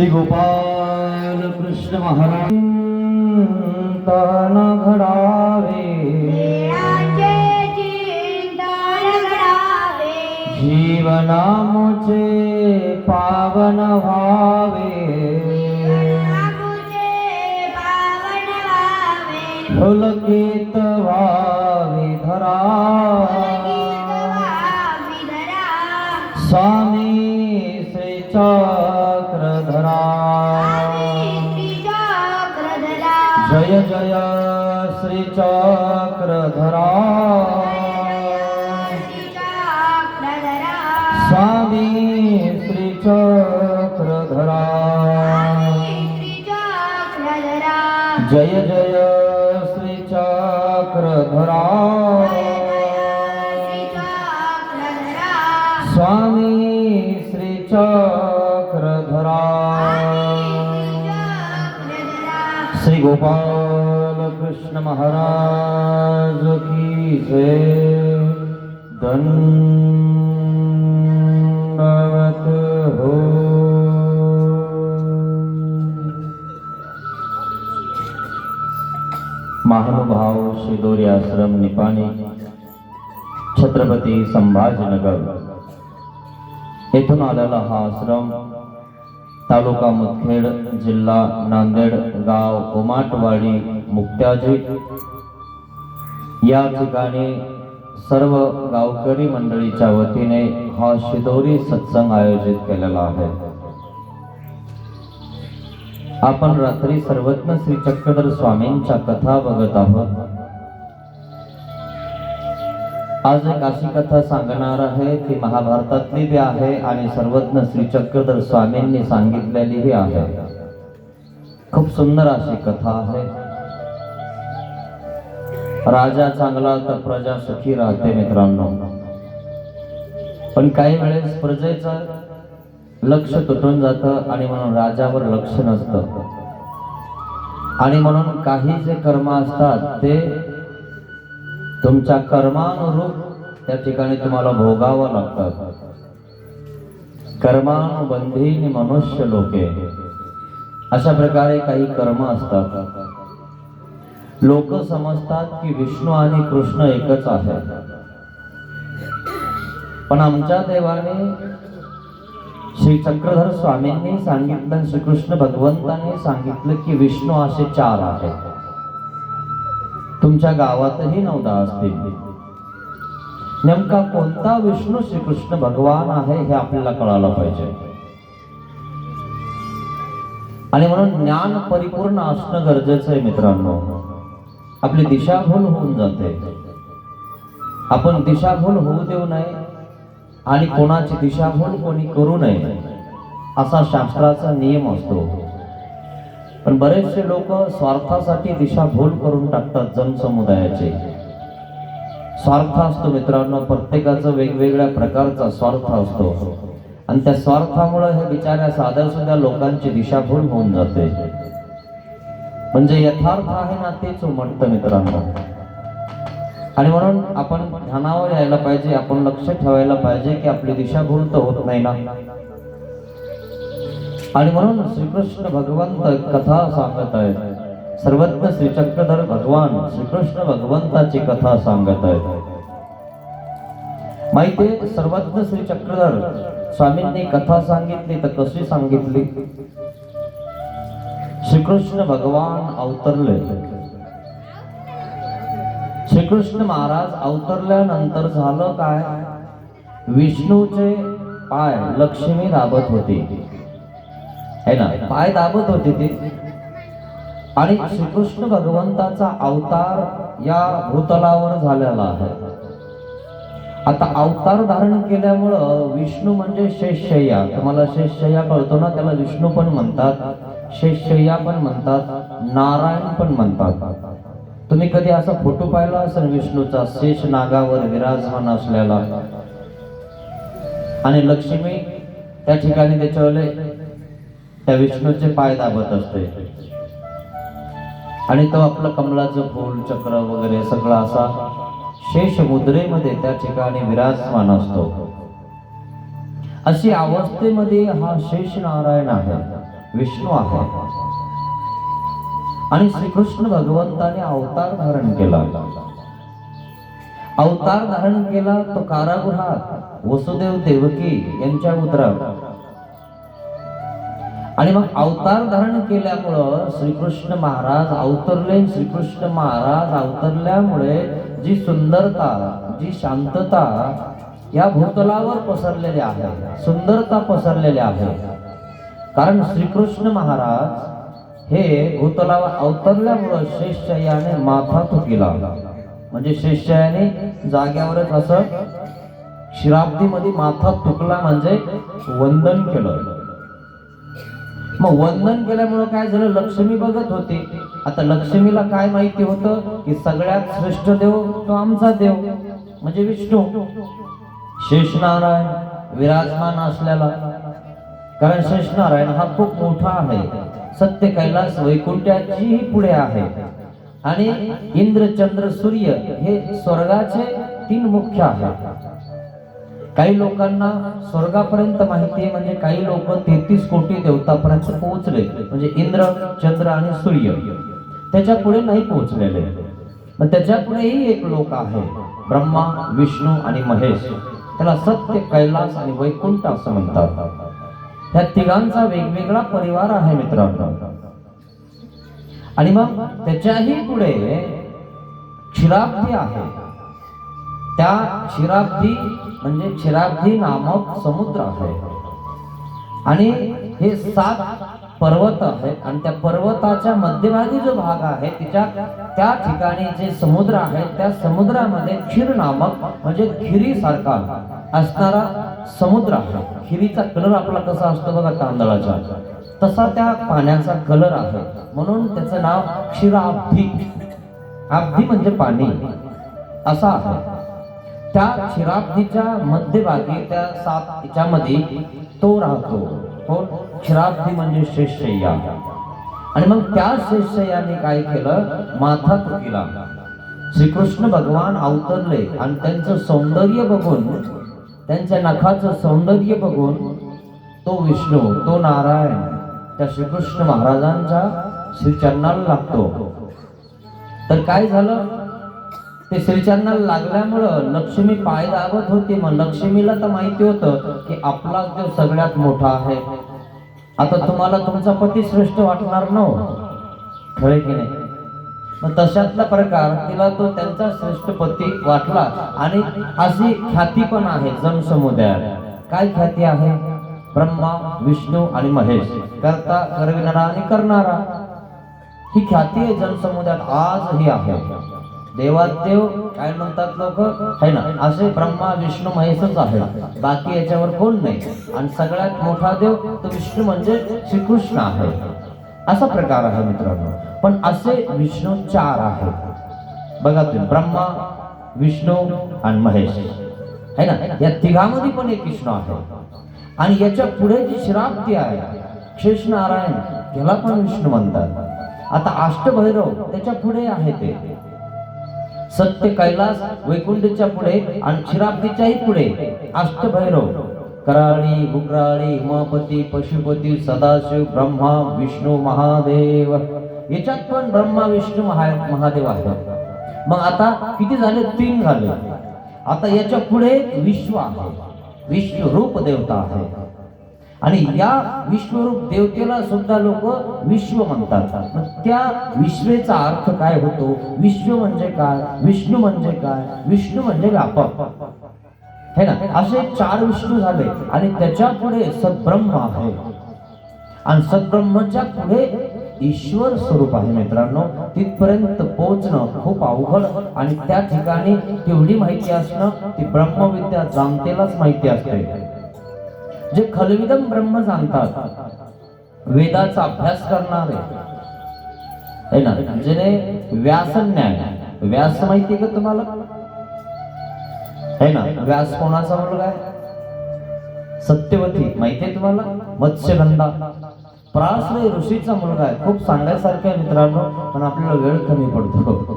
श्री गोपाल कृष्ण महाराज ताना घडावे, जीवनामुचे पावन व्हावे, पुलकित व्हावी धरा, स्वामी श्री चक्रधरा, जय जय श्री चक्रधरा, स्वामी श्री चक्रधरा, जय जय श्री चक्रधरा, स्वामी श्री चक्रधरा। श्री गोपाल कृष्ण महाराज की जय। दंडवत हो। महानुभाव शिदोरी आश्रम निपाणी, छत्रपती संभाजीनगर येथून आलेला हा आश्रम तालुका मुदखेड, जिल्हा नांदेड, गाव उमाटवाडी, मुक्त्याजी या ठिकाणी सर्व गावकरी मंडळीच्या वतीने हा शिदोरी सत्संग आयोजित केलेला आहे। आपण रात्री सर्वज्ञ श्री चक्रधर स्वामींच्या कथा बघत आहोत। आज एक अशी कथा सांगणार आहे ती महाभारतातली बी आहे आणि सर्वज्ञ श्री चक्रधर स्वामींनी सांगितलेली आहे। खूप सुंदर अशी कथा आहे। राजा चांगला तर प्रजा सुखी राहते मित्रांनो, पण काही वेळेस प्रजेचं लक्ष तुटून जातं आणि म्हणून राजावर लक्ष नसतं, आणि म्हणून काही जे कर्म असतात ते तुमच्या कर्मानुरूप त्या ठिकाणी तुम्हाला भोगावं लागतात। कर्मानुबंधीनी मनुष्य लोके, अशा प्रकारे काही कर्म असतात। लोक समजतात की विष्णू आणि कृष्ण एकच आहे, पण आमच्या देवाने श्री चक्रधर स्वामींनी सांगितलं, श्रीकृष्ण भगवंतांनी सांगितलं की विष्णू असे 4 आहेत। तुमच्या गावातही 9-10 असतील। नेमका कोणता विष्णू श्रीकृष्ण भगवान आहे हे आपल्याला कळायला पाहिजे, आणि म्हणून ज्ञान परिपूर्ण असणं गरजेचं आहे मित्रांनो। आपली दिशाभूल होऊन जाते, आपण दिशाभूल होऊ देऊ नये आणि कोणाची दिशाभूल कोणी करू नये असा शास्त्राचा नियम असतो। पण बरेचसे लोक स्वार्थासाठी दिशाभूल करून टाकतात। जनसमुदायाचे स्वार्थ असतो मित्रांनो, प्रत्येकाचा वेगवेगळ्या प्रकारचा स्वार्थ असतो, आणि त्या स्वार्थामुळे हे बिचाऱ्या साध्या सुद्धा लोकांची दिशाभूल होऊन जाते। म्हणजे यथार्थ आहे ना तेच उमटतं मित्रांनो, आणि म्हणून आपण ध्यानावर यायला पाहिजे, आपण लक्ष ठेवायला पाहिजे की आपली दिशाभूल तर होत नाही ना। आणि म्हणून श्रीकृष्ण भगवंत कथा सांगत आहेत। सर्वज्ञ श्री चक्रधर भगवान श्रीकृष्ण भगवंताची कथा सांगत आहेत। माहितीये, सर्वज्ञ श्री चक्रधर स्वामींनी कथा सांगितली तर कशी सांगितली? श्रीकृष्ण भगवान अवतरले। श्रीकृष्ण महाराज अवतरल्यानंतर झालं काय? विष्णूचे पाय लक्ष्मी दाबत होती, है ना, पाय दाबत होती ती, आणि श्रीकृष्ण भगवंताचा अवतार या भूतलावर झालेला आहे। आता अवतार धारण केल्यामुळं विष्णू म्हणजे शेषशय्या, तुम्हाला शेषशय्या कळतो ना, त्याला विष्णू पण म्हणतात, शेषशय्या पण म्हणतात, नारायण पण म्हणतात। तुम्ही कधी असा फोटो पाहिला असेल विष्णूचा शेष नागावर विराजमान असलेला, आणि लक्ष्मी त्या ठिकाणी त्याच्यावले त्या विष्णूचे पाय दाबत असते, आणि तो आपलं कमलाचं फूल चक्र वगैरे सगळं असा शेष मुद्रेमध्ये त्या ठिकाणी विराजमान असतो। अशी अवस्थेमध्ये हा शेष नारायण आहे। विष्णू आहे. आणि श्रीकृष्ण भगवंताने अवतार धारण केला. अवतार धारण केला तो कारागृहात वसुदेव देवकी यांच्या उदरात. आणि मग अवतार धारण केल्यामुळं श्रीकृष्ण महाराज अवतरले. श्रीकृष्ण महाराज अवतरल्यामुळे जी सुंदरता, जी शांतता या भूतलावर पसरलेली आहे, सुंदरता पसरलेली आहे. कारण श्रीकृष्ण महाराज हे भूतलावर अवतरल्यामुळं शेषशय्याने माथा थुकिला. म्हणजे शेषशय्याने जाग्यावरच असं क्षीराब्दीमध्ये माथा थुकला, म्हणजे वंदन केलं. मग वंदन केल्यामुळं काय झालं, लक्ष्मी बघत होती. आता लक्ष्मीला काय माहिती होतं की सगळ्यात श्रेष्ठ देव तो आमचा देव म्हणजे विष्णू, शेषनारायण विराजमान असलेला. कारण शेषनारायण हा खूप मोठा आहे, सत्य कैलास वैकुंठाचीही पुढे आहे. आणि इंद्र चंद्र सूर्य हे स्वर्गाचे 3 मुख्य आहेत. काही लोकांना स्वर्गापर्यंत माहिती आहे, म्हणजे काही लोक 33 कोटी देवतापर्यंत पोहोचले, म्हणजे इंद्र चंद्र आणि सूर्य. त्याच्या पुढे नाही पोहोचलेले. मग त्याच्या पुढेही एक लोक आहे, ब्रह्मा विष्णू आणि महेश. त्याला सत्य कैलास आणि वैकुंठ असं म्हणतात. या तिघांचा वेगवेगळा परिवार आहे मित्रांनो. आणि मग त्याच्याही पुढे क्षीराब्दी आहे. त्या क्षीराब्दी म्हणजे क्षीराब्दी नामक समुद्र आहे. आणि हे 7 पर्वत आहेत. आणि त्या पर्वताच्या मध्यभागी जो भाग आहे त्या ठिकाणी जे समुद्र आहे, त्या समुद्रामध्ये क्षीर नामक म्हणजे खिरीसारखा असणारा समुद्र आहे. खिरीचा कलर आपला कसा असतो बघा तांदळाचा, तसा त्या पाण्याचा कलर आहे. म्हणून त्याचं नाव क्षीराब्दी. आब्दी म्हणजे पाणी असा आहे. त्या क्षीराब्दीच्या मध्यभागी त्या 7 मध्ये तो राहतो. कोण? क्षीराब्दी म्हणजे शेषशय्या. आणि मग त्या शेषशय्याने काय केलं, माथा थुकिला. श्रीकृष्ण भगवान अवतरले आणि त्यांचं सौंदर्य बघून, त्यांच्या नखाचं सौंदर्य बघून तो विष्णू, तो नारायण त्या श्रीकृष्ण महाराजांच्या श्रीचरणाला लागतो. तर काय झालं, ते श्रीचरणाला लागल्यामुळं लक्ष्मी पाय दाबत होती. मग लक्ष्मीला तर माहिती होतं की आपला देव सगळ्यात मोठा आहे. आता तुम्हाला तुमचा पती श्रेष्ठ वाटणार न, खरे की नाही? मग तशातला प्रकार तिला तो त्यांचा श्रेष्ठ पती वाटला. आणि अशी ख्याती पण आहे जनसमुदायात. काय ख्याती आहे? ब्रह्मा विष्णू आणि महेश, करता करविणारा आणि करणारा, ही ख्याती आहे जनसमुदायात आजही आहे. देवादेव काय म्हणतात लोक है ना, असे ब्रह्मा विष्णू महेशच आहे, बाकी याच्यावर कोण नाही. आणि सगळ्यात मोठा देव तो विष्णू म्हणजे श्रीकृष्ण आहे. असा प्रकार आहे मित्रांनो. पण असे विष्णू 4 आहेत बघा तुम्ही, ब्रह्मा विष्णू आणि महेश है ना. या तिघांमध्ये पण एक विष्णू आहे. आणि याच्या पुढे जी क्षीराब्दी आहे, शेषनारायण, त्याला पण विष्णू म्हणतात. आता अष्टभैरव त्याच्या पुढे आहे, ते सत्य कैलास वैकुंठच्या पुढे आणि क्षीराब्दीच्याही पुढे अष्टभैरव, कराळी बुकराळी उमापती पशुपती सदाशिव ब्रह्मा विष्णू महादेव. याच्यात पण ब्रह्मा विष्णू महादेव आहे. मग आता किती झाले? 3 झाले. आता याच्या पुढे विश्व आहे, विश्वरूप देवता आहे. आणि या विश्वरूप देवतेला सुद्धा लोक विश्व म्हणतात. त्या विश्वेचा अर्थ काय होतो? विश्व म्हणजे काय? विष्णू म्हणजे काय? विष्णू म्हणजे व्यापक है ना. असे 4 विष्णू झाले. आणि त्याच्या पुढे सद्ब्रह्म आहे. आणि सद्ब्रह्मच्या पुढे ईश्वर स्वरूप आहे मित्रांनो. तिथपर्यंत पोहोचणं खूप अवघड. आणि त्या ठिकाणी तेवढी माहिती असणं ती ब्रह्मविद्या जाणतेलाच माहिती असते. जे खलविदम ब्रह्म जाणतात, वेदाचा अभ्यास करणारे है ना, जेने व्यासन्याय, व्यास माहिती का तुम्हाला है ना? व्यास कोणाचा मुलगा आहे? सत्यवती माहिती आहे तुम्हाला? मत्स्यगंधा पराशर ऋषीचा मुलगा आहे. खूप सांगायसारखं आहे मित्रांनो, पण आपल्याला वेळ कमी पडतो.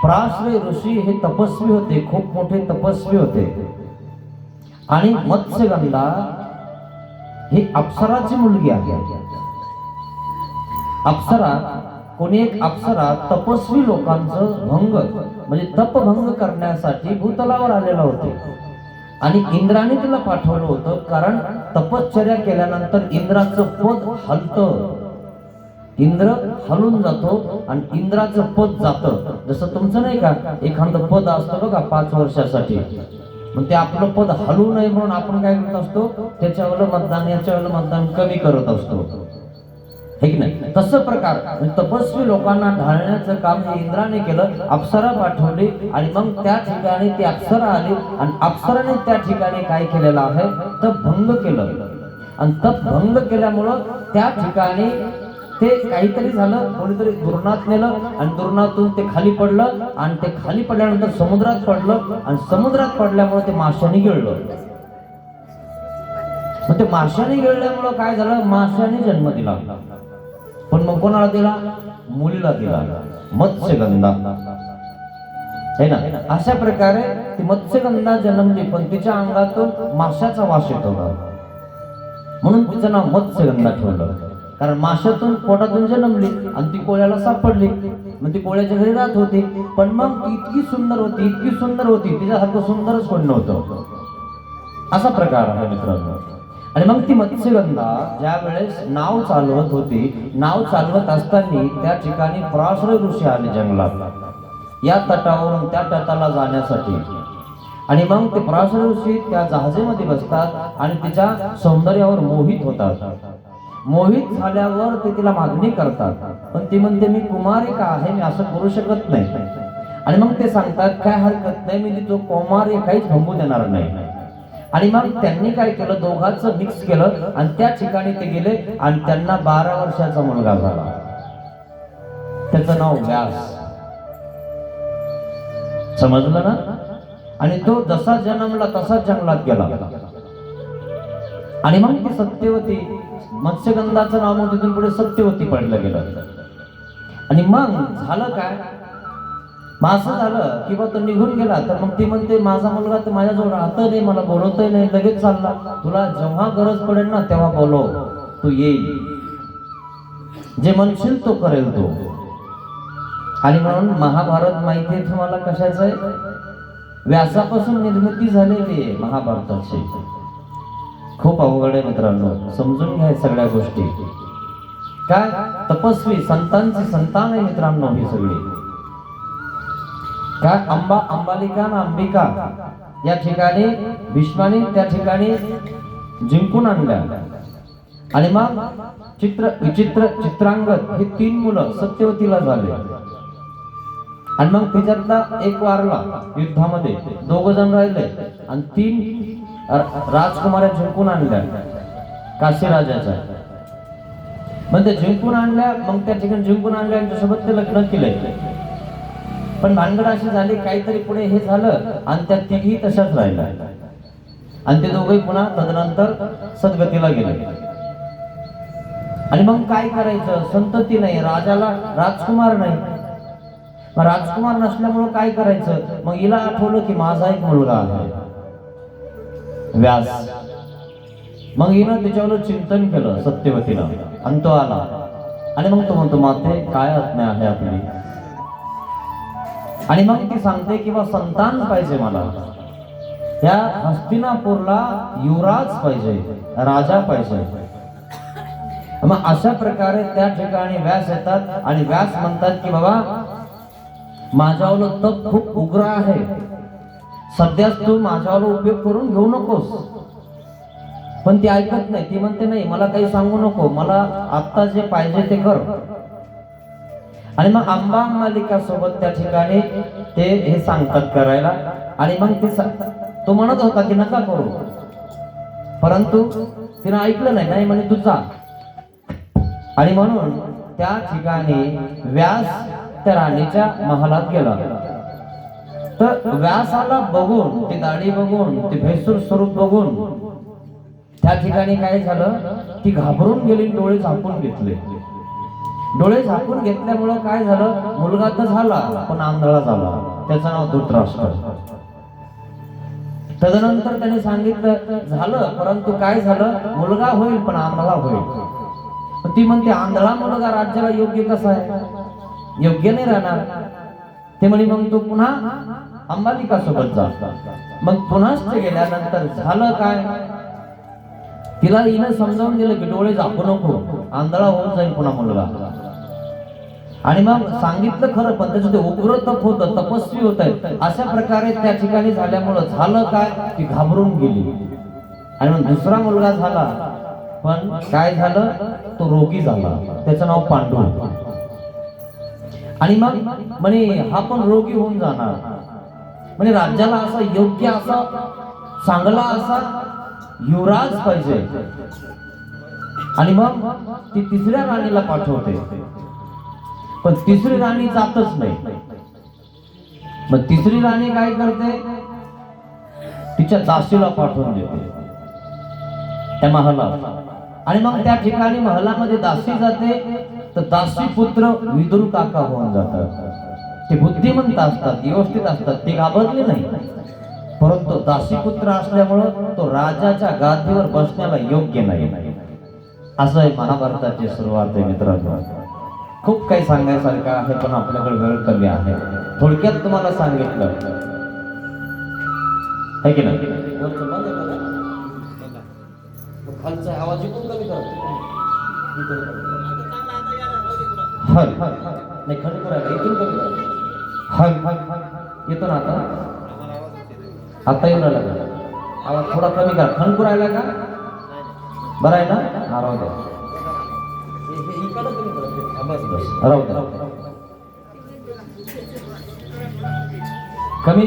पराशर ऋषी हे तपस्वी होते, खूप मोठे तपस्वी होते. आणि मत्स्यगंधा ही अप्सराची मुलगी आहे. अप्सरा, कोणी एक अप्सरा तपस्वी लोकांचं भंग म्हणजे तपभंग करण्यासाठी भूतलावर आलेला होते आणि इंद्राने तिला पाठवलं होतं, कारण तपश्चर्या केल्यानंतर इंद्राचं पद हलतं, इंद्र हलून जातो आणि इंद्राचं पद जातं. जसं तुमचं नाही का एखादं पद असतं बघा 5 वर्षासाठी, मग ते आपलं पद हलू नये म्हणून आपण काय करत असतो, त्याच्यावर मतदान याच्यावर मतदान कमी करत असतो, हे की नाही. तसं प्रकार तपस्वी लोकांना ढाळण्याचं काम हे इंद्राने केलं. अप्सरा पाठवली आणि मग त्या ठिकाणी ती अप्सरा आली आणि अप्सराने त्या ठिकाणी काय केलेलं आहे, तप भंग केलं. आणि तप भंग केल्यामुळं त्या ठिकाणी ते काहीतरी झालं, कोणीतरी दुर्नात नेलं आणि दुर्नातून ते खाली पडलं आणि ते खाली पडल्यानंतर समुद्रात पडलं आणि समुद्रात पडल्यामुळे ते माशाने गिळलं. मग ते माशाने गिळल्यामुळं काय झालं, माशाने जन्म दिला. पण मग कोणाला दिला, मुलीला दिला, मत्स्यगंधा, है ना. अशा प्रकारे ती मत्स्यगंधा जन्मली, पण तिच्या अंगातून माशाचा वास येत होता म्हणून तिचं नाव मत्स्यगंधा ठेवलं. कारण माशातून पोटातून जन्मली आणि ती कोळ्याला सापडली, मग ती कोळ्याच्या घरी राहत होती. पण मग ती इतकी सुंदर होती, इतकी सुंदर होती, तिच्यासारखं सुंदरच कोण नव्हतं. असा प्रकार आहे मित्रांनो. आणि मग ती मत्स्यगंधा ज्या वेळेस नाव चालवत होती, नाव चालवत असताना त्या ठिकाणी पराशर ऋषी आले जंगलात या तटावरून त्या तटाला जाण्यासाठी. आणि मग ते पराशर ऋषी त्या जहाजामध्ये बसतात आणि तिच्या सौंदर्यावर मोहित होतात. मोहित झाल्यावर ते तिला मागणी करतात, पण ती म्हणते मी कुमारिका आहे, मी असं करू शकत नाही. आणि मग ते सांगतात काय हरकत नाही, मी तो कुमार काहीच भंगू देणार नाही. आणि मग त्यांनी काय केलं, दोघांचं मिक्स केलं आणि त्या ठिकाणी ते गेले आणि त्यांना 12 वर्षाचा मुलगा झाला. त्याचं नाव व्यास. समजलं ना. आणि तो जसा जन्मला तसा जंगलात गेला. आणि मग ती सत्यवती, मत्स्यगंधाचं नाव मग तिथून पुढे सत्यवती पडलं गेलं. आणि मग झालं काय, मग असं झालं की बा तो निघून गेला. तर मग ती म्हणते माझा मुलगा तर माझ्याजवळ राहत नाही, मला बोलवतही नाही, लगेच चालला. तुला जेव्हा गरज पडेल ना तेव्हा बोलव, तू येईल, जे म्हणशील तो करेल तो. आणि म्हणून महाभारत माहिती आहे तुम्हाला कशाचं आहे, व्यासापासून निर्मिती झालेली आहे महाभारताची. खूप अवघड आहे मित्रांनो, समजून घ्या सगळ्या गोष्टी. काय तपस्वी संतांची संतान आहे मित्रांनो ही सगळी. काय अंबालिका ना अंबिका या ठिकाणी भीष्माने त्या ठिकाणी जिंकून आणल्या. आणि मग चित्रांगद हे 3 मुलं सत्यवतीला झाले. आणि मग त्याच्यातला एक वारला युद्धामध्ये, 2 जण राहिले आणि 3 राजकुमाऱ्या जिंकून आणल्या काशी राजाच्या. मग ते जिंकून आणल्या, मग त्या ठिकाणी जिंकून आणल्या त्यांच्यासोबत ते लग्न केलंय. पण भानगड अशी झाली, काहीतरी पुढे हे झालं आणि त्या तिघी तशाच राहिल्या आणि ते दोघे पुन्हा तदनंतर सद्गतीला गेले. आणि मग काय करायचं, संतती नाही, राजाला राजकुमार नाही. मग राजकुमार नसल्यामुळं काय करायचं, मग हिला आठवलं की माझा एक मुलगा आहे व्यास. मग हिनं त्याच्यावर चिंतन केलं सत्यवतीला आणि तो आला. आणि मग तो म्हणतो माते काय आज्ञा आहे आपली. आणि मग ती सांगते की बा संतान पाहिजे मला, या हस्तिनापूरला युवराज पाहिजे, राजा पाहिजे. मग अशा प्रकारे त्या ठिकाणी व्यास येतात आणि व्यास म्हणतात की बाबा माझ्यावर तप खूप उग्र आहे, सध्याच तू माझ्यावर उपयोग करून घेऊ नकोस. पण ती ऐकत नाही, ती म्हणते नाही मला काही सांगू नको, मला आता जे पाहिजे ते कर. आणि मग अंबालिका सोबत त्या ठिकाणी ते हे सांगतात करायला. आणि मग तो म्हणत होता की नका करू, परंतु तिने ऐकलं नाही, नाही म्हणे तू जा. आणि म्हणून त्या ठिकाणी व्यास त्या राणीच्या महालात गेला. तर व्यासाला बघून, ती दाढी बघून, ते भेसूर स्वरूप बघून त्या ठिकाणी काय झालं, ती घाबरून गेली, डोळे झाकून घेतले. डोळे झाकून घेतल्यामुळं काय झालं, मुलगा तर झाला पण आंधळा झाला. त्याचं नाव धृतराष्ट्र. तदनंतर त्याने सांगितलं झालं, परंतु काय झालं, मुलगा होईल पण आंधळा होईल. ती म्हणते आंधळा मुलगा राज्याला योग्य कसा आहे, योग्य नाही राहणार. ते म्हणे मग तू पुन्हा अंबालिका सोबत जा. मग पुन्हाच ते गेल्यानंतर झालं काय, तिला हिनं समजावून दिलं की डोळे झाकू नको, आंधळा होऊन जाईल पुन्हा मुलगा. आणि मग सांगितलं खरं, पण त्याचं ते उग्र तप होतं, तपस्वी होत आहे. अशा प्रकारे त्या ठिकाणी झाल्यामुळं झालं काय, ती घाबरून गेली. आणि मग दुसरा मुलगा झाला, पण काय झालं, तो रोगी झाला. त्याचं नाव पांडू. आणि मग म्हणे हा पण रोगी होऊन जाणार. म्हणजे राज्याला असा योग्य असा चांगला असा युवराज पाहिजे. आणि मग ती तिसऱ्या राणीला पाठवते, पण तिसरी राणी जातच नाही. मग तिसरी राणी काय करते, तिच्या दासीला पाठवून देते त्या महालात. आणि मग त्या ठिकाणी महलामध्ये दासी जाते, तर दासी पुत्र विदुर काका होऊन जातात. ते बुद्धिमंत असतात, व्यवस्थित असतात, ते घाबरले नाही. परंतु दासी पुत्र असल्यामुळं तो राजाच्या गादीवर बसण्याला योग्य नाही. असं आहे महाभारताची सुरुवात आहे मित्रांनो. खूप काही सांगायसारखं आहे, पण आपल्याकडे वेळ कमी आहे. थोडक्यात तुम्हाला सांगितलं आहे की नाही. खालचा आवाज इकडून कमी करा. हल नाही खंड करायला इथून कमी करा. हल येतो ना आता, आता येऊन राहिला का आवाज, थोडा कमी करा. खंड करायला का बरं आहे ना, राहू द्या. राहू द्या, कमी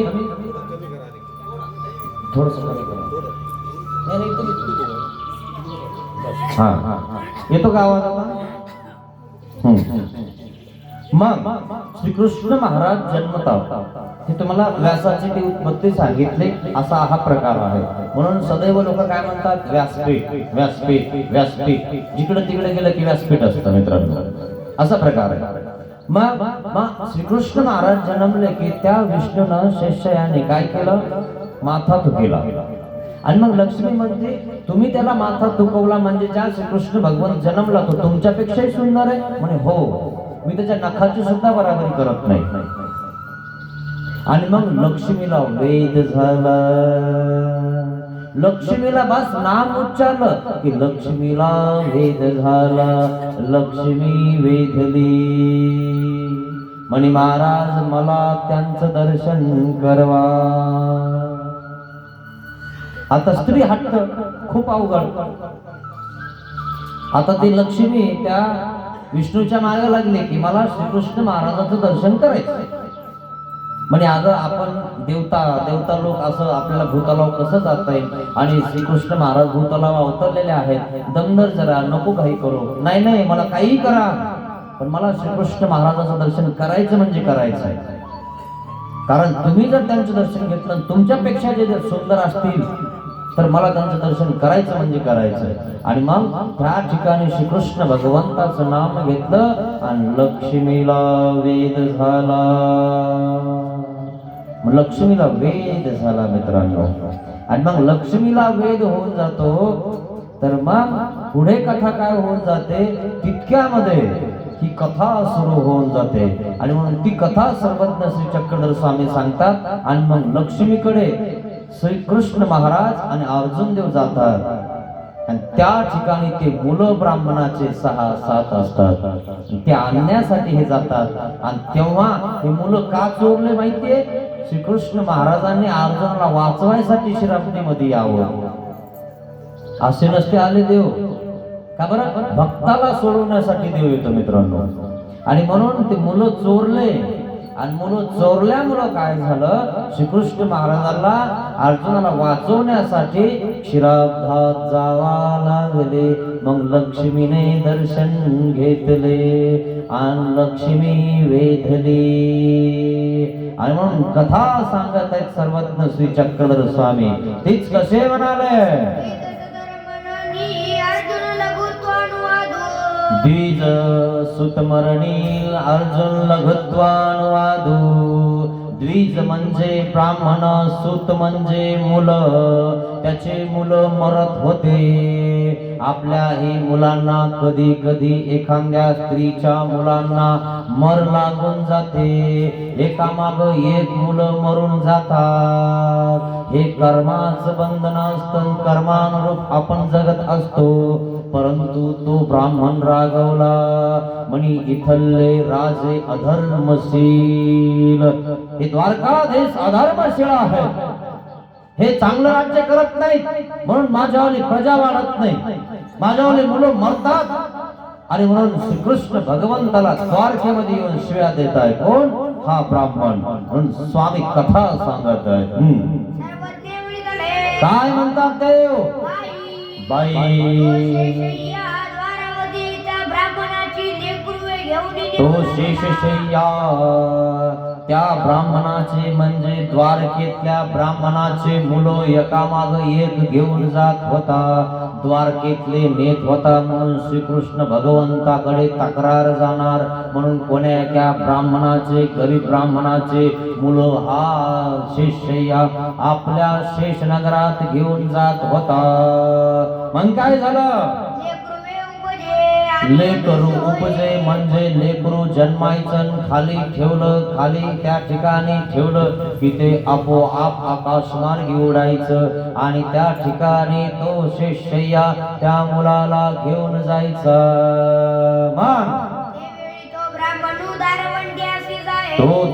थोडस कमी करा. हा येतो का आवाज आता. मग श्रीकृष्ण महाराज जन्मतात हे तुम्हाला व्यासाची ती उत्पत्ती सांगितली. असा हा प्रकार आहे. म्हणून सदैव लोक काय म्हणतात, व्यासपीठ व्यासपीठ व्यासपीठ. जिकडे तिकडे गेलं की व्यासपीठ असतं मित्रांनो, असा प्रकार आहे. मग श्रीकृष्ण महाराज जन्मले की त्या विष्णूनं शेषयाने काय केलं, माथा तुकेला. आणि मग लक्ष्मी म्हणते तुम्ही त्याला माथा तुकवला म्हणजे ज्या श्रीकृष्ण भगवान जन्मला तो तुमच्यापेक्षाही सुंदर आहे. म्हणे हो, मी त्याच्या नखाची सुद्धा बराबरी करत नाही. आणि मग लक्ष्मीला वेद झाला. लक्ष्मीला बस नाम उच्चारलं की लक्ष्मीला वेद झाला. लक्ष्मी वेधली. म्हणे महाराज मला त्यांचं दर्शन करवा. आता स्त्री हट्ट खूप अवघड. आता ती लक्ष्मी त्या विष्णूच्या मागे लागले की मला श्रीकृष्ण महाराजाचं दर्शन करायचं. म्हणजे अगं आपण देवता लोक असं आपल्याला भूतलाव कसं जाता येईल, आणि श्रीकृष्ण महाराज भूतलाव अवतरलेले आहेत, दमदर जरा नको काही करू. नाही नाही, मला काही करा, पण मला श्रीकृष्ण महाराजाचं दर्शन करायचं म्हणजे करायचं आहे. कारण तुम्ही जर त्यांचं दर्शन घेतलं, तुमच्यापेक्षा जे सुंदर असतील, तर मला त्यांचं दर्शन करायचं म्हणजे करायचं. आणि मग त्या ठिकाणी श्रीकृष्ण भगवंताचं नाम घेतलं आणि लक्ष्मीला वेद झाला. लक्ष्मीला वेद झाला मित्रांनो. आणि मग लक्ष्मीला वेद होऊन जातो, तर मग पुढे कथा काय होऊन जाते, तितक्यामध्ये ही कथा सुरू होऊन जाते. आणि म्हणून ती कथा सर्वज्ञ श्री चक्रधर स्वामी सांगतात. आणि मग लक्ष्मीकडे श्रीकृष्ण महाराज आणि अर्जुन देव जातात. आणि त्या ठिकाणी ते मुलं ब्राह्मणाचे 6-7 असतात, ते आणण्यासाठी हे जातात. आणि तेव्हा हे मुलं का चोरले माहितीये, श्रीकृष्ण महाराजांनी अर्जुनाला वाचवायसाठी श्रावणीमध्ये यावं. असे नसते आले देव, का बरं, भक्ताला सोडवण्यासाठी देव येतो मित्रांनो. आणि म्हणून ते मुलं चोरले. आणि मुलं चोरल्यामुळं काय झालं, श्रीकृष्ण महाराजांना अर्जुनाला वाचवण्यासाठी क्षीराब्धात जावा लागले. मग लक्ष्मीने दर्शन घेतले आणि लक्ष्मी वेधली. आणि म्हणून कथा सांगत आहेत सर्वज्ञ श्री चक्रधर स्वामी. तीच कसे म्हणाले, द्विज सुतमरणी अर्जुन लघुत्वानुवादू. द्विज म्हणजे ब्राह्मण, सूत म्हणजे मुलं, त्याचे मुलं मरत होते. आपल्याही मुलांना कधी कधी एखाद्या स्त्रीच्या मुलांना मर लागून जाते. एकामाग एक मुलं मरून जातात. हे कर्माचं बंधन असतं, कर्मानुरूप आपण जगत असतो. परंतु तो ब्राह्मण रागवला, म्हणी इथले राजे अधर्मशील. हे द्वारकाधीश अधर्मशील आहे. हे चांगलं राज्य करत नाहीत, म्हणून माझ्यावाली प्रजा वाढत नाही, माझ्यावाली मुलं मरतात. आणि म्हणून श्रीकृष्ण भगवंताला द्वारकेमध्ये येऊन शिव्या देत आहे. कोण? हा ब्राह्मण. म्हणून स्वामी कथा सांगत आहे. काय म्हणतात देव? बाई तो शेषशय्या, त्या ब्राह्मणाचे म्हणजे द्वारकेतल्या ब्राह्मणाचे मुलं एकामाग एक घेऊन जात होता. द्वारकेतले नेत होता म्हणून श्रीकृष्ण भगवंताकडे तक्रार जाणार, म्हणून कोण्या एका ब्राह्मणाचे, गरीब ब्राह्मणाचे मुलं हा शेषशय्या आपल्या शेषनगरात घेऊन जात होता. मग काय झालं? लेकरू उपजे म्हणजे लेकरू जन्मायचं, खाली ठेवलं, खाली त्या ठिकाणी ठेवलं की ते आपोआप आकाशमार्गी उडायचं. आणि त्या ठिकाणी तो शेषशय्या त्या मुलाला घेऊन जायचा. मग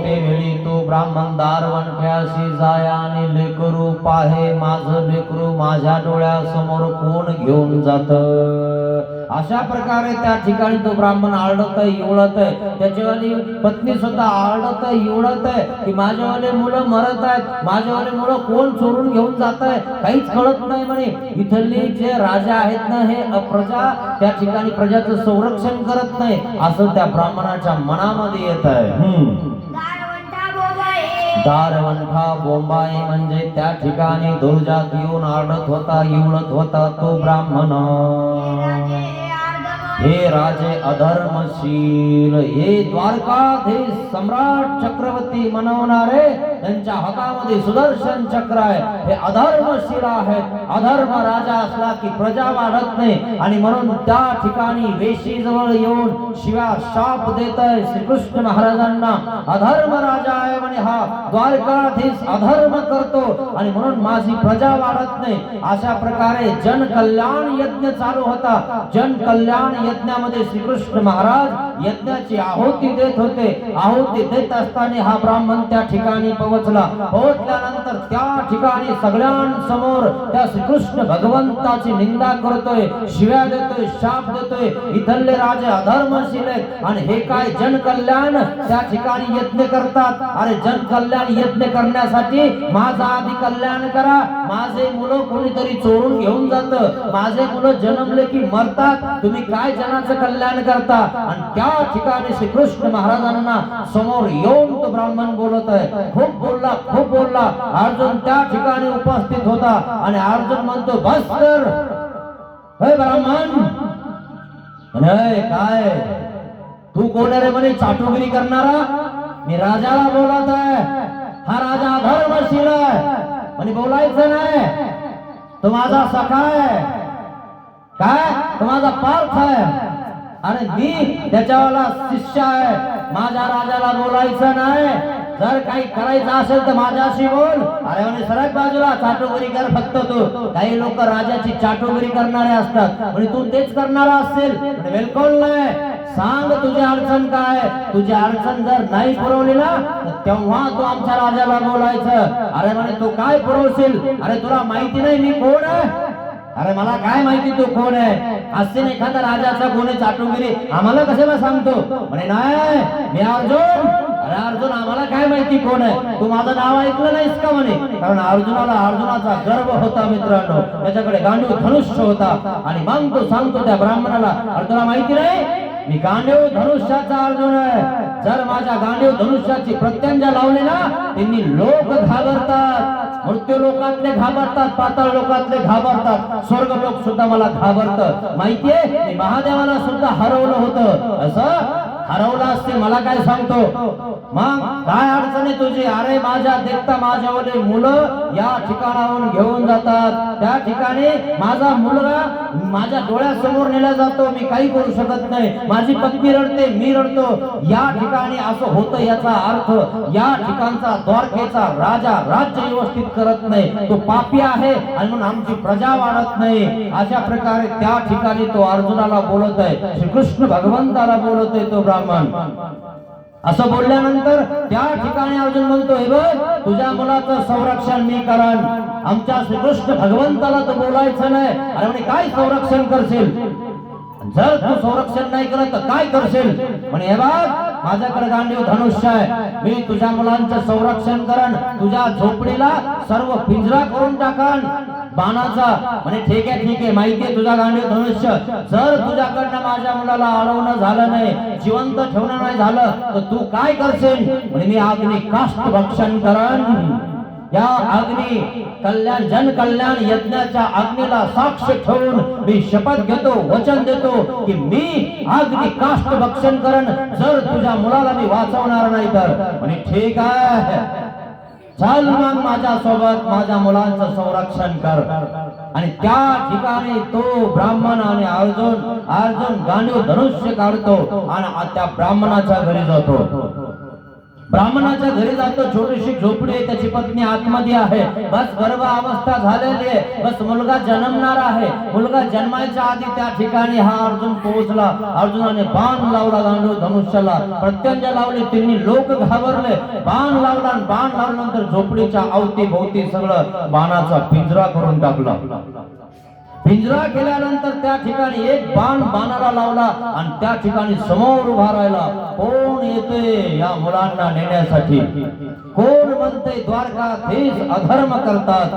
तेवेळी तो ब्राह्मण दारवंट्याशी जाय आणि लेकरू पाहे, माझं लेकरू माझ्या डोळ्यासमोर कोण घेऊन जात. अशा प्रकारे त्या ठिकाणी तो ब्राह्मण आरडत आहे, इवळत आहे. त्याच्यावाली पत्नी सुद्धा आरडत आहे, इवळत आहे की माझ्यावाले मुलं मरत आहेत, माझ्यावाले मुलं कोण चोरून घेऊन जात आहे, काहीच कळत नाही. म्हणे इथली जे राजा आहेत ना, हे अप्रजा त्या ठिकाणी प्रजाचं संरक्षण करत नाही, असं त्या ब्राह्मणाच्या मनामध्ये येत आहे. दारवंठा बोंबाई म्हणजे त्या ठिकाणी दुर्जात येऊन आरडत होता, इवळत होता तो ब्राह्मण. हे राजे अधर्मशील, हे द्वारकाधीश सम्राट चक्रवर्ती मनवणारे, त्यांच्या हातामध्ये सुदर्शन चक्र आहे. हे अधर्मशील आहेत. अधर्म राजा असला की प्रजा वाढत नाही. आणि म्हणून त्या ठिकाणी वेशीजवळ येऊन शिव्या शाप देत आहे श्रीकृष्ण महाराजांना. अधर्म राजा आहे म्हणे हा, द्वारकाधीश अधर्म करतो आणि म्हणून माझी प्रजा वाढत नाही. अशा प्रकारे जन कल्याण यज्ञ चालू होता. जन कल्याण यज्ञामध्ये श्रीकृष्ण महाराज यज्ञाची आहुती देत होते. आहुती देत असताना हा ब्राह्मण त्या ठिकाणी पोहोचला. पोहोचल्यानंतर त्या ठिकाणी सगळ्यांसमोर त्या श्रीकृष्ण भगवंताची निंदा करतोय, शिव्या देतोय, शाप देतोय. इथले राजे अधर्मशील आहेत आणि हे काय जन कल्याण त्या ठिकाणी यज्ञ करतात. अरे जन कल्याण यज्ञ करण्यासाठी माझा आधी कल्याण करा. माझे मुलं कोणीतरी चोरून घेऊन जातं, माझे मुलं जन्मले की मरतात, तुम्ही काय जनाचं कल्याण करता. आणि त्या ठिकाणी श्रीकृष्ण महाराजांना समोर येऊन तो ब्राह्मण बोलत आहे. खूप बोलला, खूप बोलला. अर्जुन त्या ठिकाणी उपस्थित होता आणि अर्जुन म्हणतो बस कर. हे ब्राह्मण, काय तू कोण रे म्हणे चाटुगिरी करणारा? मी राजाला बोलत आहे. हा राजा अधर्मशील आहे म्हणे, बोलायचं नाही. तो माझा सखा आहे, काय तो माझा पार्थ आहे आणि मी त्याच्यावाला शिष्य आहे. माझ्या राजाला बोलायचं नाही. जर काही करायचं असेल तर माझ्याशी बोल. अरे म्हणे सरळ बाजूला, चाटुगिरी कर फक्त तू. काही लोक राजाची चाटुगिरी करणारे असतात, म्हणजे तू तेच करणारा असेल. बिलकुल नाही. सांग तुझी अडचण काय. तुझी अडचण जर नाही पुरवली ना तेव्हा तू आमच्या राजाला बोलायचं. अरे म्हणे तू काय पुरवशील? अरे तुला माहिती नाही मी कोण आहे? अरे मला काय माहिती तू कोण आहे? असेल एखादा राजाचा कोण आहे चाटुगिरी, आम्हाला कशाला सांगतो? म्हणे नाही मी अर्जुन. अरे अर्जुन आम्हाला काय माहिती कोण आहे? तू माझं नाव ऐकलं नाहीस का म्हणे? कारण अर्जुनाचा गर्व होता मित्रांनो. त्याच्याकडे गांडूळ धनुष्य होता. आणि मग तो सांगतो त्या ब्राह्मणाला, अरे तुला माहिती नाही मी गांडीव धनुष्याचा अर्जुन आहे. जर माझ्या गांडीव धनुष्याची प्रत्यंजा लावली ना त्यांनी लोक घाबरतात. मृत्यू लोकातले घाबरतात, पाताळ लोकातले घाबरतात, स्वर्ग लोक सुद्धा मला घाबरतात. माहितीये मी महादेवाला सुद्धा हरवलं होतं. असं हरवलास ते मला काय सांगतो? मग काय अडचण आहे तुझी? अरे माझ्या देखता माझ्यावरील मुलं या ठिकाणाहून घेऊन जातात, त्या ठिकाणी माझा मुलगा माझ्या डोळ्यासमोर नेला जातो, मी काही करू शकत नाही, माझी पत्नी रडते, मी रडतो, या ठिकाणी असं होतं. याचा अर्थ या ठिकाणचा द्वारकेचा राजा राज्य व्यवस्थित करत नाही, तो पापी आहे आणि म्हणून आमची प्रजा वाढत नाही. अशा प्रकारे त्या ठिकाणी तो अर्जुनाला बोलत आहे, श्रीकृष्ण भगवंताला बोलत आहे तो ब्राह्मण. असं बोलल्यानंतर त्या ठिकाणी अर्जुन म्हणतो, हे बघ तुझ्या मुलाचं संरक्षण मी करण. आमच्या श्रीकृष्ण भगवंताला तर बोलायचं नाही. अरे म्हणे काय संरक्षण करशील? जर तू संरक्षण नाही करत तर काय करशील? म्हणे हे बघ माझ्याकडे गांडीव धनुष्य आहे, मी तुझ्या मुलांचं संरक्षण करण, तुझ्या झोपडीला सर्व पिंजरा करून टाकन बाणाचा. म्हणे ठीक आहे माहितीये तुझा गांडीव धनुष्य, जर तुझ्याकडनं माझ्या मुलाला अडवणं झालं नाही, जिवंत ठेवणं नाही झालं तर तू काय करशील? म्हणे मी अग्नी काष्ठ भक्षण करण. या अग्नी कल्याण जन कल्याण यज्ञाच्या अग्नीला साक्ष ठेवून मी शपथ घेतो, वचन देतो की मी अग्नी काष्ठ भक्षण करण जर तुझ्या मुलाला मी वाचवणार नाही तर. म्हणे ठीक आहे, चल मग माझ्या सोबत माझ्या मुलांचं संरक्षण कर. आणि त्या ठिकाणी तो ब्राह्मण आणि अर्जुन गांडीव धनुष्य काढतो आणि त्या ब्राह्मणाच्या घरी जातो. ब्राह्मणाच्या घरी जातो, छोटीशी झोपडी आहे, त्याची पत्नी आतमध्ये आहे, बस गर्भ अवस्था झालेली आहे, बस मुलगा जन्मणार आहे. मुलगा जन्मायच्या आधी त्या ठिकाणी हा अर्जुन पोहोचला. अर्जुनाने बाण लावला गांडीव धनुष्याला, प्रत्यंज लावले, तिन्ही लोक घाबरले. बाण लावला आणि बाण लावल्यानंतर झोपडीच्या अवतीभोवती सगळं बाणाचा पिंजरा करून टाकला. पिंजरा केल्यानंतर त्या ठिकाणी एक बाण बाणाला लावला आणि त्या ठिकाणी समोर उभा राहिला. कोण येते या मुलांना नेण्यासाठी? कोण म्हणते द्वारकाधीश अधर्म करतात?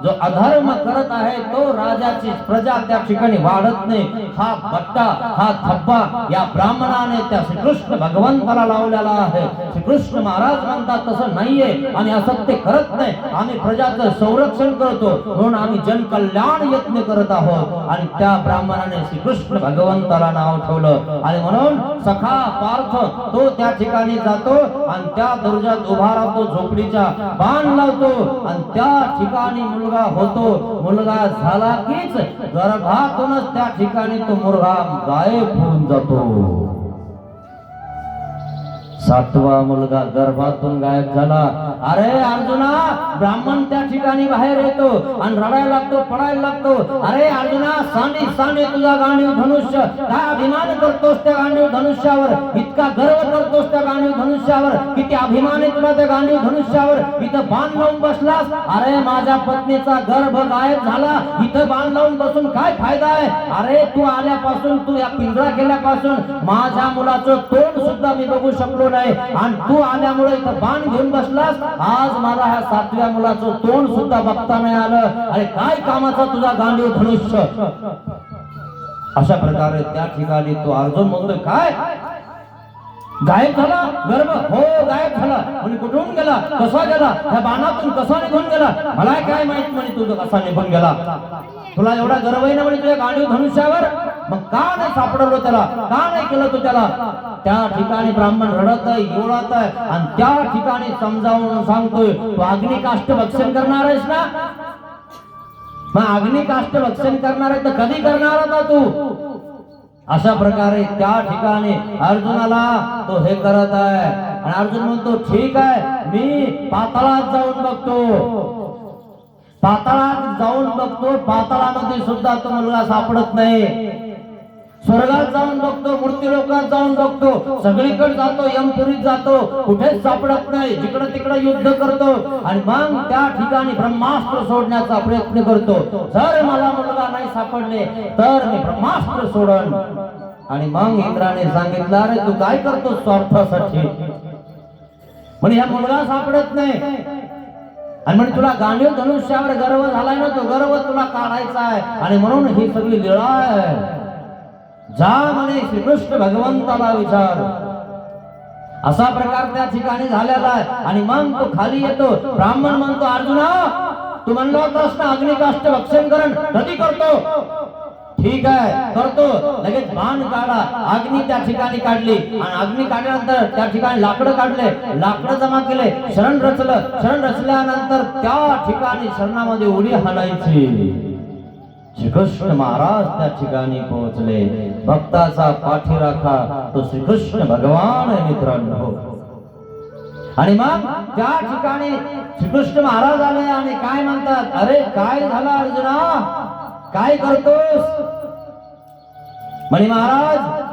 जो अधर्म करत आहे तो राजाची प्रजा त्या ठिकाणी वाढत नाही. हा बट्टा, हा थप्पा या ब्राह्मणाने त्या श्रीकृष्ण भगवंताला लावलेला आहे. श्रीकृष्ण महाराज म्हणतात तसं नाहीये, आम्ही असत्य करत नाही, आम्ही प्रजाचं संरक्षण करतो, म्हणून आम्ही जनकल्याण यज्ञ करत आहोत. आणि त्या ब्राह्मणाने श्रीकृष्ण भगवंताला नाव ठेवलं आणि म्हणून सखा पार्थ तो त्या ठिकाणी जातो आणि त्या दर्जात उभा राहतो, झोपडीच्या बाण लावतो आणि त्या ठिकाणी मुलगा होतो. मुलगा झाला कीच गर्भातूनच त्या ठिकाणी तो मुलगा गायब होऊन जातो. सातवा मुलगा गर्भातून गायब झाला. अरे अर्जुना, ब्राह्मण त्या ठिकाणी बाहेर येतो आणि रडायला लागतो, पडायला लागतो. अरे अर्जुना, सांडी तुझा गांडीव धनुष्य, काय अभिमान करतोस त्या गांडीव धनुष्यावर, इतका गर्व करतोस त्या गांडीव धनुष्यावर, किती अभिमान आहे तुला त्या गांडीव धनुष्यावर, इथं बाण लावून बसलास. अरे माझ्या पत्नीचा गर्भ गायब झाला, इथं बाण लावून बसून काय फायदा आहे? अरे तू आल्यापासून, तू या पिंजरा केल्यापासून माझ्या मुलाचं तोंड सुद्धा मी बघू शकलो नाही आणि तू आल्यामुळे इथं बाण घेऊन बसलास. आज मला ह्या सातव्या मुलाचं तोंड सुद्धा बघता नाही आलं. अरे काय कामाचा तुझा गांडीव धनुष्य? अशा प्रकारे त्या ठिकाणी तो अर्जुन म्हणतोय, काय गायब झाला गर्भ? हो गायब झाला. म्हणजे कुठून गेला, कसा गेला, त्या बाणातून कसा निघून गेला? मला काय माहित म्हणे तुझं कसा निघून गेला. तुला एवढा गर्व आहे ना म्हणे तुझ्या गांडीव धनुष्यावर, मग का नाही सापडलो त्याला, का नाही केलं तू त्याला? त्या ठिकाणी ब्राह्मण रडत आहे, एवढत आहे आणि त्या ठिकाणी समजावून सांगतोय, तू अग्नी काष्ठ भक्षण करणार आहेस ना? मग अग्नी काष्ठ भक्षण करणार आहे तर कधी करणार होता तू? अशा प्रकारे त्या ठिकाणी अर्जुनाला तो हे करत आहे आणि अर्जुन म्हणतो, ठीक आहे, मी पाताळात जाऊन बघतो. पाताळात जाऊन बघतो, पाताळामध्ये सुद्धा तो मुलगा सापडत नाही. स्वर्गात जाऊन बघतो, मूर्ती लोकात जाऊन बघतो, सगळीकडे जातो, यमपुरीत जातो, कुठेच सापडत नाही. जिकडे तिकडे युद्ध करतो आणि मग त्या ठिकाणी ब्रह्मास्त्र सोडण्याचा प्रयत्न करतो. जर मला मुलगा नाही सापडले तर मी ब्रह्मास्त्र सोडन. आणि मग इंद्राने सांगितलं, अरे तू काय करतो स्वार्थासाठी? म्हणजे हा मुलगा सापडत नाही आणि म्हणजे तुला गांडीव धनुष्यावर गर्व झालाय ना, तो गर्व तुला काढायचा आहे आणि म्हणून ही सगळी लीळा आहे. जा म्हणे श्रीकृष्ण भगवंताला विचार. असा प्रकार त्या ठिकाणी झालेला आहे आणि मग तो खाली येतो. ब्राह्मण म्हणतो, अर्जुना तू म्हणला होतास ना अग्निकाष्ठ भक्षण करण, कधी करतो? ठीक आहे करतो, लगेच बाण काढा. अग्नी त्या ठिकाणी काढली आणि अग्नी काढल्यानंतर त्या ठिकाणी लाकडं काढले, लाकडं जमा केले, शरण रचलं. शरण रचल्यानंतर त्या ठिकाणी शरणामध्ये उडी हाणायची. श्रीकृष्ण महाराज त्या ठिकाणी पोहोचले. भक्ताचा पाठीराखा तो श्रीकृष्ण भगवान आहे मित्रांनो. आणि मग त्या ठिकाणी श्रीकृष्ण महाराज आले आणि काय म्हणतात, अरे काय झालं अर्जुना, काय करतोस? म्हणे महाराज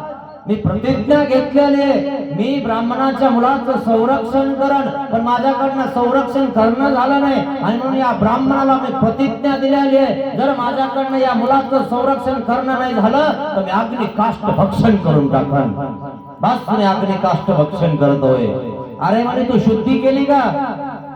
मी प्रतिज्ञा घेतलेली, मी ब्राह्मणाच्या मुलाचं संरक्षण करण, पण माझ्याकडनं संरक्षण करणं झालं नाही आणि म्हणून या ब्राह्मणाला मी प्रतिज्ञा दिलेली आहे, जर माझ्याकडनं या मुलाचं संरक्षण करणं नाही झालं तर मी अग्नी काष्ट भक्षण करून टाकन. बस मी अग्नी काष्ट भक्षण करतोय. अरे म्हणे तू शुद्धी केली का?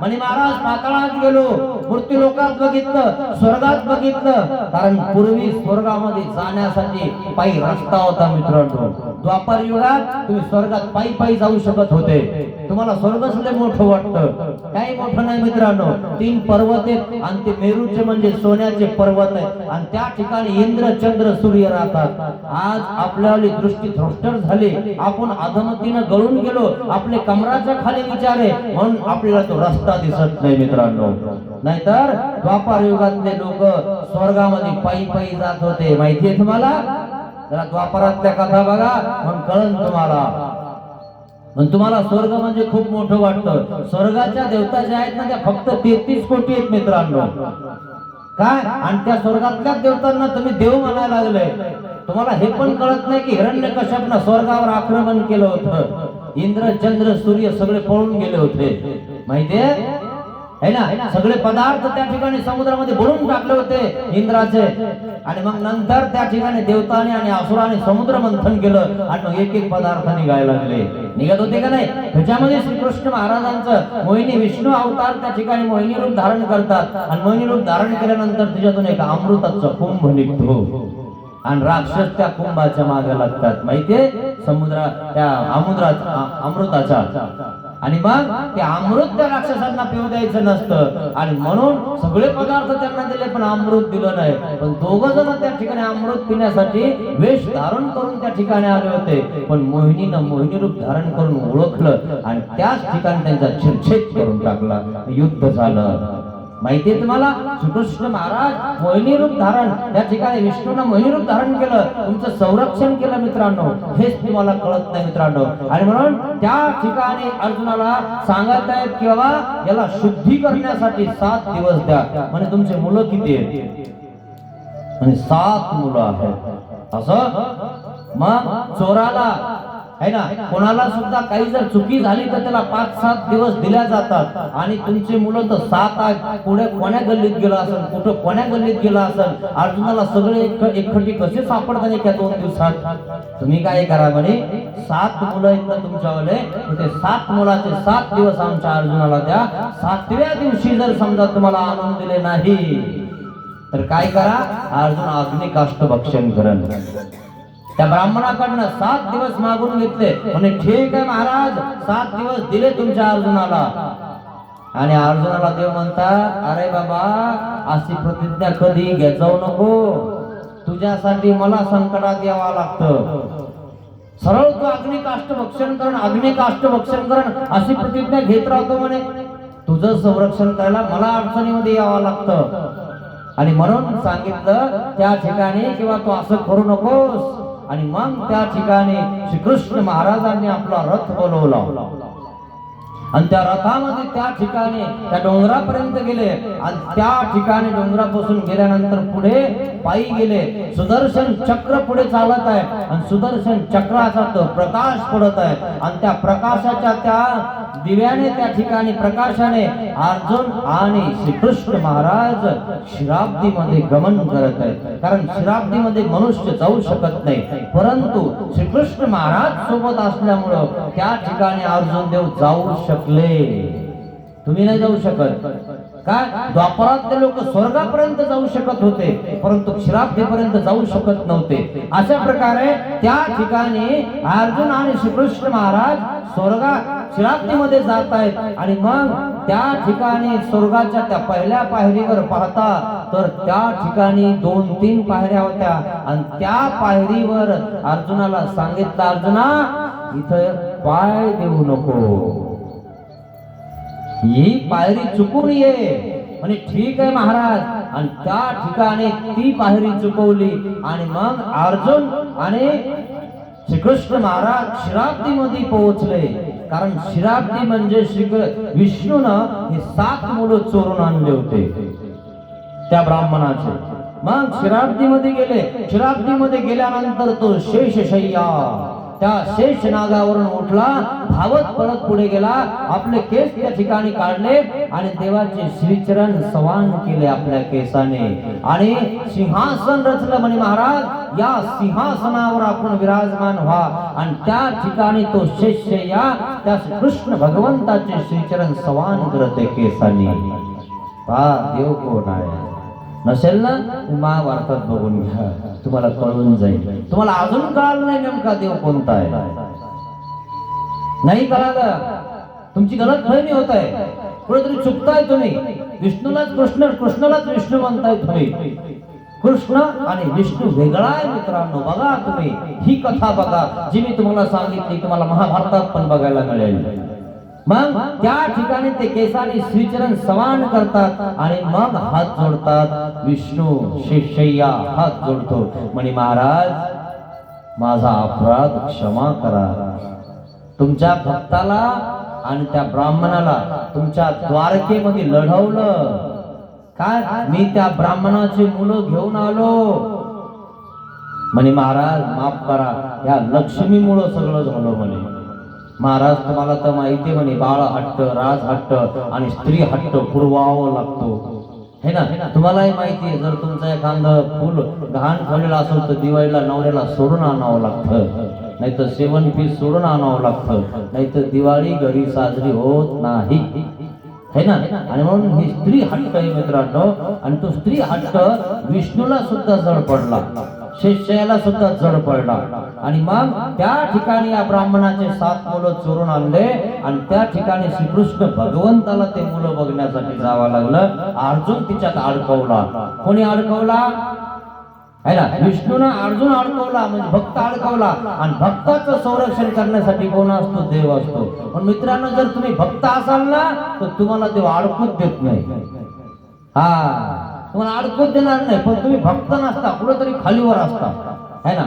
म्हणे महाराज पाताळात गेलो, मृत्यू लोकात बघितलं, स्वर्गात बघितलं, कारण पूर्वी स्वर्गामध्ये जाण्यासाठी पायी रस्ता होता मित्रांनो. द्वापार युगात तुम्ही स्वर्गात पायी पायी जाऊ शकत होते. तुम्हाला स्वर्गच लय मोठं वाटतं, काही मोठं नाही मित्रांनो. 3 पर्वत आहेत आणि ते मेरूचे म्हणजे सोन्याचे पर्वत आहेत आणि त्या ठिकाणी इंद्र चंद्र सूर्य राहतात. आज आपल्याला दृष्टी भ्रष्ट झाली, आपण अधमतीनं गळून गेलो, आपले कमराच्या खाली विचार आहे म्हणून आपल्याला तो रस्ता दिसत नाही मित्रांनो. नाहीतर द्वापार युगातले लोक स्वर्गामध्ये पायी पायी जात होते. माहितीये तुम्हाला? जरा द्वापारातल्या कथा बघा म्हणून कळन तुम्हाला. पण तुम्हाला स्वर्ग म्हणजे खूप मोठं वाटतं. स्वर्गाच्या देवता ज्या आहेत ना त्या फक्त 33 कोटी आहेत मित्रांनो. काय? आणि त्या स्वर्गातल्या देवतांना तुम्ही देव म्हणायला लागले. तुम्हाला हे पण कळत नाही की हिरण्यकश्यपनं स्वर्गावर आक्रमण केलं होतं. इंद्र चंद्र सूर्य सगळे पळून गेले होते. माहितीये है ना? सगळे पदार्थ त्या ठिकाणी समुद्रामध्ये बुडून टाकले होते इंद्राचे. आणि मग नंतर त्या ठिकाणी देवताने आणि असुराने समुद्र मंथन केलं आणि मग एक एक पदार्थ निघायला लागले. निघत होते का नाही? त्याच्यामध्ये श्रीकृष्ण महाराजांचं मोहिनी विष्णू अवतार त्या ठिकाणी मोहिनी रूप धारण करतात आणि मोहिनी रूप धारण केल्यानंतर तिच्यातून एक अमृताचा कुंभ निघतो आणि राक्षस त्या कुंभाच्या मागे लागतात. माहितीये? समुद्रा त्या अमृताचा. आणि मग ते अमृत त्या राक्षसांना पिऊ द्यायचं नसतं आणि म्हणून सगळे पदार्थ त्यांना दिले पण अमृत दिलं नाही. पण दोघं जण त्या ठिकाणी अमृत पिण्यासाठी वेश धारण करून त्या ठिकाणी आले होते. पण मोहिनीनं मोहिनी रूप धारण करून ओळखलं आणि त्याच ठिकाणी त्यांचा शिरछेद करून टाकला. युद्ध झालं. माहितीये तुम्हाला? श्रीकृष्ण महाराज मोहिनी रूप धारण त्या ठिकाणी विष्णूनं मोहिनी रूप धारण केलं, तुमचं संरक्षण केलं मित्रांनो. हेच तुम्हाला कळत नाही मित्रांनो. आणि म्हणून त्या ठिकाणी अर्जुनाला सांगत आहेत की बाबा याला शुद्धी करण्यासाठी 7 दिवस द्या. म्हणजे तुमचे मुलं किती आहेत? म्हणजे 7 मुलं आहेत. असं मग चोराला है ना, कोणाला सुद्धा काही जर चुकी झाली तर त्याला 5-7 दिवस दिल्या जातात. आणि तुमचे मुलं तर 7 आहेत. पुढे कोण्या गल्लीत गेला असेल, कुठं कोण्या गल्लीत गेला असेल, अर्जुनाला सगळे एकखटी कसे सापडतात एका 2 दिवसात? तुम्ही काय करा म्हणे 7 मुलं आहेत ना तुमच्यावाले, ते 7 मुलाचे 7 दिवस आमच्या अर्जुनाला द्या. 7व्या दिवशी जर समजा तुम्हाला आणून दिले नाही तर काय करा, अर्जुन अग्नी काष्ट भक्षण करण. त्या ब्राह्मणाकडनं 7 दिवस मागून घेतले. म्हणे ठीक आहे महाराज, 7 दिवस दिले तुमच्या अर्जुनाला. आणि अर्जुनाला देव म्हणतात अरे बाबा अशी प्रतिज्ञा कधी घेत जाऊ नको, तुझ्यासाठी मला संकटात यावं लागतं. सरळ तू अग्नी काष्ट भक्षण करण, अग्नी काष्ट भक्षण करण अशी प्रतिज्ञा घेत राहतो. म्हणे तुझं संरक्षण करायला मला अडचणीमध्ये यावं लागतं. आणि म्हणून सांगितलं त्या ठिकाणी किंवा तू असं करू नकोस. आणि मग त्या ठिकाणी श्रीकृष्ण महाराजांनी आपला रथ बोलवला आणि त्या रथामध्ये त्या ठिकाणी त्या डोंगरापर्यंत गेले आणि त्या ठिकाणी डोंगरापासून गेल्यानंतर पुढे पायी गेले. सुदर्शन चक्र पुढे चालत आहे आणि सुदर्शन चक्राचा तो प्रकाश पडत आहे आणि त्या प्रकाशाच्या त्या दिव्याने त्या ठिकाणी प्रकाशाने अर्जुन आणि श्रीकृष्ण महाराज शिराब्दीमध्ये गमन करत आहेत. कारण शिराब्दीमध्ये मनुष्य जाऊ शकत नाही, परंतु श्रीकृष्ण महाराज सोबत असल्यामुळं त्या ठिकाणी अर्जुन देव जाऊ शकले. तुम्ही नाही जाऊ शकत. काय द्वापरातले लोक स्वर्गापर्यंत जाऊ शकत होते, परंतु क्षीराब्दीपर्यंत जाऊ शकत नव्हते. अशा प्रकारे त्या ठिकाणी अर्जुन आणि श्रीकृष्ण महाराज क्षीराब्दीमध्ये जात आहेत. आणि मग त्या ठिकाणी स्वर्गाच्या त्या पहिल्या पायरीवर पाहता तर त्या ठिकाणी 2-3 पायऱ्या होत्या. आणि त्या पायरीवर अर्जुनाला सांगितलं, अर्जुना इथं पाय देऊ नको, ही पायरी चुकून ये. म्हणजे ठीक आहे महाराज. आणि त्या ठिकाणी ती पायरी चुकवली. आणि मग अर्जुन आणि श्रीकृष्ण महाराज क्षीराब्दीमध्ये पोहोचले. कारण क्षीराब्दी म्हणजे विष्णूनं हे 7 मुलं चोरून आणले होते त्या ब्राह्मणाचे. मग क्षीराब्दीमध्ये गेले. क्षीराब्दीमध्ये गेल्यानंतर तो शेषशय्या त्या शेष नागावरून उठला, धावत पळत पुढे गेला, आपले केस त्या ठिकाणी काढले आणि देवाचे श्रीचरण सवान केले आपल्या केसाने. आणि सिंहासन रचलं. म्हणे महाराज या सिंहासनावर आपण विराजमान व्हा. आणि त्या ठिकाणी तो शेषशय्या त्या कृष्ण भगवंताचे श्रीचरण सवान करते केसाने. देव कोण आहे? नसेल ना महाभारतात बघून घ्या, तुम्हाला कळून जाईल. तुम्हाला अजून कळालं नाही नेमका देव कोणता आहे? नाही कळालं, तुमची गलत फहमी होत आहे. कुठेतरी चुकताय तुम्ही. विष्णूलाच कृष्ण, कृष्णालाच विष्णू म्हणताय तुम्ही. कृष्ण आणि विष्णू वेगळा आहे मित्रांनो. बघा तुम्ही ही कथा बघा जी मी तुम्हाला सांगितली, तुम्हाला महाभारतात पण बघायला मिळेल. मग त्या ठिकाणी ते केसाने श्रीचरण सवान करतात आणि मग हात जोडतात. विष्णू शेषय्या हात जोडतो. म्हणे महाराज माझा अपराध क्षमा करा. तुमच्या भक्ताला आणि त्या ब्राह्मणाला तुमच्या द्वारकेमध्ये लढवलं. काय मी त्या ब्राह्मणाची मुलं घेऊन आलो. म्हणे महाराज माफ करा, या लक्ष्मीमुळं सगळं झालं. म्हणे महाराज तुम्हाला तर माहिती म्हणे बाळ हट्ट, राज हट्ट आणि स्त्री हट्ट पुरवावं लागतो है ना. तुम्हालाही माहिती आहे, जर तुमचं एखादं फुल घाण ठेवलेलं असेल तर दिवाळीला नवऱ्याला सोडून आणावं लागतं, नाहीतर सेवन पीस सोडून आणावं लागतं, नाहीतर दिवाळी घरी साजरी होत नाही है ना. आणि म्हणून ही स्त्री हट्ट आहे मित्रांनो. आणि तो स्त्री हट्ट विष्णूला सुद्धा जड पडला, शेषयाला सुद्धा जड पडला. आणि मग त्या ठिकाणी या ब्राह्मणाचे 7 मुलं चोरून आणले. आणि त्या ठिकाणी श्रीकृष्ण भगवंताला ते मुलं बघण्यासाठी जावं लागलं. अर्जुन तिच्यात अडकवला. कोणी अडकवला? है ना, विष्णूनं अर्जुन अडकवला, म्हणजे भक्त अडकवला. आणि भक्ताचं संरक्षण करण्यासाठी कोण असतो? देव असतो. पण मित्रांनो जर तुम्ही भक्त असाल ना तर तुम्हाला देव अडकूच देत नाही. तुम्हाला अडकूच देणार नाही. पण तुम्ही भक्त नसता, कुठेतरी खालीवर असता है ना.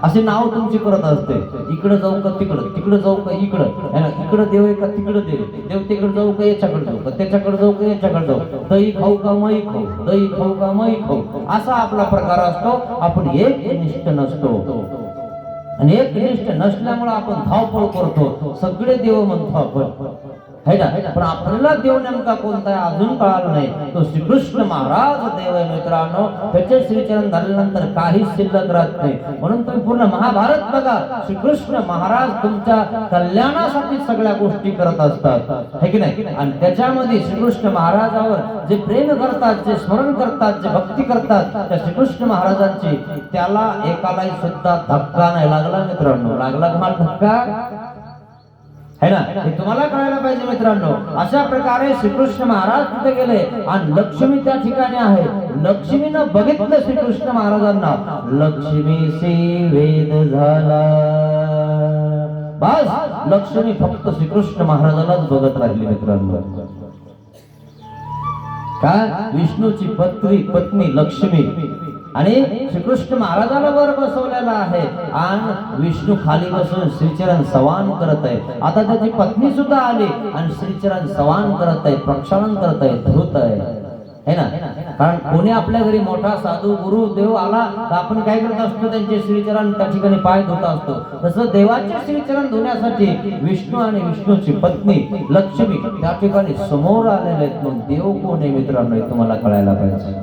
असे नाव तुमची करत असते. इकडे जाऊ का तिकडं, तिकडे जाऊ का इकडं है ना. इकडे देव आहे का तिकडे देव, देव तिकडे जाऊ का याच्याकडे जाऊ का त्याच्याकडे जाऊ का याच्याकडे जाऊ, दही खाऊ का मई खाऊ, दही खाऊ का मई खाऊ, असा आपला प्रकार असतो. आपण एकनिष्ठ नसतो. आणि एकनिष्ठ नसल्यामुळे आपण धावपळ करतो, सगळे देव म्हणतो आपण है ना. पण आपल्याला देव नेमका कोणता आहे अजून कळालं नाही. तो श्रीकृष्ण महाराज देव आहे मित्रांनो. त्याचे श्रीचरण धरल्यानंतर काहीच शिल्लक राहत नाही. म्हणून तुम्ही पूर्ण महाभारत बघा, श्रीकृष्ण महाराज तुमच्या कल्याणासाठी सगळ्या गोष्टी करत असतात है की नाही. आणि त्याच्यामध्ये श्रीकृष्ण महाराजावर जे प्रेम करतात, जे स्मरण करतात, जे भक्ती करतात त्या श्रीकृष्ण महाराजांची, त्याला एकालाही सुद्धा धक्का नाही लागला मित्रांनो. लागला का मला धक्का है ना, हे तुम्हाला कळायला पाहिजे मित्रांनो. अशा प्रकारे श्रीकृष्ण महाराज तिथे गेले आणि लक्ष्मी त्या ठिकाणी आहे. लक्ष्मीनं बघितलं श्रीकृष्ण महाराजांना. लक्ष्मीशी वेद झाला. बस लक्ष्मी फक्त श्रीकृष्ण महाराजांनाच बघत राहिली मित्रांनो. काय विष्णूची पत्नी लक्ष्मी आणि श्रीकृष्ण महाराजाला वर बसवलेला आहे आणि विष्णू खाली बसून श्रीचरण सवान करत आहे. आता त्याची पत्नी सुद्धा आली आणि श्रीचरण सवान करत आहे, प्रक्षालन करत आहे, धुत आहे ना. कारण कोणी आपल्या घरी मोठा साधू गुरु देव आला तर आपण काय करत असतो? त्यांचे श्रीचरण त्या ठिकाणी पाय धुत असतो. तसं देवाचे श्रीचरण धुण्यासाठी विष्णू आणि विष्णूची पत्नी लक्ष्मी त्या ठिकाणी समोर आलेले आहेत. मग देव कोण आहे मित्रांनो तुम्हाला कळायला पाहिजे.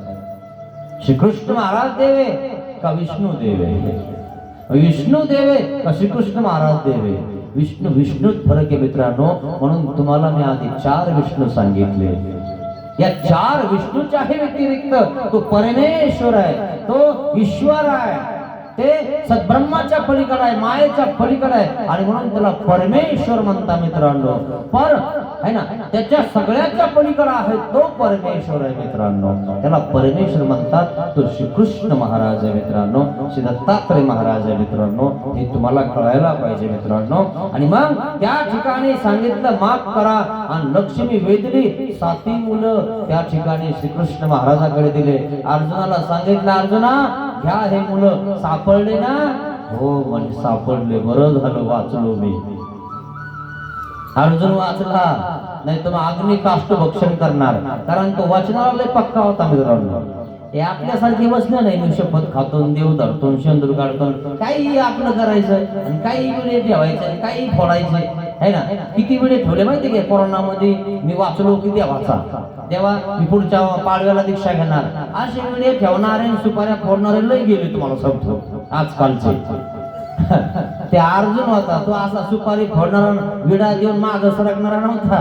श्रीकृष्ण महाराज देव आहे का विष्णू देव आहे? विष्णू देव आहे का श्रीकृष्ण महाराज देव आहे? विष्णूत फरक आहे मित्रांनो. म्हणून तुम्हाला मी आधी 4 विष्णू सांगितले. या चार विष्णूच्याही व्यतिरिक्त तो परमेश्वर आहे, तो ईश्वर आहे, ते सद्ब्रह्माच्या पलीकडे आहे, मायेच्या पलीकडे आहे आणि म्हणून त्याला परमेश्वर म्हणता मित्रांनो. पर आहे ना, त्याच्या सगळ्याच्या पलीकडे आहे तो परमेश्वर आहे मित्रांनो, त्याला परमेश्वर म्हणतात. तो श्रीकृष्ण महाराज आहे मित्रांनो, श्री दत्तात्रय महाराज आहे मित्रांनो. हे तुम्हाला कळायला पाहिजे मित्रांनो. आणि मग त्या ठिकाणी सांगितलं माफ करा आणि लक्ष्मी वेदली 7 मुलं त्या ठिकाणी श्रीकृष्ण महाराजाकडे दिले. अर्जुनाला सांगितलं, अर्जुना घ्या हे मुलं. सापडले ना? हो म्हणजे सापडले, बरं झालं वाचलो मी. अर्जुन वाचला, नाही तर मग अग्नी काष्ट भक्षण करणार, कारण तो वाचनाला लय पक्का होता मित्रांनो. हे आपल्यासारखे बसणं नाही, मी शपथ खातो, देव धरतो, शेंदूर काढतो, काही आपलं करायचं आणि काही वेळे ठेवायचं, काही फोडायचे है ना. किती वेळे ठेवले माहिती का कोरोनामध्ये, मी वाचलो की देवाचा, तेव्हा मी पुढच्या पाडव्याला दीक्षा घेणार, असे वेळे ठेवणारे सुपाऱ्या फोडणारे लय गेले तुम्हाला सांगतो आजकालचे. ते अर्जुन होता, तो असा सुपारी फोडणारा, विडा देऊन माग सरकणारा नव्हता.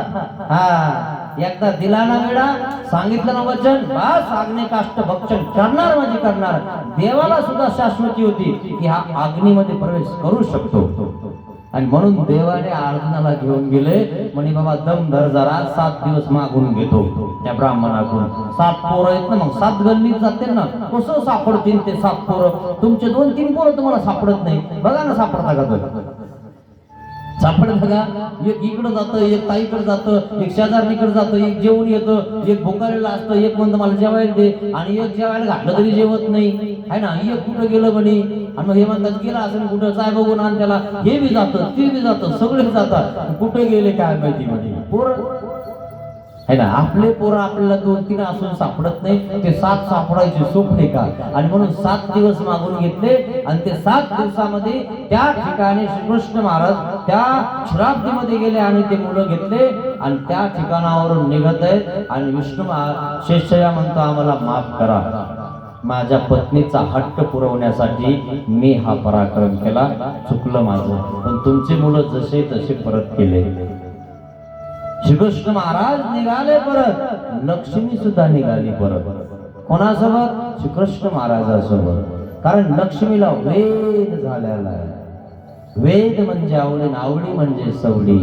हा एकदा दिला ना विडा, सांगितलं ना वचन, बस अग्नी काष्ट भक्षण करणार म्हणजे करणार. देवाला सुद्धा शाश्वती होती की हा अग्नीमध्ये प्रवेश करू शकतो. आणि म्हणून देवाने अर्जुनाला घेऊन गेले, म्हणे बाबा दम धर जरा, 7 दिवस मागून घेतो त्या ब्राह्मणाकडून. 7 पोरं आहेत ना, मग 7 गल्लीत जाते ना, कसं सापडतील ते 7 पोरं? तुमचे 2-3 पोरं तुम्हाला सापडत नाही, बघा ना सापडता का? सापडत का? एक इकडं जातं, एक ताईकडे जातं, एक शेजारणीकडे जातं, एक जेवून येतं, एक भुकालेला असतं, एक म्हणतं मला जेवायला दे, आणि एक जेवायला घातलं तरी जेवत नाही आहे ना. एक कुठं गेलं म्हणे, आणि मग हे म्हणतात गेला असं कुठं, काय बघून आण त्याला, हे बी जातं, ते बी जातं, सगळे जातात, कुठे गेले काय माहिती म्हणजे पोरं है ना. आपले पोरं आपल्याला 2-3 असून सापडत नाही, ते 7 सापडायचे सोपे का? आणि म्हणून 7 दिवस मागून घेतले आणि ते 7 दिवसामध्ये त्या ठिकाणी श्रीकृष्ण महाराज त्या शराब्दीमध्ये गेले आणि ते मुलं घेतले आणि त्या ठिकाणावरून निघत आहेत. आणि विष्णू शेषया म्हणतो, आम्हाला माफ करा, माझ्या पत्नीचा हट्ट पुरवण्यासाठी मी हा पराक्रम केला, चुकलं माझं, पण तुमचे मुलं जसे तसे परत केले. श्रीकृष्ण महाराज निघाले परत, लक्ष्मी सुद्धा निघाली परत. कोणासोबत? श्रीकृष्ण महाराजासोबत. कारण लक्ष्मीला वेद झालेला आहे. वेद म्हणजे आवडी, आवडी म्हणजे सवडी.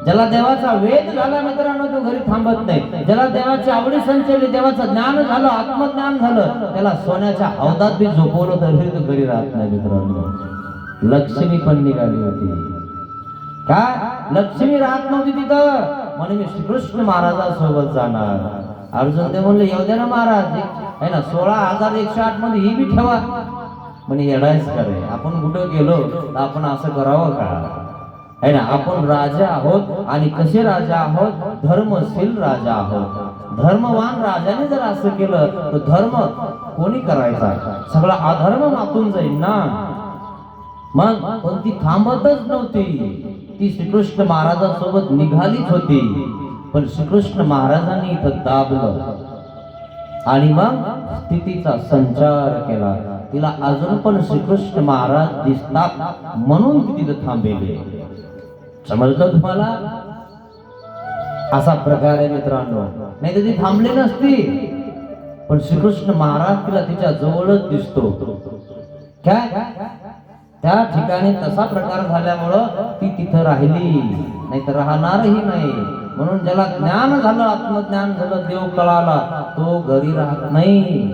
ज्याला देवाचा वेद झाला मित्रांनो, तो घरी थांबत नाही. ज्याला देवाची आवडी संचली, देवाचं ज्ञान झालं, आत्मज्ञान झालं, त्याला सोन्याच्या हौदात बी झोपवलं तरी तो घरी राहत नाही मित्रांनो. लक्ष्मी पण निघाली होती. काय? लक्ष्मी राहत नव्हती तिथं, म्हणून मी श्रीकृष्ण महाराजासोबत जाणार. अर्जुन ते म्हणले, येऊ द्या ना महाराज, आहे ना 16,108 मध्ये ही बी ठेवा. म्हणे येडायच करे, आपण कुठं गेलो तर आपण असं करावं का? आहे ना, आपण राजा आहोत. आणि कसे राजा आहोत? धर्मशील राजा आहोत. धर्मवान राजाने जर असं केलं तर धर्म कोणी करायचा? सगळा अधर्म मातून जाईल ना. मग पण ती थांबतच नव्हती, ती श्रीकृष्ण महाराजांसोबत निघालीच होती. पण श्रीकृष्ण महाराजांनी इथं दाबलं आणि मग स्थितीचा संचार केला. तिला अजून पण श्रीकृष्ण महाराज दिसतात म्हणून ती तिथं थांबेली. समजलं तुम्हाला? असा प्रकार आहे मित्रांनो. नाही तर ती थांबली नसती, पण श्रीकृष्ण महाराज तिला तिच्या जवळच दिसतो. काय त्या ठिकाणी तसा प्रकार झाल्यामुळं ती तिथं राहिली, नाही तर राहणारही नाही. म्हणून ज्याला ज्ञान झालं, आत्मज्ञान झालं, देव कळाला, तो घरी राहत नाही,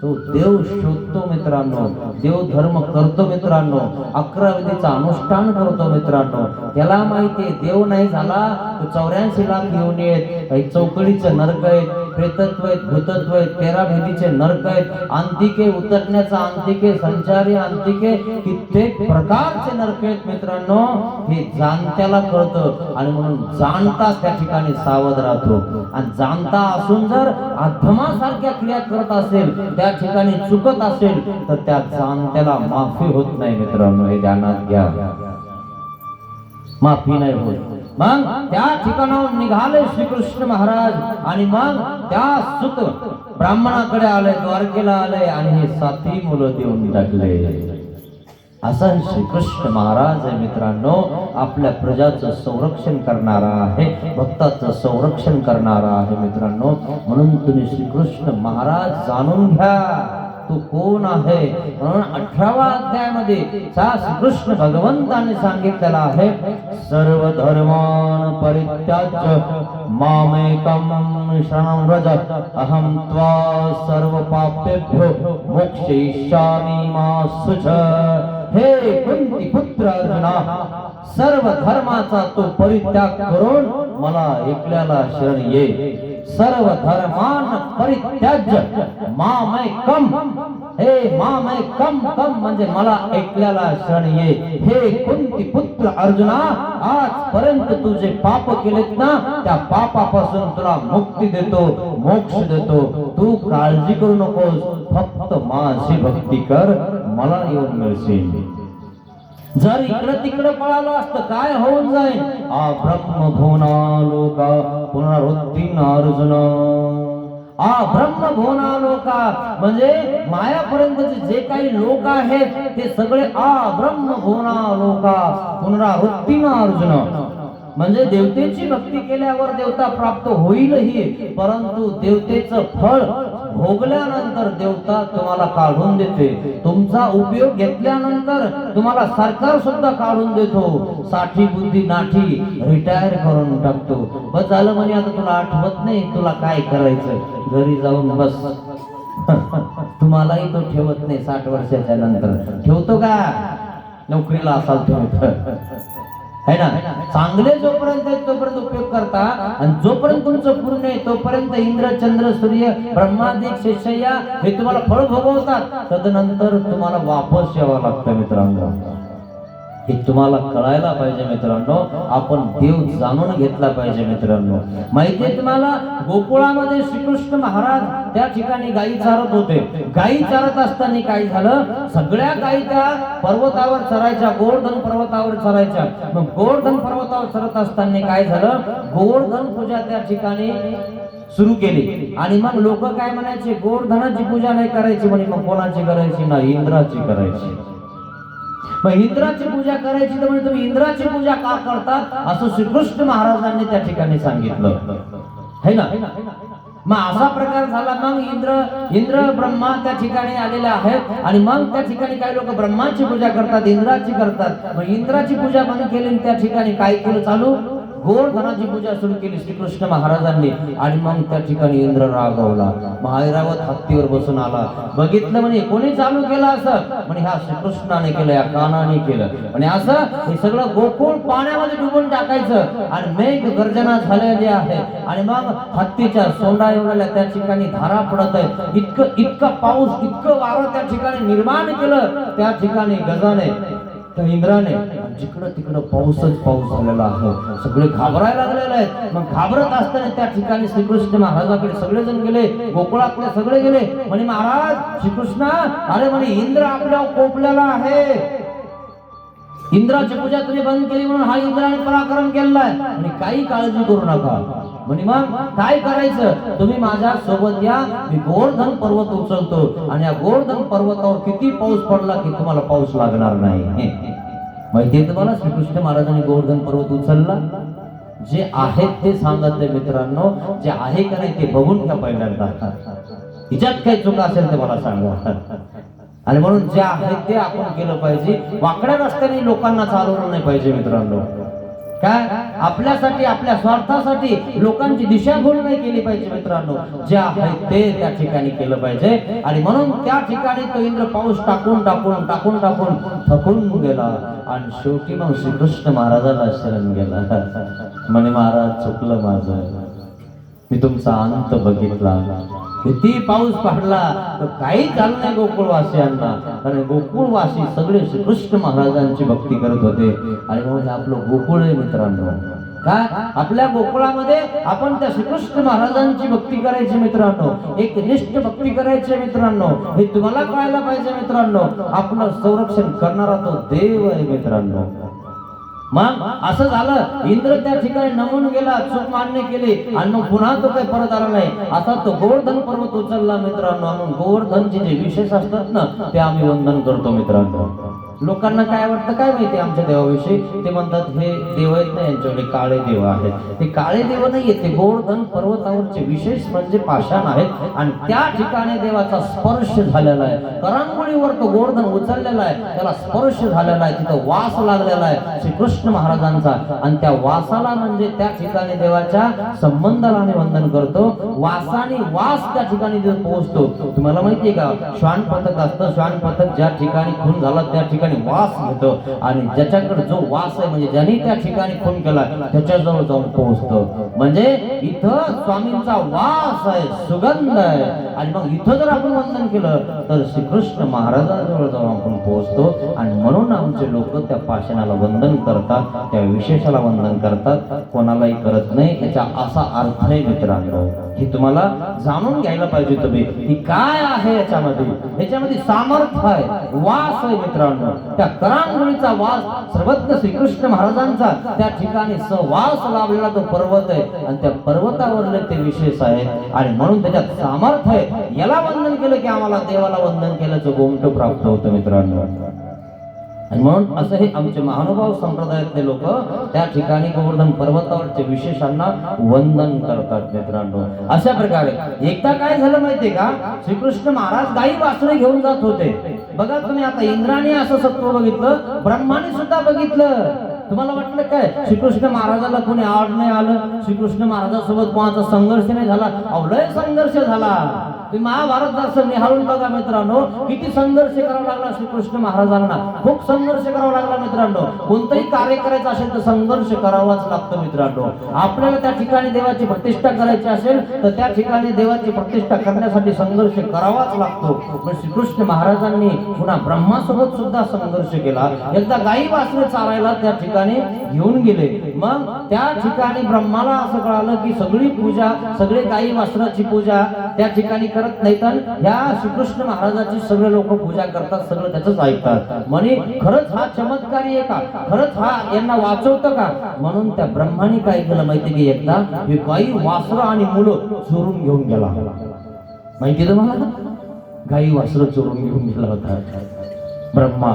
तो देव शोधतो मित्रांनो, देव धर्म करतो मित्रांनो, 11 विधीचा अनुष्ठान करतो मित्रांनो. त्याला माहितीये देव नाही झाला तो 84 लाख घेऊन येत, काही चौकडीचे नरक आहेत, प्रेतत्व आहेत, भूतत्व आहेत, 13 भेदीचे नरक आहेत, अंतिके उतरण्याचा अंतिके, संचारी अंतिके, कित्येक प्रकारचे नरक आहेत मित्रांनो. हे जाणत्याला कळतं आणि म्हणून जाणता त्या ठिकाणी सावध राहतो. आणि जाणता असून जर अधमासारख्या क्रिया करत असेल, त्या ठिकाणी चुकत असेल, तर त्या जाणत्याला माफी होत नाही मित्रांनो. हे ध्यानात घ्या, माफी नाही होत. मग त्या ठिकाणाहून निघाले श्रीकृष्ण महाराज आणि मग त्या सुत ब्राह्मणाकडे आले, द्वारकेला आले आणि हे 7 मुलं देऊन टाकले. असा श्रीकृष्ण महाराज आहे मित्रांनो, आपल्या प्रजाचं संरक्षण करणारा आहे, भक्ताचं संरक्षण करणारा आहे मित्रांनो. म्हणून तुम्ही श्रीकृष्ण महाराज जाणून घ्या, तो कोण आहे. म्हणून 18व्या अध्यायामध्ये श्रीकृष्ण भगवंताने सांगितलेला आहे, सर्व धर्मान परित्याज्य मामेकं शरणं व्रज अहं त्वा सर्व पापेभ्यो मोक्षयिष्यामि मा शुच. हे कुंती पुत्र अर्जुना, सर्व धर्माचा तो परित्याग करून मला एकल्याला शरण ये. सर्व धर्मान परित्याज्य मामेकं, हे मामेकं कम म्हणजे मला एकल्याला शरण ये. हे कुंती पुत्र अर्जुना, आजपर्यंत तू जे पाप केलेत ना, त्या पापापासून तुला मुक्ती देतो, मोक्ष देतो. तू काळजी करू नकोस, फक्त माझी भक्ती कर, मला येऊन मिळशील. जर इकडे तिकडे पळालो असतं काय होऊन जाईल. आ ब्रह्मभुवना लोका पुनरुत्थी अर्जुन. आ ब्रह्मभुवना लोका म्हणजे मायापर्यंतचे जे काही लोक आहेत ते सगळे आ ब्रह्मभुवना लोका पुनरुत्थी अर्जुन. म्हणजे देवतेची भक्ती केल्यावर देवता प्राप्त होईलही, परंतु देवतेचं फळ भोगल्यानंतर देवता तुम्हाला काढून देते. तुमचा उपयोग घेतल्यानंतर तुम्हाला सरकार सुद्धा काढून देतो. साठी बुद्धी नाठी रिटायर करून टाकतो. बस झालं म्हणे, आता तुला आठवत नाही तुला काय करायचं, घरी जाऊन बस. तुम्हालाही तो ठेवत नाही 60 वर्षाच्या नंतर. ठेवतो का? नोकरीला असाल तुम्ही है ना. चांगले जोपर्यंत आहेत तोपर्यंत उपयोग करता, आणि जोपर्यंत तुमचं पूर्ण आहे तोपर्यंत इंद्र चंद्र सूर्य ब्रह्मादिक शेषय्या हे तुम्हाला फळ भोगवतात. तदनंतर तुम्हाला वापस यावं लागतं मित्रांनो. हे तुम्हाला कळायला पाहिजे मित्रांनो. आपण देव जाणून घेतला पाहिजे मित्रांनो. माहितीये तुम्हाला, गोकुळामध्ये श्रीकृष्ण महाराज त्या ठिकाणी गायी चारत होते. गायी चारत असताना काय झालं, सगळ्या गायी त्या पर्वतावर चरायच्या, गोवर्धन पर्वतावर चरायच्या. मग गोवर्धन पर्वतावर चरत असताना काय झालं, गोवर्धन पूजा त्या ठिकाणी सुरू केली. आणि मग लोक काय म्हणायचे, गोवर्धनाची पूजा नाही करायची म्हणे. मग कोणाची करायची? ना इंद्राची करायची. मग इंद्राची पूजा करायची तर म्हणजे तुम्ही इंद्राची पूजा का करतात, असं श्रीकृष्ण महाराजांनी त्या ठिकाणी सांगितलं है ना. मग असा प्रकार झाला. मग इंद्र ब्रह्मा त्या ठिकाणी आलेले आहेत, आणि मग त्या ठिकाणी काही लोक ब्रह्माची पूजा करतात, इंद्राची करतात. मग इंद्राची पूजा बंद केली, त्या ठिकाणी काय केलं चालू, गोवर्धनाची पूजा सुरू केली श्रीकृष्ण महाराजांनी. आणि मग त्या ठिकाणी इंद्र रागवला. ऐरावत हत्तीवर बसून आला. बघितलं म्हणे कोणी चालू केलं असं, म्हणे ह्या श्रीकृष्णाने केलं, या कानाने केलं. आणि असं हे सगळं गोकुळ पाण्यामध्ये डुबून टाकायचं. आणि मेघ गर्जना झालेली आहे, आणि मग हत्तीच्या सोंडा एवढ्या त्या ठिकाणी धारा पडत आहे. इतका पाऊस, इतकं वारं त्या ठिकाणी निर्माण केलं त्या ठिकाणी गजाने, तर इंद्राने. जिकडं तिकडं पाऊसच पाऊस झालेला आहे. सगळे घाबरायला लागलेले आहेत. मग घाबरत असताना त्या ठिकाणी श्रीकृष्ण महाराजाकडे सगळेजण गेले, गोकुळाकडे सगळे गेले. म्हणे महाराज श्रीकृष्णा, अरे म्हणे इंद्र आपल्या कोपल्याला आहे. इंद्राची पूजा तुम्ही बंद केली म्हणून हा इंद्राने पराक्रम केलाय. आणि काही काळजी करू नका. म्हणे मग काय करायचं, तुम्ही माझ्या सोबत या, मी गोवर्धन पर्वत उचलतो, आणि या गोवर्धन पर्वतावर किती पाऊस पडला की तुम्हाला पाऊस लागणार नाही. माहितीये तुम्हाला, श्रीकृष्ण महाराजांनी गोवर्धन पर्वत उचलला. जे आहेत ते सांगत मित्रांनो, जे आहे का नाही ते बघून घ्या पहिल्यांदा. हिच्यात काही चुका असेल ते मला सांगा. आणि म्हणून जे आहे ते आपण केलं पाहिजे. वाकड्या रस्त्याने लोकांना चालवलं नाही पाहिजे मित्रांनो. काय आपल्यासाठी, आपल्या स्वार्थासाठी लोकांची दिशाभूल नाही केली पाहिजे मित्रांनो. जे आहे ते त्या ठिकाणी केलं पाहिजे. आणि म्हणून त्या ठिकाणी तो इंद्र पाऊस टाकून टाकून टाकून टाकून थकून गेला. आणि शेवटी मग श्रीकृष्ण महाराजाला शरण गेला. म्हणे महाराज चुकलं माझं, मी तुमचा अंत बघितला. किती पाऊस पडला तर काही झालं नाही गोकुळवासियांना, कारण गोकुळवासी सगळे श्रीकृष्ण महाराजांची भक्ती करत होते. आणि म्हणून आपलं गोकुळ आहे मित्रांनो. काय आपल्या गोकुळामध्ये आपण त्या श्रीकृष्ण महाराजांची भक्ती करायची मित्रांनो. एक निष्ठ भक्ती करायची मित्रांनो. हे तुम्हाला कळायला पाहिजे मित्रांनो. आपलं संरक्षण करणारा तो देव आहे मित्रांनो. मग असं झालं, इंद्र त्या ठिकाणी नमून गेला, चूक मान्य केली, आणि मग पुन्हा तो काही परत आला नाही. असा तो गोवर्धन पर्वत उचलला मित्रांनो. म्हणून गोवर्धनचे जे विशेष असतात ना ते आम्ही वंदन करतो मित्रांनो. लोकांना काय वाटतं काय माहिती आमच्या देवाविषयी, ते म्हणतात हे देव आहेत ना यांच्याकडे काळे देव आहेत. ते काळे देव नाहीये, ते गोवर्धन पर्वतावरचे विशेष म्हणजे पाषाण आहेत आणि त्या ठिकाणी देवाचा स्पर्श झालेला आहे. करांगोळीवर तो गोवर्धन उचललेला आहे, त्याला स्पर्श झालेला आहे, तिथं वास लागलेला आहे श्रीकृष्ण महाराजांचा आणि त्या वासाला म्हणजे त्या ठिकाणी देवाच्या संबंधाला आम्ही वंदन करतो. वासाने वास त्या ठिकाणी पोहोचतो. तुम्हाला माहितीये का श्वान पथक असतं, श्वान पथक ज्या ठिकाणी खून झाला त्या ठिकाणी वास घेतो आणि ज्याच्याकडे जो वास आहे म्हणजे ज्यांनी त्या ठिकाणी खून केला त्याच्याजवळ जाऊन पोहोचतो. म्हणजे इथं स्वामींचा वास आहे, सुगंध आहे आणि मग इथं जर आपण वंदन केलं तर श्रीकृष्ण महाराजांजवळ जाऊन आपण पोहोचतो. आणि म्हणून आमचे लोक त्या पाषाणाला वंदन करतात, त्या विशेषाला वंदन करतात, कोणालाही करत नाही. याचा असा अर्थ आहे मित्रांनो, ही तुम्हाला जाणून घ्यायला पाहिजे तुम्ही की काय आहे याच्यामध्ये सामर्थ्य आहे, वास आहे मित्रांनो. त्या करांगोळीचा वास सर्वज्ञ श्रीकृष्ण महाराजांचा त्या ठिकाणी सहवास लाभलेला तो पर्वत आहे आणि त्या पर्वतावरले ते विशेष आहे आणि म्हणून त्याच्यात सामर्थ्य आहे. याला वंदन केलं की आम्हाला देवाला वंदन केल्याचं गोमट प्राप्त होतं मित्रांनो. आणि म्हणून असं हे आमचे महानुभाव संप्रदायातले लोक त्या ठिकाणी गोवर्धन पर्वतावरचे विशेषांना वंदन करतात मित्रांनो. अशा प्रकारे एकदा काय झालं माहितीये का, श्रीकृष्ण महाराज गाई वासरे घेऊन जात होते. बघा तुम्ही आता इंद्राने असं सत्व बघितलं, ब्रह्माने सुद्धा बघितलं. तुम्हाला वाटलं काय श्रीकृष्ण महाराजाला कोणी आड नाही आलं, श्रीकृष्ण महाराजासोबत कोणाचा संघर्ष नाही झाला? अवलय संघर्ष झाला. तुम्ही महाभारत दर्शन निहाळून बघा मित्रांनो, किती संघर्ष करावा लागला श्रीकृष्ण महाराजांना, खूप संघर्ष करावा लागला मित्रांनो. कोणतंही कार्य करायचं असेल तर संघर्ष करावाच लागतो मित्रांनो. आपल्याला त्या ठिकाणी देवाची प्रतिष्ठा करायची असेल तर त्या ठिकाणी देवाची प्रतिष्ठा करण्यासाठी संघर्ष करावाच लागतो. पण श्रीकृष्ण महाराजांनी पुन्हा ब्रह्मासोबत सुद्धा संघर्ष केला. एकदा गाई वासरे चारायला त्या ठिकाणी घेऊन गेले. मग त्या ठिकाणी ब्रह्माला असं कळालं की सगळी पूजा, सगळे गाई वासराची पूजा त्या ठिकाणी करत नाहीत, ह्या श्रीकृष्ण महाराजाची सगळे लोक पूजा करतात, सगळं त्याच ऐकतात. म्हणे खरंच हा चमत्कारी आहे का, खरंच हा यांना वाचवतं का? म्हणून त्या ब्रह्माने काय केलं माहिती की एकदा हे गाई वासरं आणि मुलं चोरून घेऊन गेला. माहिती तुम्हाला, गाई वासरं चोरून घेऊन गेला होता ब्रह्मा.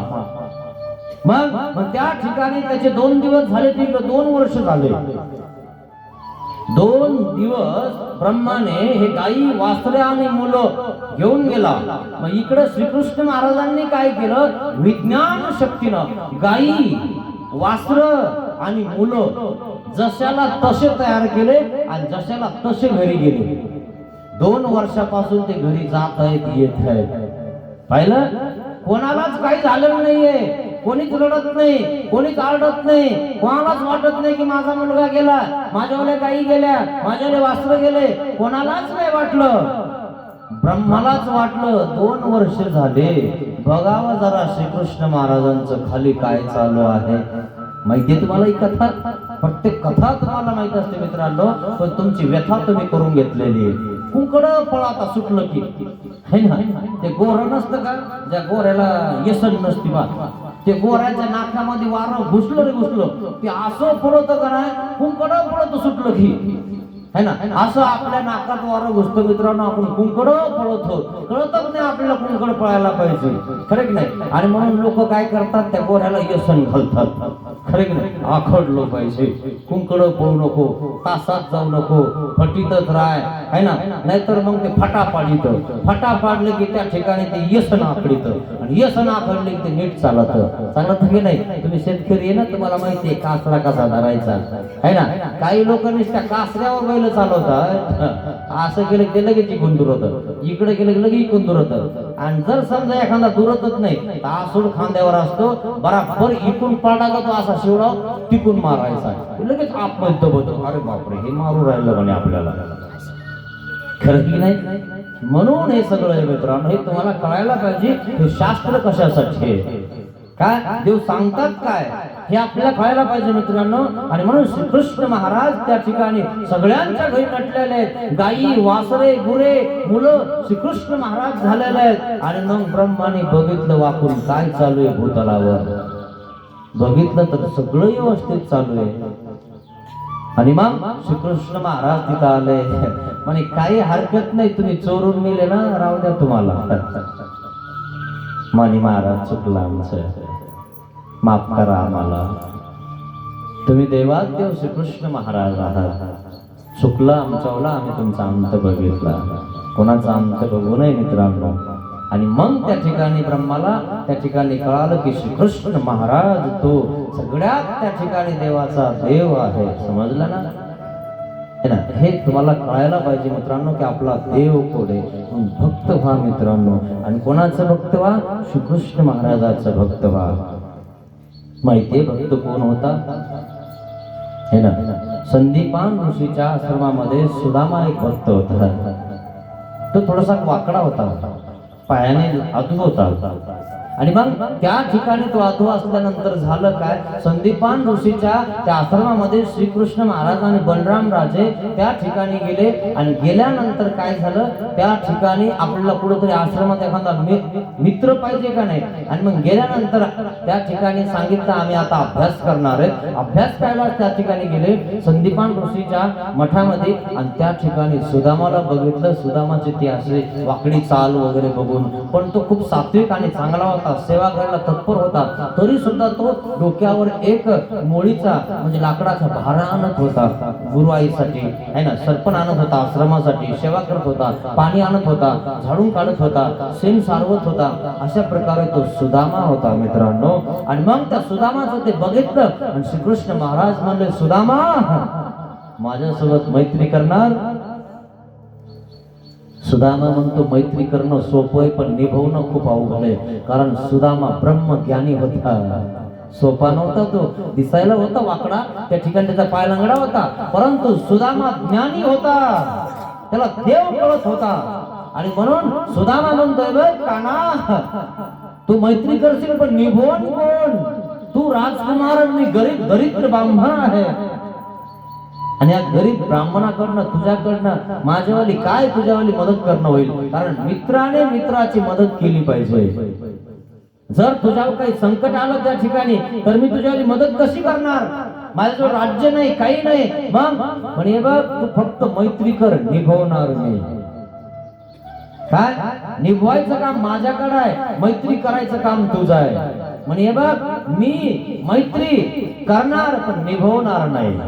मग त्या ठिकाणी त्याचे 2 दिवस झाले, तिकडे 2 वर्ष झाले. 2 दिवस ब्रह्माने हे गाई वासरे आणि मुलं घेऊन गेला. मग इकडे श्रीकृष्ण महाराजांनी काय केलं, विज्ञान शक्तीनं गाई वासर आणि मुलं जशाला तसे तयार केले आणि जशाला तसे घरी गेले. 2 वर्षापासून ते घरी जात आहेत, येत आहेत. पाहिलं, कोणालाच काही झालेलं नाहीये, कोणीच रडत नाही, कोणीच आरडत नाही, कोणालाच वाटत नाही की माझा मुलगा गेला, माझ्यावाल्या गायी गेल्या, माझ्यावाले वासरं गेले, कोणालाच नाही वाटलं. ब्रह्मालाच वाटलं. 2 वर्ष झाले. बघावं जरा श्रीकृष्ण महाराजांचं खाली काय चालू आहे. माहितीये तुम्हाला ही कथा, प्रत्येक कथा तुम्हाला माहित असते मित्रांनो, पण तुमची व्यथा तुम्ही करून घेतलेली आहे. कुंकडं पळाता सुटलं की है ना, ते गोरं नसतं का, ज्या गोऱ्याला येसन नसती बा, ते गोऱ्याच्या नाकामध्ये वारं घुसलं रे घुसलं, ते असं पळत का नाही, कुंकडं पळत सुटलं की है ना, असं आपल्या नाकात वारं घुसतं मित्रांनो. आपण कुंकडं पळतो, कळतच नाही आपल्याला कुंकड पळायला पाहिजे, खरं की नाही. आणि म्हणून लोक काय करतात, त्या गोऱ्याला येसन घालतात, खरं की नाही. आखडलो पाहिजे, कुंकडं पळू नको, तासात जाऊ नको, फटीतच राय है ना, नाहीतर मग ते फटा पाडित, फटा पाडले की त्या ठिकाणी ते येसन आखडित आणि येसन आखडले की ते नीट चालत की नाही. तुम्ही शेतकरी आहे ना, तुम्हाला माहिती आहे कासरा कसा धरायचा है ना. काही लोक नुसत्या कासऱ्यावर बैल चालवतात, असं केलं की लगेच इकून दूर होतं, इकडे केलं की लगेच इकून दूर होतं. आणि जर समजा एखादा दुरतच नाही तर आसूड खांद्यावर असतो, बराबर इकून पाडा तो असा शिवडा टिकून मारायचा, लगेच आतमध्ये दबतो. अरे बापरे, हे मारू राहिलं म्हणे आपल्याला, खरं की नाही. म्हणून हे सगळं मित्रांनो, हे तुम्हाला कळायला पाहिजे. हे शास्त्र कशासाठी आहे, काय देव सांगतात काय, हे आपल्याला कळायला पाहिजे मित्रांनो. आणि म्हणून श्रीकृष्ण महाराज त्या ठिकाणी सगळ्यांच्या घरी नटलेले आहेत. गायी वासरे गुरे मुलं श्रीकृष्ण महाराज झालेले आहेत. आणि मग ब्रह्माने बघितलं वाकून काय चालू आहे भूतलावर, बघितलं तर सगळं व्यवस्थित चालू आहे. आणि मग श्रीकृष्ण महाराज तिथं आले, म्हणे काही हरकत नाही, तुम्ही चोरून नेले ना, राहू द्या तुम्हाला. मानी महाराज चुकला आमचं, माफ करा आम्हाला, तुम्ही देवादेव श्रीकृष्ण महाराज आहात, चुकलं आमच्यावला, आम्ही तुमचा अंत बघितला, कोणाचा अंत बघू नये मित्रांनो. आणि मग त्या ठिकाणी ब्रह्माला त्या ठिकाणी कळालं की श्रीकृष्ण महाराज तो सगळ्यात त्या ठिकाणी देवाचा देव आहे. समजलं ना? हे तुम्हाला कळायला पाहिजे मित्रांनो की आपला देव कोण आहे. भक्त व्हा मित्रांनो, आणि कोणाचं भक्त व्हा? श्रीकृष्ण महाराजाचं भक्त व्हा. माहितीये भक्त कोण होता? हे ना, संदीपान ऋषीच्या आश्रमामध्ये सुदामा एक भक्त होता. तो थोडासा वाकडा होता, पायाने अधू होता. आणि मग त्या ठिकाणी तो अधू असल्यानंतर झालं काय, संदीपान ऋषीच्या त्या आश्रमामध्ये श्रीकृष्ण महाराज आणि बलराम राजे त्या ठिकाणी गेले. आणि गेल्यानंतर काय झालं, त्या ठिकाणी आपल्याला कुठेतरी आश्रमात एखादा मित्र पाहिजे का नाही. आणि मग गेल्यानंतर त्या ठिकाणी सांगितलं आम्ही आता अभ्यास करणार आहे. अभ्यास करायला त्या ठिकाणी गेले संदीपान ऋषीच्या मठामध्ये. आणि त्या ठिकाणी सुदामाला बघितलं. सुदामाची ती अशी वाकडी चाल वगैरे बघून, पण तो खूप सात्विक आणि चांगला होता, सेवा करायला तत्पर होता. तरी सुद्धा तो डोक्यावर एक मोळीचा म्हणजे लाकडाचा भारा आणत होता गुरुआईसाठी, है ना, सरपण आणत होता, आश्रमासाठी सेवा करत होता, पाणी आणत होता, झाडून काढत होता, शेण सारवत होता. अशा प्रकारे तो सुदामा होता मित्रांनो. आणि मग त्या सुदामाचं ते बघितलं आणि श्रीकृष्ण महाराज म्हणले, सुदामा माझ्यासोबत मैत्री करणार? सुदामा म्हणतो, मैत्री करणं सोपं आहे पण निभवणं खूप अवघड आहे. कारण सुदामा ब्रह्मज्ञानी होता. सोपा नव्हता तो, दिसायला होता वाकडा, त्या ठिकाणी त्याचा पाय लंगडा होता, परंतु सुदामा ज्ञानी होता, त्याला देव कळत होता. आणि म्हणून सुदामा म्हणतोय, बघ काना, तू मैत्री करशील पण निभवण कोण? तू राजकुमार, मी गरीब दरिद्र ब्राह्मण आहे. आणि या गरीब ब्राह्मणाकडनं तुझ्याकडनं माझ्यावाली काय तुझ्यावाली मदत करणं होईल? कारण मित्राने मित्राची मदत केली पाहिजे. जर तुझ्यावर काही संकट आलं त्या ठिकाणी तर मी तुझ्यावाली मदत कशी करणार? माझ्याजवळ राज्य नाही, काही नाही. मग म्हणे, बघ तू फक्त मैत्री कर, निभवणार नाही. काय निभवायचं काम माझ्याकडे आहे, मैत्री करायचं काम तुझं आहे. म्हणे, बघ मी मैत्री करणार पण निभवणार नाही.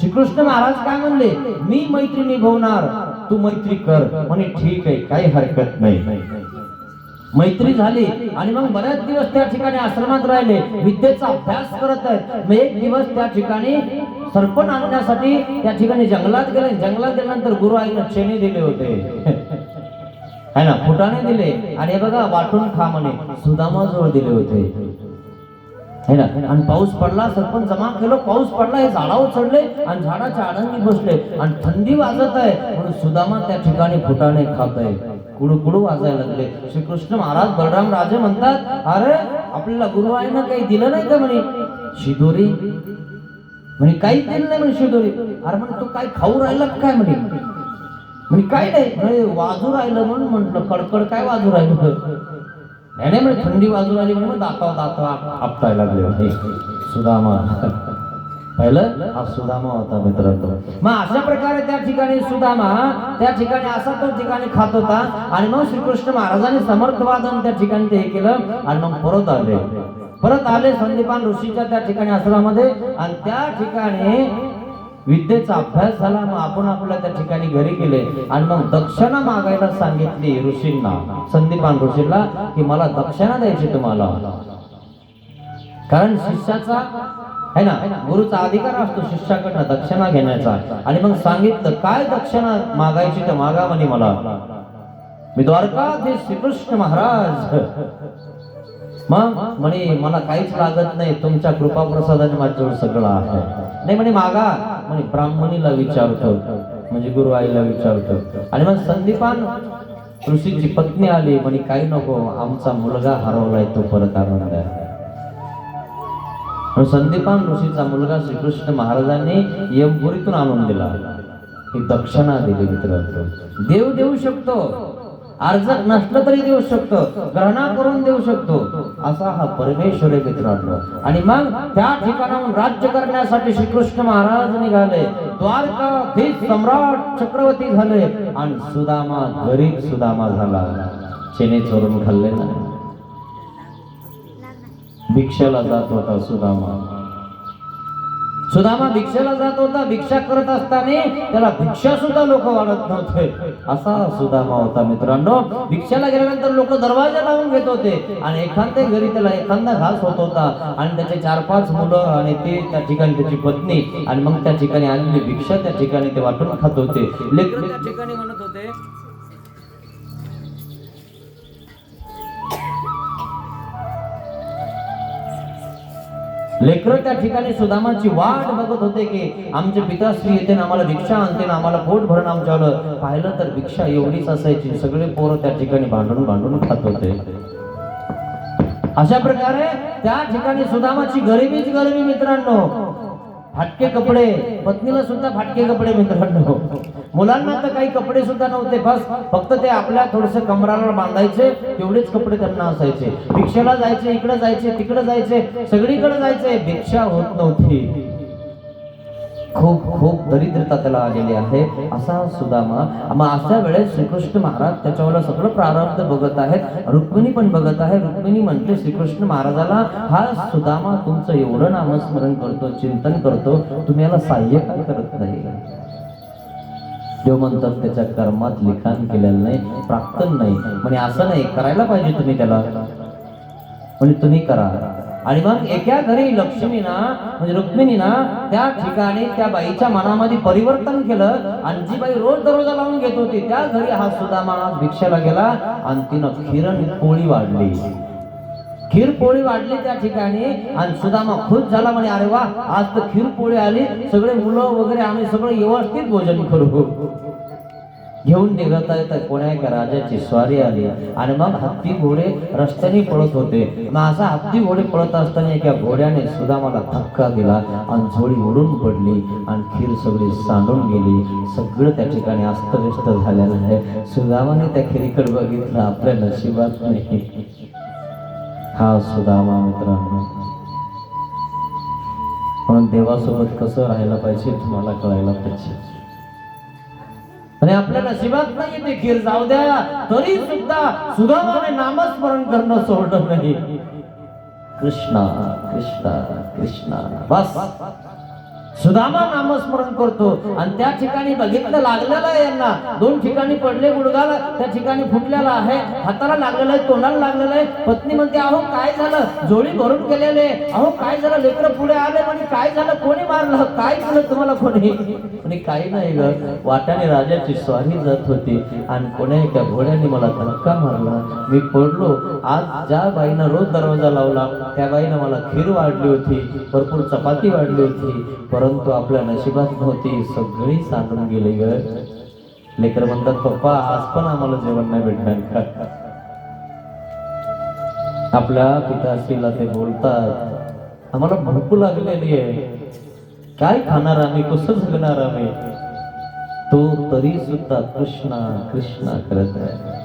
श्रीकृष्ण महाराज काय म्हणले, मी मैत्री निभवणार, तू मैत्री कर. म्हणे ठीक आहे, काही हरकत नाही. मैत्री झाली. आणि मग बऱ्याच दिवस त्या ठिकाणी आश्रमात राहिले, विद्येचा अभ्यास करत आहेत. मग एक दिवस त्या ठिकाणी सरपण आणण्यासाठी त्या ठिकाणी जंगलात गेले. जंगलात गेल्यानंतर गुरु आईनं चेने दिले होते, है ना, फुटाणे दिले. आणि हे बघा वाटून खा म्हणे, सुदामाजवळ दिले होते, है ना. आणि पाऊस पडला, सरपंच जमा केलं, पाऊस पडला, हे झाडावर चढले आणि झाडाच्या आडंगी बसले आणि थंडी वाजत आहे. म्हणून सुदामा त्या ठिकाणी फुटाणे खात आहे, कुडू कुडू वाजायला लागले. श्रीकृष्ण महाराज बलराम राजे म्हणतात, अरे आपल्याला गुरुआईनं काही दिलं नाही का? म्हणे शिदोरी. म्हणे काही दिलं नाही म्हणे शिदोरी. अरे म्हणे तू काय खाऊ राहिला काय? म्हणे म्हणे काय नाही, वाजू राहिलं म्हणून म्हटलं. कडकड काय वाजू राहिलं? नाही म्हणजे थंडी बाजूला आली म्हणून दाता आपटायला लागले. सुदामा पहिलं हा सुदामा होता मित्रांनो. मग अशा प्रकारे त्या ठिकाणी सुदामा त्या ठिकाणी असा तो ठिकाणी खात होता. आणि मग श्रीकृष्ण महाराजांनी समर्थवादन त्या ठिकाणी ते हे केलं. आणि मग परत आले संदीपान ऋषीच्या त्या ठिकाणी आश्रमामध्ये. आणि त्या ठिकाणी विद्येचा अभ्यास झाला. मग आपण आपल्या त्या ठिकाणी घरी गेले. आणि मग दक्षिणा मागायला सांगितली ऋषींना, संदीपान ऋषीला, की मला दक्षिणा द्यायची तुम्हाला. कारण शिष्याचा है ना, गुरुचा अधिकार असतो शिष्याकडनं दक्षिणा घेण्याचा. आणि मग सांगितलं काय दक्षिणा मागायची तर मागा म्हणे मला. मी द्वारकाधीश श्रीकृष्ण महाराज. मग म्हणे मला काहीच लागत नाही, तुमच्या कृपा प्रसादाने माझ्याजवळ सगळं आहे. नाही म्हणे मागा. म्हणे ब्राह्मणीला विचारतो, म्हणजे गुरु आईला विचारतो. आणि मग संदीपान ऋषीची पत्नी आली. म्हणे काही नको, आमचा मुलगा हरवलाय, तो परत आणून द्या. संदीपान ऋषीचा मुलगा श्रीकृष्ण महाराजांनी यमपुरीतून आणून दिला. ही दक्षिणा दिली मित्रांनो. देव देऊ शकतो, अर्ज नसलं तरी देऊ शकतो, ग्रहणा करून देऊ शकतो, असा हा परमेश्वर आहे मित्रांनो. आणि मग त्या ठिकाणाहून राज्य करण्यासाठी श्रीकृष्ण महाराज निघाले. द्वारकाधीश सम्राट चक्रवर्ती झाले. आणि सुदामा गरीब सुदामा झाला. चेने चोरून खाल्ले ना. भिक्षाला जात होता सुदामा. सुदामा भिक्षाला जात होता. भिक्षा करत असताना त्याला भिक्षा सुद्धा लोक वाढत नव्हते. असा सुदामा होता मित्रांनो. भिक्षाला गेल्यानंतर लोक दरवाजा लावून घेत होते आणि एखाद्या घरी त्याला एखादा घास होत होता आणि त्याचे 4-5 मुलं आणि ते त्या ठिकाणी त्याची पत्नी आणि मग त्या ठिकाणी आलेली भिक्षा त्या ठिकाणी ते वाटून खात होते. लेकरं त्या ठिकाणी म्हणत होते, लेकरं त्या ठिकाणी सुदामाची वाट बघत होते की आमचे पिताश्री येते ना आम्हाला भिक्षा आणते ना आम्हाला पोट भरून आमच्यावर. पाहिलं तर भिक्षा एवढीच असायची. सगळे पोरं त्या ठिकाणी भांडून भांडून खात होते. अशा प्रकारे त्या ठिकाणी सुदामाची गरिबीच गरिबी मित्रांनो. फाटके कपडे, पत्नीला सुद्धा फाटके कपडे मित्रांनो. मुलांना तर काही कपडे सुद्धा नव्हते. बस फक्त ते आपल्या थोडस कमराला बांधायचे तेवढेच कपडे त्यांना असायचे. भिक्षेला जायचे, इकडे जायचे, तिकडे जायचे, सगळीकडे जायचे. भिक्षा होत नव्हती. खूप खूप दरिद्रता त्याला आलेली आहे असा सुदामा. मग अशा वेळेस श्रीकृष्ण महाराज त्याच्यावर सगळं प्रारब्ध बघत आहेत. रुक्मिणी पण बघत आहे. रुक्मिणी म्हणते श्रीकृष्ण महाराजाला, हा सुदामा तुमचं एवढं नामस्मरण करतो, चिंतन करतो, तुम्ही याला सहाय्य काय करत नाही? देव म्हणतात त्याच्या कर्मात लिखाण केलेलं नाही, प्राक्तन नाही. म्हणजे असं नाही करायला पाहिजे तुम्ही त्याला, म्हणजे तुम्ही करा. आणि मग एका घरी लक्ष्मीना म्हणजे रुक्मिणीना त्या ठिकाणी त्या बाईच्या मनामध्ये परिवर्तन केलं आणि जी बाई रोज दरवाजा लावून घेत होती त्या घरी हा सुदामा भिक्षाला गेला आणि तिनं खीर पोळी वाढली. खीर पोळी वाढली त्या ठिकाणी आणि सुदामा खुश झाला. म्हणे अरे वा, आज तर खीर पोळी आली, सगळे मुलं वगैरे आम्ही सगळं व्यवस्थित भोजन करू. घेऊन निघत आहे कोण्या एका राजाची स्वारी आली आणि मग हत्ती घोडे रस्त्याने पळत होते. मग असा हत्ती घोडे पळत असताना एका घोड्याने सुदामाला धक्का दिला आणि झोळी उडून पडली आणि खीर सगळी सांडून गेली. सगळं त्या ठिकाणी अस्तव्यस्त झालेलं आहे. सुदामाने त्या खिरीकडे बघितलं, आपल्या नशिबात नाही. हा सुदामा मित्रांनो. म्हणून देवासोबत कसं राहायला पाहिजे तुम्हाला कळायला पाहिजे. आणि आपल्या नशिबात नाही ते खीर, जाऊ द्या, तरी सुद्धा सुदामाने नामस्मरण करणं सोडलं नाही. कृष्णा कृष्णा कृष्णा. बस सुदामा नामस्मरण करतो आणि त्या ठिकाणी बघितलं लागलेलं आहे यांना. 2 ठिकाणी पडले, गुडघाला त्या ठिकाणी फुटलेला आहे, हाताला लागलेलं आहे, तोंडाला लागलेलं आहे. पत्नी म्हणते, अहो काय झालं? जोडी भरून गेलेले, अहो काय झालं? लेकरं पुढे आले म्हणे, काय झालं? कोणी मारलं? काय केलं तुम्हाला कोणी? आणि काही नाही ग, वाटाने राजाची स्वारी जात होती आणि कोण्या एका घोड्याने मला धक्का मारला, मी पडलो. आज ज्या बाईनं रोज दरवाजा लावला त्या बाईनं मला खीर वाढली होती, भरपूर चपाती वाढली होती, परंतु आपल्या नशिबात नव्हती, सगळी सांडून गेली ग. लेकर म्हणतात, पप्पा आज पण आम्हाला जेवण नाही भेटणार का? आपल्या पिताश्रीला ते बोलतात, आम्हाला भूक लागलेली आहे, काय खाणार आम्ही, कसं जगणार आम्ही? तो तरी सुद्धा कृष्णा कृष्णा करत आहे.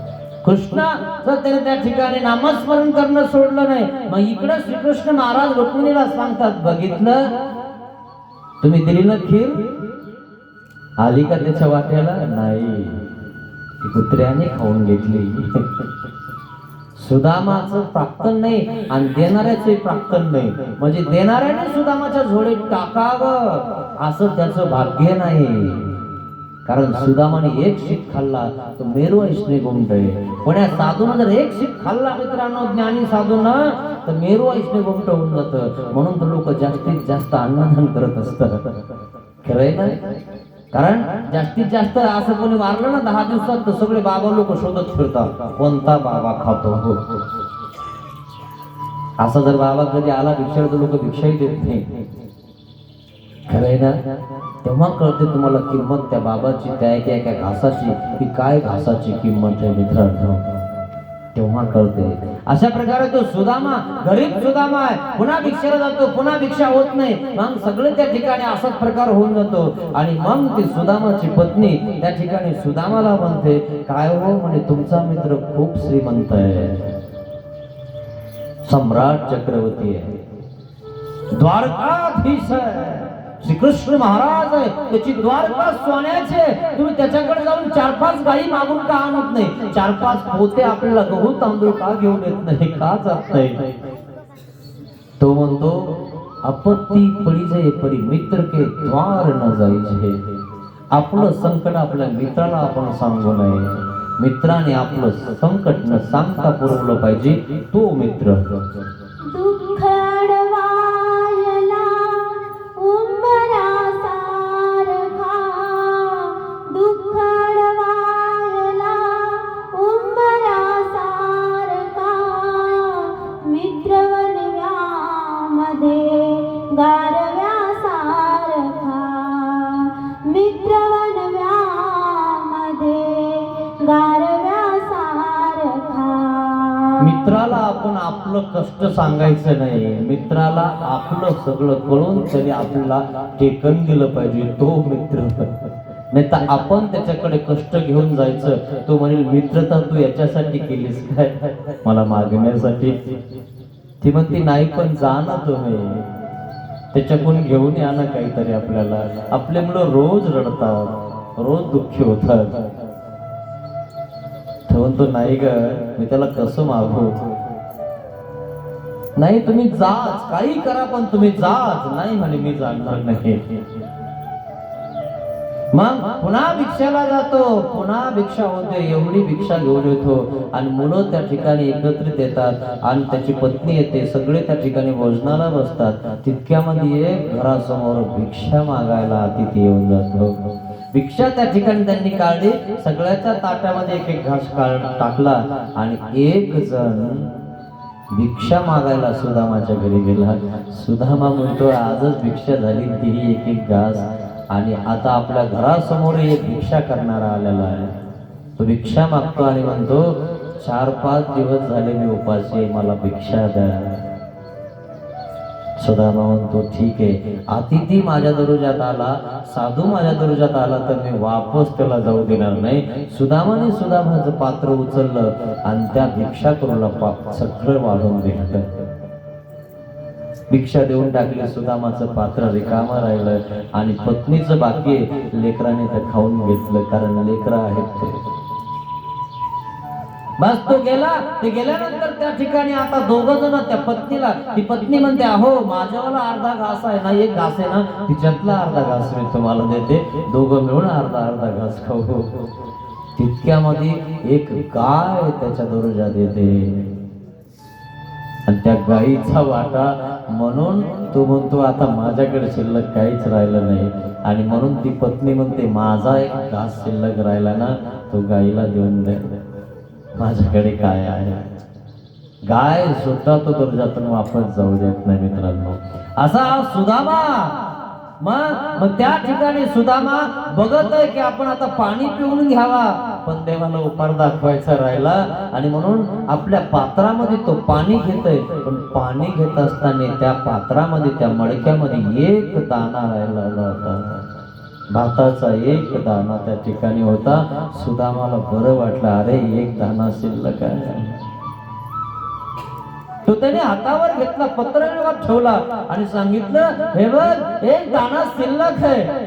कृष्णा त्याने त्या ठिकाणी नामस्मरण करणं सोडलं नाही. मग इकडे श्रीकृष्ण महाराज रुक्मिणीला सांगतात, बघितलं तुम्ही दिली ना खीर, आली का त्याच्या वाट्याला? नाही, ती कुत्र्याने खाऊन घेतली. सुदामाचं प्राक्तन नाही आणि देणाऱ्याचे प्राक्तन नाही. म्हणजे देणाऱ्याने सुदामाच्या झोळीत टाकावं असं त्याचं भाग्य नाही. कारण सुदामाने एक शीत खाल्ला तो मेरू ऐसने घुमतय. पण या साधून जर एक शीत खाल्ला मित्रांनो, ज्ञानी साधून, तर मेरू ऐसने घुमट होऊन जातं. म्हणून तर लोक जास्तीत जास्त अन्नदान करत असतात. खरंय ना? कारण जास्तीत जास्त असं कोणी वारलं ना 10 दिवसात तर सगळे बाबा लोक शोधत फिरतात, कोणता बाबा खातो. असा जर बाबा कधी आला भिक्षाला तर लोक भिक्षाही देत नाही. खरंय ना? तेव्हा कळते तुम्हाला किंमत त्या बाबाची, त्या एका घासाची, की काय घासाची किंमत आहे मित्रांनो, तेव्हा कळते. अशा प्रकारे तो सुदामा गरीब सुदामा आहे, पुन्हा भिक्षेला जातो, पुन्हा भिक्षा होत नाही. मग सगळे त्या ठिकाणी असाच प्रकार होऊन जातो. आणि मग ती सुदामाची पत्नी त्या ठिकाणी सुदामाला म्हणते, काय हो म्हणे, तुमचा मित्र खूप श्रीमंत आहे, सम्राट चक्रवर्ती आहे, द्वारकाधीश आहे, श्रीकृष्ण महाराज आहे, त्याची द्वारका सोन्याचे. तुम्ही त्याच्याकडे जाऊन 4-5 गाई मागून का आणत नाही? 4-5 पोते आपल्याला गहू तांदूळ का घेऊन येत नाही? का जात नाही? तो म्हणतो आपत्ती पडिजे परी मित्र के द्वार न जाईजे. आपलं संकट आपल्या मित्राला आपण सांगू नये. मित्राने आपलं संकट न सांगता पुरवलं पाहिजे तो मित्र. दुःख अडवायला उंबरासारखा, दुःख अडवायला उंबरासारखा, मित्र वनव्यामध्ये गारव्यासारखा, मित्र वनव्यामध्ये गारव्यासारखा. मित्राला आपण आपलं कष्ट सांगायचं नाही. मित्राला आपलं सगळं कळून तरी आपल्याला टेकन दिलं पाहिजे तो मित्र. नाही तर आपण त्याच्याकडे कष्ट घेऊन जायचं. तो म्हणेल मित्रता तू याच्यासाठी केलीस काय, मला मागण्यासाठी. ती म्हणते नाही पण जा ना तुम्ही, त्याच्याकडून घेऊन या ना काहीतरी. आपल्याला आपले मुलं रोज रडतात, रोज दुःखी होतात. तो म्हणतो नाही ग, मी त्याला कसं मागू. नाही तुम्ही जाच, काही करा पण तुम्ही जाच. नाही म्हणे मी जाणार नाही. मग पुन्हा भिक्षाला जातो, पुन्हा भिक्षा होते. एवढी भिक्षा घेऊन येतो आणि मुलं त्या ठिकाणी एकत्रित येतात आणि त्याची पत्नी येते. सगळे त्या ठिकाणी भोजनाला बसतात. तितक्यामध्ये घरासमोर भिक्षा मागायला अतिथी येऊन जातो. भिक्षा त्या ठिकाणी त्यांनी काढली. सगळ्याच्या ताटामध्ये एक एक घास टाकला आणि एक जण भिक्षा मागायला सुदामाच्या घरी गेला. सुदामा म्हणतो आजच भिक्षा झाली, तीही एक एक घास. आणि आता आपल्या घरासमोर एक भिक्षा करणारा आलेला आहे. तो भिक्षा मागतो आणि म्हणतो 4-5 दिवस झाले मी उपाशी, मला भिक्षा द्या. सुदामा म्हणतो ठीक आहे, अतिथी माझ्या दरोजात आला, साधू माझ्या दरोजात आला तर मी वापस त्याला जाऊ देणार नाही. सुदामाने सुदामाचं पात्र उचललं आणि त्या भिक्षा करूला सगळं वाढून दिलं. भिक्षा देऊन टाकली. सुदामाचं पात्र रिकामं राहिलं आणि पत्नीचं बाकी लेकराने तर खाऊन घेतलं, कारण लेकरं आहेत ते. बस तो गेला. ते गेल्यानंतर त्या ठिकाणी आता दोघं जण त्या पत्नीला, ती पत्नी म्हणते अहो माझ्यावाला अर्धा घास आहे ना, एक घास आहे ना, तिच्यातला अर्धा घास मी तुम्हाला देते, दोघं मिळून अर्धा अर्धा घास खाऊ. तितक्यामध्ये एक गाय त्याच्या दरोजात येते आणि त्या गाईचा वाटा. म्हणून तो म्हणतो आता माझ्याकडे शिल्लक काहीच राहिलं नाही. आणि म्हणून ती पत्नी म्हणते माझा एक घास शिल्लक राहिला ना, तो गाईला देऊन दे, माझ्याकडे काय आहे. गाय सुद्धा तो दर्जातून वापस जाऊ देत नाही मित्रांनो. असा सुदामा. मग त्या ठिकाणी सुदामा बघत आहे की आपण आता पाणी पिऊन घ्यावा, पण देवाला उपार दाखवायचा राहिला. आणि म्हणून आपल्या पात्रामध्ये तो पाणी घेतोय, पण पाणी घेत असताना त्या पात्रामध्ये, त्या मडक्यामध्ये एक दाना राहिला होता. भाताचा एक दाना त्या ठिकाणी होता. सुदामाला बरं वाटलं, अरे एक दाना शिल्लक आहे. तो त्याने हातावर घेतला, पत्रावर ठेवला आणि सांगितलं हे बघ एक दाना शिल्लक आहे,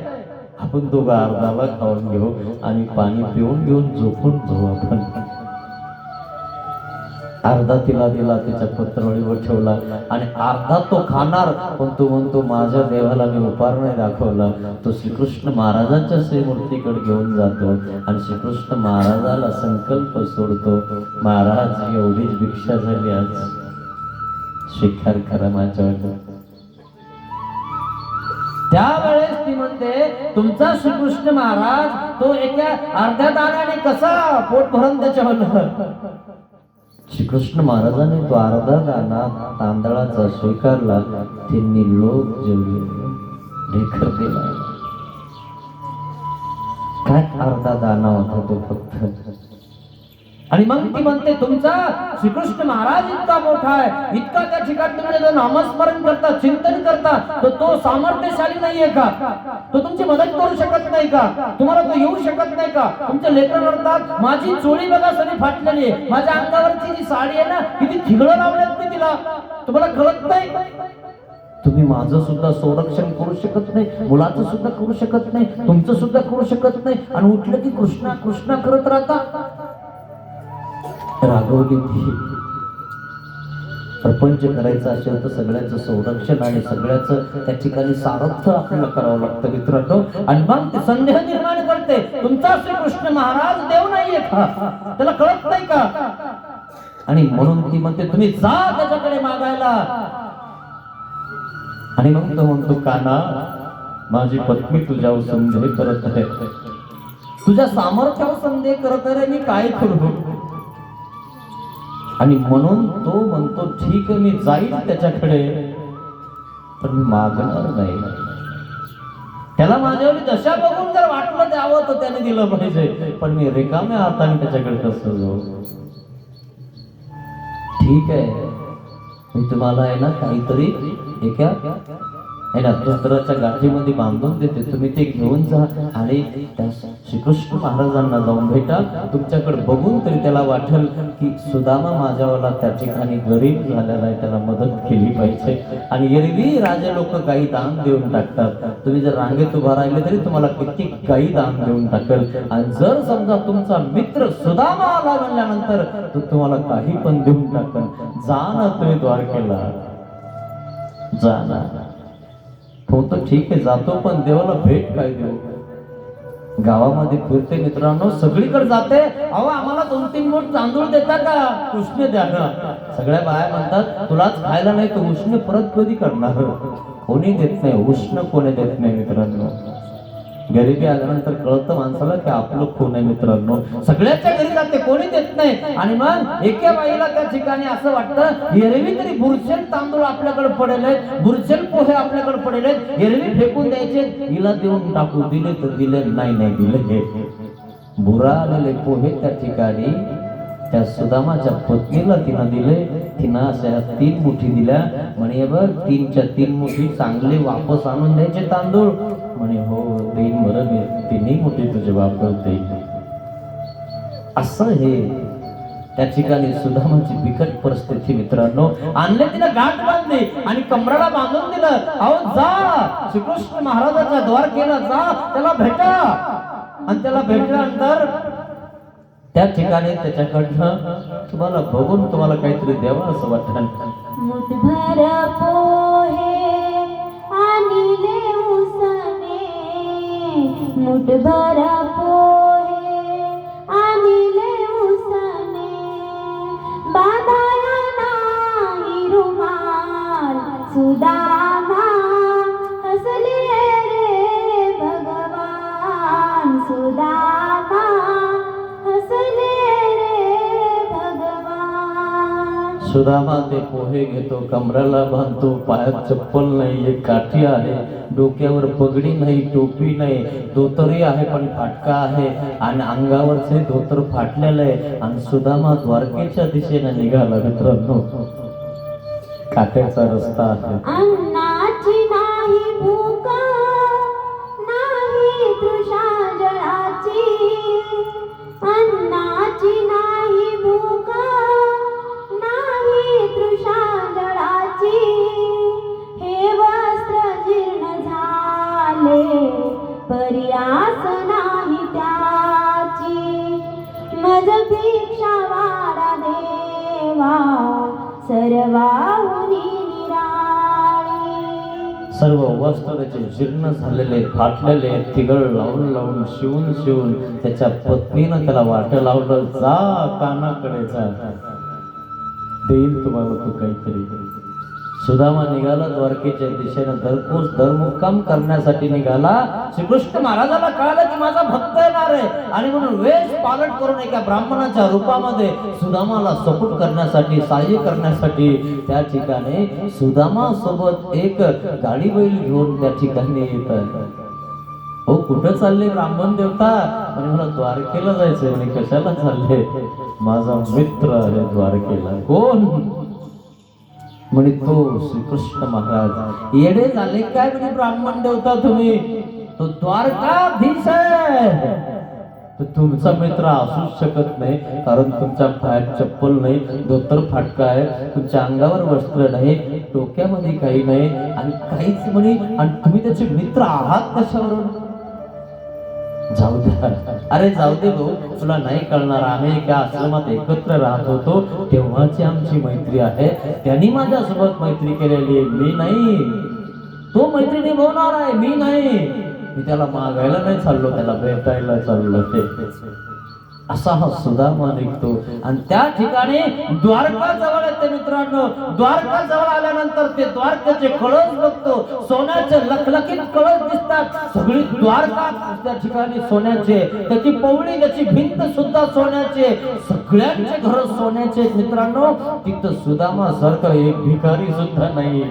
आपण दोघं अर्धाला खाऊन घेऊ आणि पाणी पिऊन घेऊन झोपून जाऊ आपण. अर्धा तिला दिला, तिच्या पत्रावळीवर ठेवला आणि अर्धा तो खाणार. पण तो म्हणतो माझ्या देवाला मी उपार नाही दाखवला. तो श्रीकृष्ण महाराजांच्या श्रीमूर्तीकडे घेऊन जातो आणि श्रीकृष्ण महाराजाला संकल्प सोडतो, महाराज एवढीच भिक्षा झाली, आज स्वीकार करा माझ्यावर. त्यावेळेस ती म्हणते तुमचा श्रीकृष्ण महाराज तो एका अर्ध्या दाण्याने कसा पोट भरून त्याच्यावर. श्रीकृष्ण महाराजांनी तो अर्धा दाना तांदळाचा स्वीकारला. त्यांनी लोक जेवले, ढेकर दिला. काय अर्धा दाना होता तो फक्त. आणि मग ती म्हणते तुमचा श्रीकृष्ण महाराज इतका मोठा आहे, इतका त्या ठिकाणी तुम्ही नामस्मरण करता, चिंतन करता, तर तो सामर्थ्यशाली नाहीये का? तो तुमची मदत करू शकत नाही का? तुम्हाला तो येऊ शकत नाही का? तुमचे लेकरं रडतात, माझी चोळी बघा सगळी फाटलेली आहे, माझ्या अंगावरची जी साडी आहे ना किती ठिगळं लावल्यात मी तिला, तुम्हाला कळत नाही? तुम्ही माझं सुद्धा संरक्षण करू शकत नाही, मुलाचं सुद्धा करू शकत नाही, तुमचं सुद्धा करू शकत नाही, आणि उठलं की कृष्णा कृष्णा करत राहता. रागवली ती. प्रपंच करायचं असेल तर सगळ्याचं संरक्षण आणि सगळ्याचं त्या ठिकाणी सारथ्य आपल्याला करावं लागतं मित्रांनो. आणि मग ते संदेह निर्माण करते, तुमचा श्रीकृष्ण महाराज देव नाहीये का, त्याला कळत नाही का? आणि म्हणून ती म्हणते तुम्ही जा त्याच्याकडे मागायला. आणि मग तो म्हणतो काना, माझी पत्नी तुझ्यावर संदेह करत आहे, तुझ्या सामर्थ्यावर संदेह करत आहे, मी काय करू? आणि म्हणून तो म्हणतो ठीक आहे मी जाईल त्याच्याकडे, पण मी मागणार नाही. त्याला माझ्यावर दशा बघून जर वाटलं द्यावं तर त्याने दिलं पाहिजे, पण मी रिकाम्या हाताने त्याच्याकडे कसं जाऊ? ठीक आहे, मी तुम्हाला आहे ना काहीतरी एका आहे ना धोत्राच्या गाठीमध्ये बांधून देते, तुम्ही ते घेऊन जा आणि त्या श्रीकृष्ण महाराजांना जाऊन भेटा. तुमच्याकडे बघून तरी त्याला वाटेल की सुदामा माझ्यावाला त्या ठिकाणी गरीब झालेला आहे, त्याला मदत केली पाहिजे. आणि एरवी राजे लोक गायी दान देऊन टाकतात, तुम्ही जर रांगेत उभा राहिले तरी तुम्हाला किती गायी दान देऊन टाकेल. आणि जर समजा तुमचा मित्र सुदामा आला म्हणल्यानंतर तो तुम्हाला काही पण देऊन टाकेल. जा ना तुम्ही द्वारकेला, जा ना. हो तर ठीक आहे जातो, पण देवाला भेट काय देऊ? गावामध्ये फिरते मित्रांनो, सगळीकडे जाते, अहो आम्हाला 2-3 मूठ तांदूळ देता का? उष्ण द्या ना. सगळ्या बाया म्हणतात तुलाच खायला नाही तर उष्ण परत कधी करणार? कोणी देत नाही, उष्ण कोणी देत नाही मित्रांनो. गरिबी आल्यानंतर कळतं माणसाला की आपलं खून आहे मित्रांनो. सगळ्याच्या घरी जाते, कोणी देत नाही. आणि मग एका बाईला त्या ठिकाणी असं वाटतं एरवी तरी बुरशेल तांदूळ आपल्याकडे पडेल आहेत, बुरशेल पोहे आपल्याकडे पडेल आहेत, एरवी फेकून द्यायचे, हिला देऊन टाकू. दिले तर दिले, नाही नाही दिले. बुरा आलेले पोहे त्या ठिकाणी त्या सुदामाच्या पत्नीला तिनं दिले. तिनं अशा 3 मुठी दिल्या. म्हणे बघ 3च्या 3 मुठी चांगले वापस आणून द्यायचे तांदूळ. म्हणे हो देईन, बरं मी 3 मुठी तुझे वापरते. असं हे त्या ठिकाणी सुदामाची बिकट परिस्थिती मित्रांनो. आणले तिनं गाठ बांधली आणि कमराला बांधून दिलं. अहो जा श्रीकृष्ण महाराजाच्या द्वारकेला जा, त्याला भेटा. आणि त्याला भेटल्यानंतर त्या ठिकाणी त्याच्याकडनं तुम्हाला बघून तुम्हाला काहीतरी द्यावं असं वाटतं. मुठभर पोहे आणले उसने, मुठभर पोहे आणले उसने, बांधाया नाही रुमाल, सुदामा हसले रे भगवान, सुदामा सुदामा ते पोहे घेतो, कमराला बांधतो, पायात चप्पल नाही, एक काठी आहे, डोक्यावर पगडी नाही, टोपी नाही, धोतरही आहे पण फाटका आहे आणि अंगावरचे धोतर फाटलेलं आहे. आणि सुदामा द्वारकेच्या दिशेने निघाला मित्रांनो. काट्याचा रस्ता आहे. अन्नाची नाही भूक, नाही तृषा जळाची, अन्नाची नाही भूक, नाही तृषा जळाची, हे वस्त्र जीर्ण झाले, पर्यास नाही त्याची, मज भिक्षा वाढा देवा, सर्वाहुनी निराळी. सर्व वस्त्र त्याचे जीर्ण झालेले, फाटलेले, तिगळ लावून लावून शिवून शिवून त्याच्या पत्नीनं त्याला वाट लावलं. जा कानाकडे जा, देईल तुम्हाला तो काहीतरी. सुदामा निघाला द्वारकेच्या दिशेने, दरमुक्काम करण्यासाठी निघाला. श्रीकृष्ण महाराजाला कळालं की माझा भक्त येणार आहे आणि म्हणून वेश पालट करून एका ब्राह्मणाच्या रूपामध्ये सुदामाला सपोर्ट करण्यासाठी, सहाय्य करण्यासाठी त्या ठिकाणी सुदामा सोबत एक गाडी बैल घेऊन त्या ठिकाणी येत आहे. हो कुठं चालले ब्राह्मण देवता? म्हणजे मला द्वारकेला जायचंय. म्हणे कशाला चालले? माझा मित्र आहे द्वारकेला. कोण? म्हणे तो श्रीकृष्ण महाराज. येडे झाले काय म्हणे ब्राह्मण देवता तुम्ही? तो द्वारकाधीश आहे. तो तुमचा मित्र असूच शकत नाही, कारण तुमच्या पायात चप्पल नाही, धोतर फाटका आहे, तुमच्या अंगावर वस्त्र नाही, डोक्यामध्ये काही नाही आणि काहीच म्हणे. आणि तुम्ही त्याचे मित्र आहात कशावरून? जाऊ द्या, अरे जाऊ दे भाऊ, तुला नाही कळणार. आम्ही एका आश्रमात एकत्र राहत होतो तेव्हाची आमची मैत्री आहे. त्यांनी माझ्यासोबत मैत्री केलेली आहे, मी नाही. तो मैत्री निभावणार आहे, मी नाही. मी त्याला मागायला नाही चाललो, त्याला भेटायला चाललो. असा हा सुदामा निघतो आणि त्या ठिकाणी द्वारका जवळ येते मित्रांनो. द्वारका जवळ आल्यानंतर ते द्वारकेचे कळस बघतो, सोन्याचे लखलखीत कळस दिसतात. सगळी द्वारका त्या ठिकाणी सोन्याचे, त्याची पवळी, त्याची भिंत सुद्धा सोन्याचे, सगळ्यांचे घर सोन्याचे मित्रांनो. तिथं सुदामा सारखा एक भिकारी सुद्धा नाही.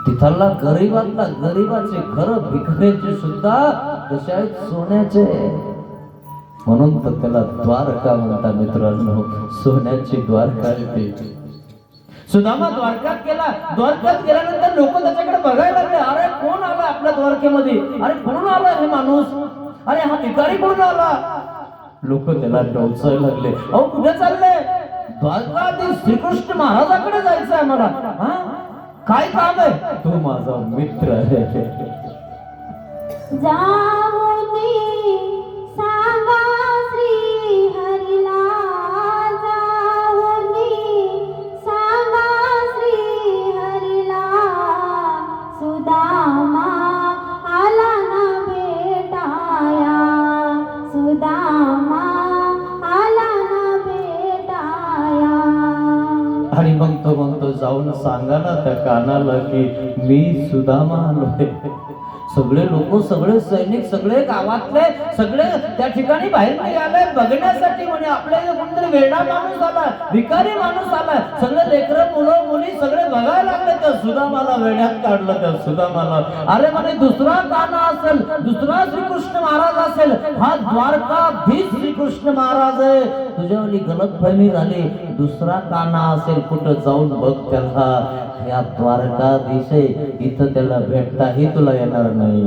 तिथला गरीबाचे घर भिकाऱ्याचे सुद्धा कसे आहेत, सोन्याचे. म्हणून तर त्याला द्वारका म्हणतात मित्रांनो, सोन्याची द्वारका येते. सुदामा द्वारकात गेला. द्वारकात गेल्यानंतर लोक त्याच्याकडे बघायला लागले. अरे कोण आला आपल्या द्वारकेमध्ये? अरे कोण आला हे माणूस? अरे हा भिकारी कोण आला? लोक त्याला डोचायला लागले. अहो कुठे चालले? द्वारकाधीश श्रीकृष्ण महाराजाकडे जायचं आहे मला. हा काय काम आहे? तो माझा मित्र आहे. जाऊनी सांगा श्री हरीला, जाऊनी सांगा श्री हरीला, सुदामा आला ना भेटाया, सुदामा आला ना भेटाया. आणि मग तो म्हणतो, जाऊन सांगा ना त्या कानाला की मी सुदामा आलोय. सगळे लोक, सगळे सैनिक, सगळे गावातले सगळे त्या ठिकाणी बाहेर आले बघण्यासाठी. म्हणे आपल्या कोणतरी वेडा माणूस आला, भिकारी माणूस आला. सगळे लेकरं, मुलं, मुली सगळे बघायला लागले. त्या सुदामाला वेड्यात काढलं. त्या सुदामाला, अरे म्हणे दुसरा काना असेल, दुसरा श्रीकृष्ण महाराज असेल, हा द्वारकाधीश श्रीकृष्ण महाराज आहे. तुझ्यावाली गलतफहमी झाली. दुसरा काना असेल, कुठं जाऊन बघ त्याला. या द्वारकाधीश इथं त्याला भेटताही तुला येणार नाही.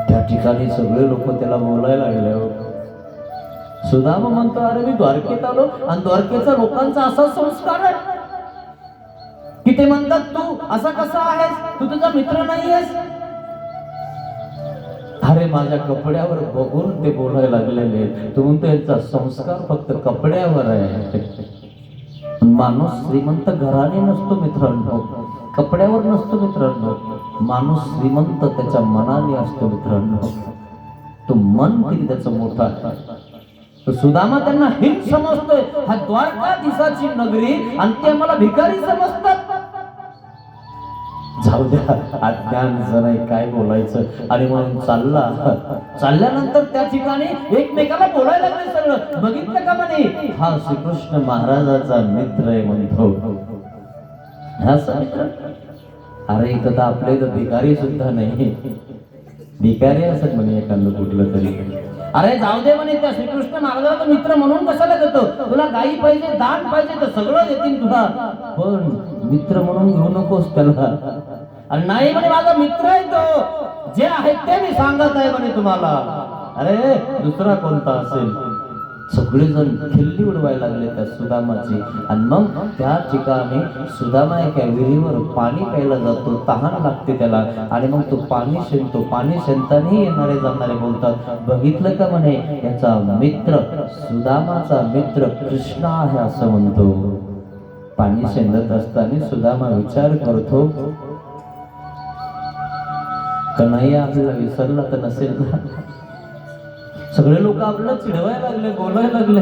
त्या ठिकाणी सगळे लोक त्याला बोलायला लागले. सुदामा म्हणतो, अरे मी द्वारकेत आलो आणि द्वारकेचा लोकांचा असा संस्कार आहे की ते म्हणतात तू असा कसा आहेस, तू तुझा मित्र नाहीयेस. अरे माझ्या कपड्यावर बघून ते बोलायला लागलेले. तू म्हणतो यांचा संस्कार फक्त कपड्यावर आहे. माणूस श्रीमंत घराने नसतो मित्रांनो, कपड्यावर नसतो मित्रांनो. माणूस श्रीमंत त्याच्या मनाने असतो मित्रांनो. तो मन किती त्याचं मोठा आहे. सुदामा त्यांना हित समजतोय. हा द्वारकाधीशाची नगरी आणि ते मला भिकारी समजतात. जाऊ द्या, अज्ञान जण काय बोलायचं. आणि म्हणून चालल्यानंतर त्या ठिकाणी एकमेकाला बोलायला लागले. सगळं बघितलं का म्हणे, हा श्रीकृष्ण महाराजाचा मित्र आहे म्हणतो. हा मित्र, अरे इथं तर आपल्या इथं भिकारी सुद्धा नाही. भिकारी असत म्हणे एखादं कुठलं तरी. अरे जाऊ दे म्हणे, त्या श्रीकृष्ण महाराजाचा मित्र म्हणून कशाला देतो? तुला गाई पाहिजे, दान पाहिजे तर सगळं देतील तुला, पण मित्र म्हणून घेऊ नकोस त्याला. आणि नाही म्हणे, माझा मित्र आहे तो, जे आहे ते मी सांगत आहे म्हणे तुम्हाला. अरे दुसरा कोणता असेल? सगळेजण खिल्ली उडवायला लागले त्या सुदामाची. आणि मग त्या ठिकाणी सुदामा एका विहिरीवर पाणी प्यायला जातो. तहान लागते त्याला. आणि मग तो पाणी शेणतो. पाणी शेणतानाही येणारे जाणारे बोलतात, बघितलं का म्हणे, याचा मित्र, सुदामाचा मित्र कृष्ण आहे असं म्हणतो. पाणी शेंदत असताना सुदामा विचार करतो, कन्हैया आपल्याला विसरला तर नसेल ना. सगळे लोक आपल्याला चिडवायला लागले, बोलायला लागले.